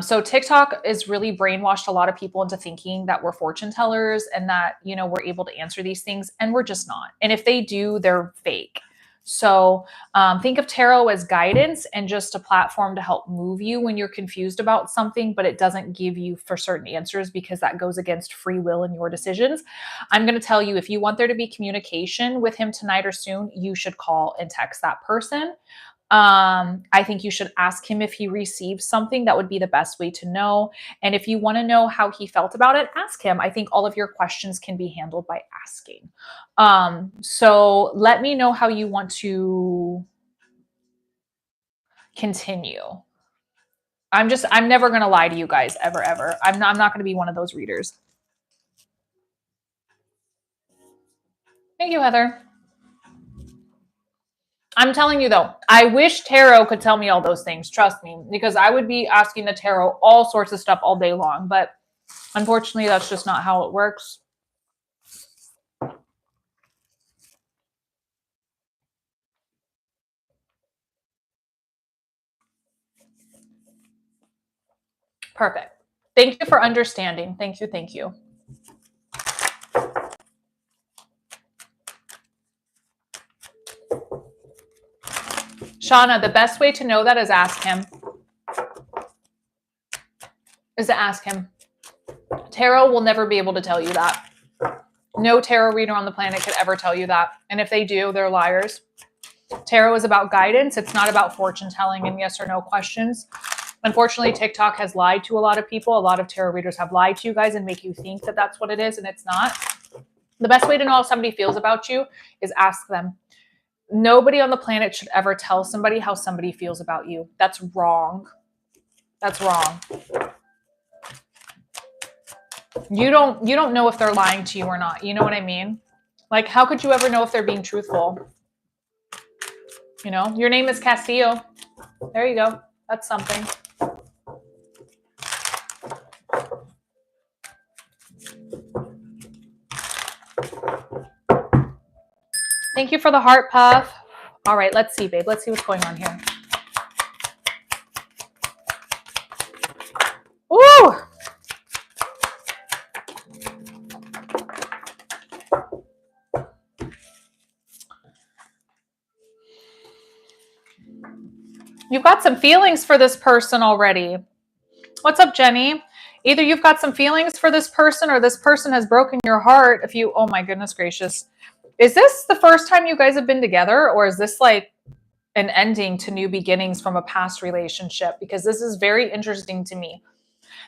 A: So TikTok is really brainwashed a lot of people into thinking that we're fortune tellers and that, we're able to answer these things, and we're just not. And if they do, they're fake. So think of tarot as guidance and just a platform to help move you when you're confused about something, but it doesn't give you for certain answers because that goes against free will and your decisions. I'm going to tell you, if you want there to be communication with him tonight or soon, you should call and text that person. I think you should ask him if he received something. That would be the best way to know. And if you want to know how he felt about it, ask him. I think all of your questions can be handled by asking. So let me know how you want to continue. I'm never going to lie to you guys ever. I'm not going to be one of those readers. Thank you, Heather. I'm telling you though, I wish tarot could tell me all those things. Trust me, because I would be asking the tarot all sorts of stuff all day long. But unfortunately, that's just not how it works. Perfect. Thank you for understanding. Thank you. Thank you. Shauna, the best way to know that is ask him. Tarot will never be able to tell you that. No tarot reader on the planet could ever tell you that. And if they do, they're liars. Tarot is about guidance. It's not about fortune telling and yes or no questions. Unfortunately, TikTok has lied to a lot of people. A lot of tarot readers have lied to you guys and make you think that that's what it is, and it's not. The best way to know how somebody feels about you is ask them. Nobody on the planet should ever tell somebody how somebody feels about you. That's wrong. That's wrong. You don't know if they're lying to you or not. You know what I mean? Like, how could you ever know if they're being truthful? You know, your name is Castillo. There you go. That's something. Thank you for the heart, Puff. All right, let's see, babe. Let's see what's going on here. Woo! You've got some feelings for this person already. What's up, Jenny? Either you've got some feelings for this person or this person has broken your heart. Oh my goodness gracious. Is this the first time you guys have been together, or is this like an ending to new beginnings from a past relationship? Because this is very interesting to me.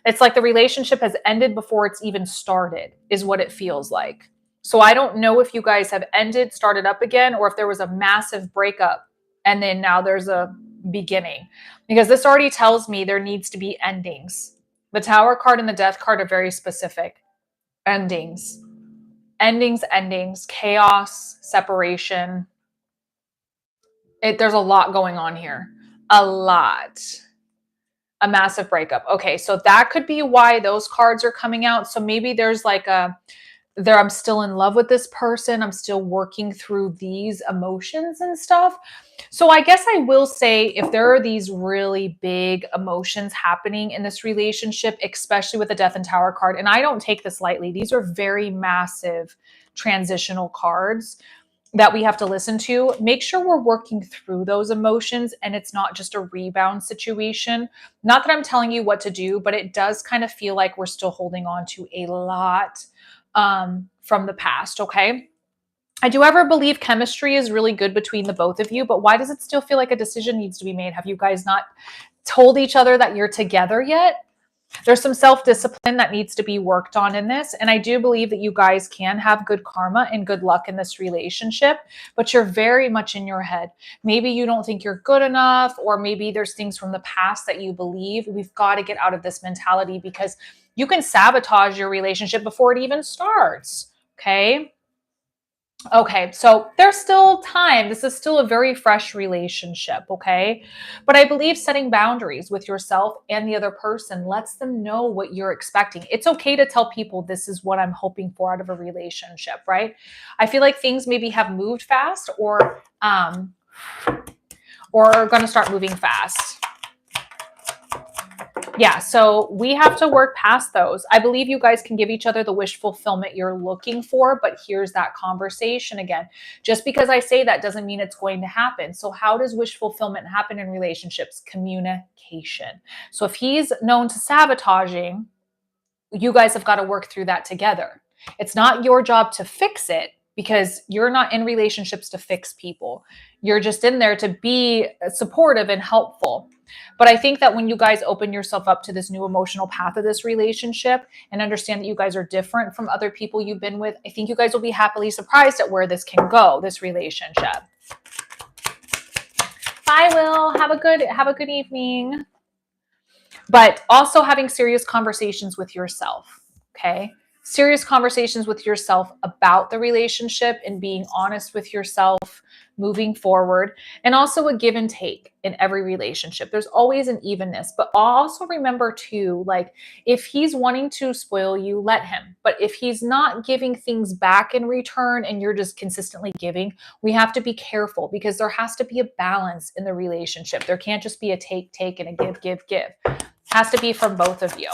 A: It's like the relationship has ended before it's even started, is what it feels like. So I don't know if you guys have ended, started up again, or if there was a massive breakup and then now there's a beginning. Because this already tells me there needs to be endings. The Tower card and the Death card are very specific. Endings, chaos, separation. There's a lot going on here. A lot. A massive breakup. Okay, so that could be why those cards are coming out. So maybe there's like I'm still in love with this person. I'm still working through these emotions and stuff. So I guess I will say, if there are these really big emotions happening in this relationship, especially with the Death and Tower card, and I don't take this lightly, these are very massive transitional cards that we have to listen to. Make sure we're working through those emotions and it's not just a rebound situation. Not that I'm telling you what to do, but it does kind of feel like we're still holding on to a lot from the past, okay? I do ever believe chemistry is really good between the both of you, but why does it still feel like a decision needs to be made? Have you guys not told each other that you're together yet? There's some self-discipline that needs to be worked on in this. And I do believe that you guys can have good karma and good luck in this relationship, but you're very much in your head. Maybe you don't think you're good enough, or maybe there's things from the past that you believe. We've got to get out of this mentality, because you can sabotage your relationship before it even starts. Okay, so there's still time. This is still a very fresh relationship, okay? But I believe setting boundaries with yourself and the other person lets them know what you're expecting. It's okay to tell people, this is what I'm hoping for out of a relationship, right? I feel like things maybe have moved fast or are going to start moving fast. Yeah, so we have to work past those. I believe you guys can give each other the wish fulfillment you're looking for, but here's that conversation again. Just because I say that doesn't mean it's going to happen. So how does wish fulfillment happen in relationships? Communication. So if he's known to sabotaging, you guys have got to work through that together. It's not your job to fix it because you're not in relationships to fix people. You're just in there to be supportive and helpful. But I think that when you guys open yourself up to this new emotional path of this relationship and understand that you guys are different from other people you've been with, I think you guys will be happily surprised at where this can go, this relationship. Bye, Will. Have a good evening. But also having serious conversations with yourself, okay? Serious conversations with yourself about the relationship and being honest with yourself moving forward, and also a give and take in every relationship. There's always an evenness, but also remember too, like if he's wanting to spoil you, let him. But if he's not giving things back in return and you're just consistently giving, we have to be careful because there has to be a balance in the relationship. There can't just be a take, and a give. Has to be from both of you.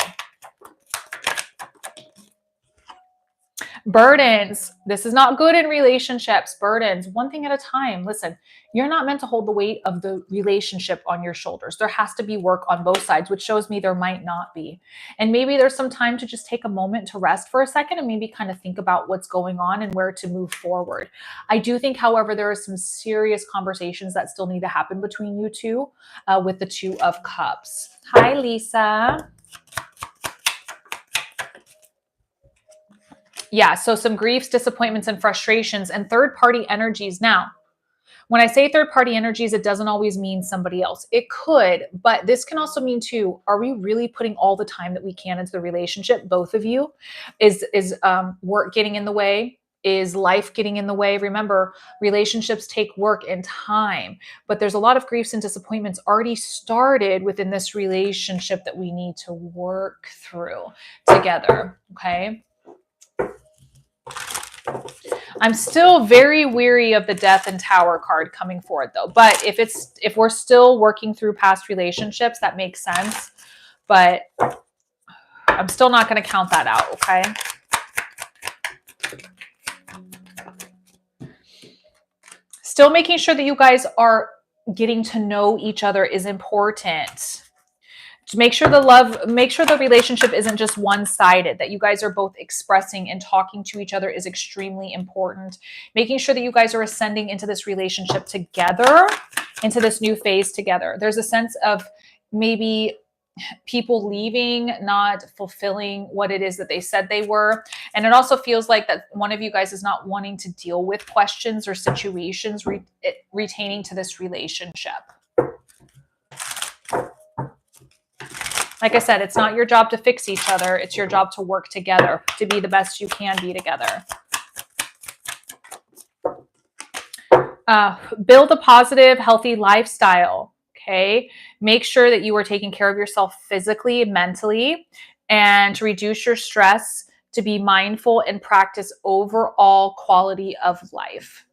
A: Burdens. This is not good in relationships. Burdens, one thing at a time. Listen, you're not meant to hold the weight of the relationship on your shoulders. There has to be work on both sides, which shows me there might not be. And maybe there's some time to just take a moment to rest for a second and maybe kind of think about what's going on and where to move forward. I do think, however, there are some serious conversations that still need to happen between you two with the Two of Cups. Hi, Lisa. Yeah, so some griefs, disappointments, and frustrations and third-party energies. Now, when I say third-party energies, it doesn't always mean somebody else. It could, but this can also mean too, are we really putting all the time that we can into the relationship, both of you? Is work getting in the way? Is life getting in the way? Remember, relationships take work and time, but there's a lot of griefs and disappointments already started within this relationship that we need to work through together, okay? I'm still very weary of the Death and Tower card coming forward though. But if we're still working through past relationships, that makes sense. But I'm still not going to count that out, okay? Still making sure that you guys are getting to know each other is important. To make sure the relationship isn't just one-sided, that you guys are both expressing and talking to each other is extremely important. Making sure that you guys are ascending into this relationship together, into this new phase together. There's a sense of maybe people leaving, not fulfilling what it is that they said they were. And it also feels like that one of you guys is not wanting to deal with questions or situations retaining to this relationship. Like I said, it's not your job to fix each other. It's your job to work together, to be the best you can be together. Build a positive, healthy lifestyle, okay? Make sure that you are taking care of yourself physically, mentally, and to reduce your stress, to be mindful and practice overall quality of life.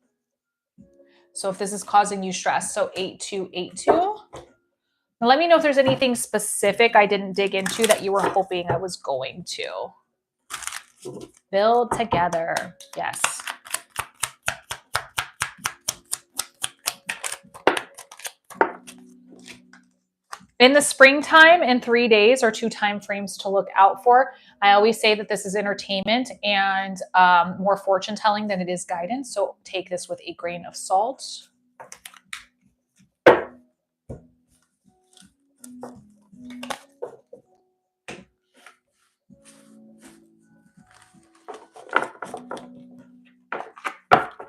A: So if this is causing you stress, so 8282. Now let me know if there's anything specific I didn't dig into that you were hoping I was going to. Build together. Yes. In the springtime, in 3 days or 2 time frames to look out for. I always say that this is entertainment and more fortune telling than it is guidance. So take this with a grain of salt.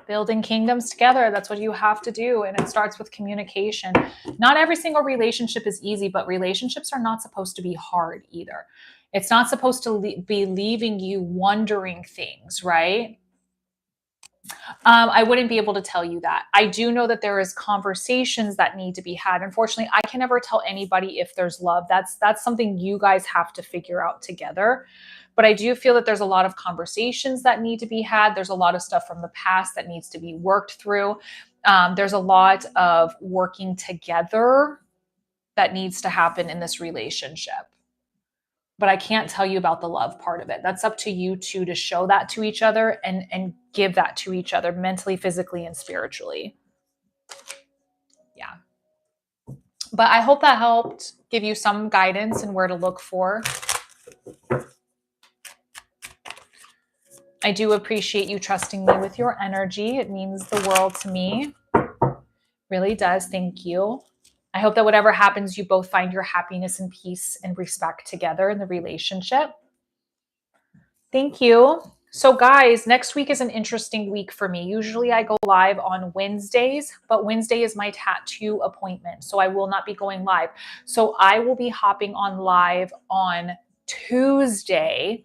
A: Building kingdoms together. That's what you have to do. And it starts with communication. Not every single relationship is easy, but relationships are not supposed to be hard either. It's not supposed to be leaving you wondering things, right? I wouldn't be able to tell you that. I do know that there is conversations that need to be had. Unfortunately, I can never tell anybody if there's love. That's something you guys have to figure out together. But I do feel that there's a lot of conversations that need to be had. There's a lot of stuff from the past that needs to be worked through. There's a lot of working together that needs to happen in this relationship. but I can't tell you about the love part of it. That's up to you two to show that to each other and give that to each other mentally, physically, and spiritually. Yeah. But I hope that helped give you some guidance and where to look for. I do appreciate you trusting me with your energy. It means the world to me. Really does. Thank you. I hope that whatever happens, you both find your happiness and peace and respect together in the relationship. Thank you. So, guys, next week is an interesting week for me. Usually I go live on Wednesdays, but Wednesday is my tattoo appointment. So I will not be going live. So I will be hopping on live on Tuesday.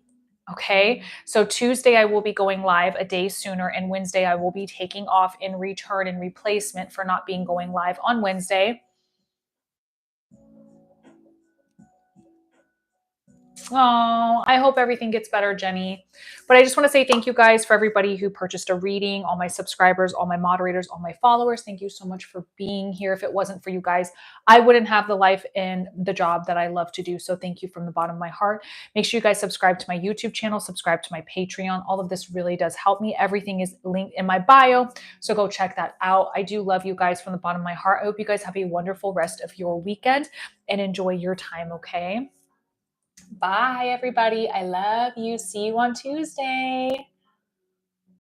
A: Okay. So Tuesday I will be going live a day sooner, and Wednesday I will be taking off in return and replacement for not being going live on Wednesday. Oh, I hope everything gets better, Jenny. But I just want to say thank you guys for everybody who purchased a reading, all my subscribers, all my moderators, all my followers. Thank you so much for being here. If it wasn't for you guys, I wouldn't have the life and the job that I love to do. So thank you from the bottom of my heart. Make sure you guys subscribe to my YouTube channel, subscribe to my Patreon. All of this really does help me. Everything is linked in my bio. So go check that out. I do love you guys from the bottom of my heart. I hope you guys have a wonderful rest of your weekend and enjoy your time, okay? Bye, everybody. I love you. See you on Tuesday.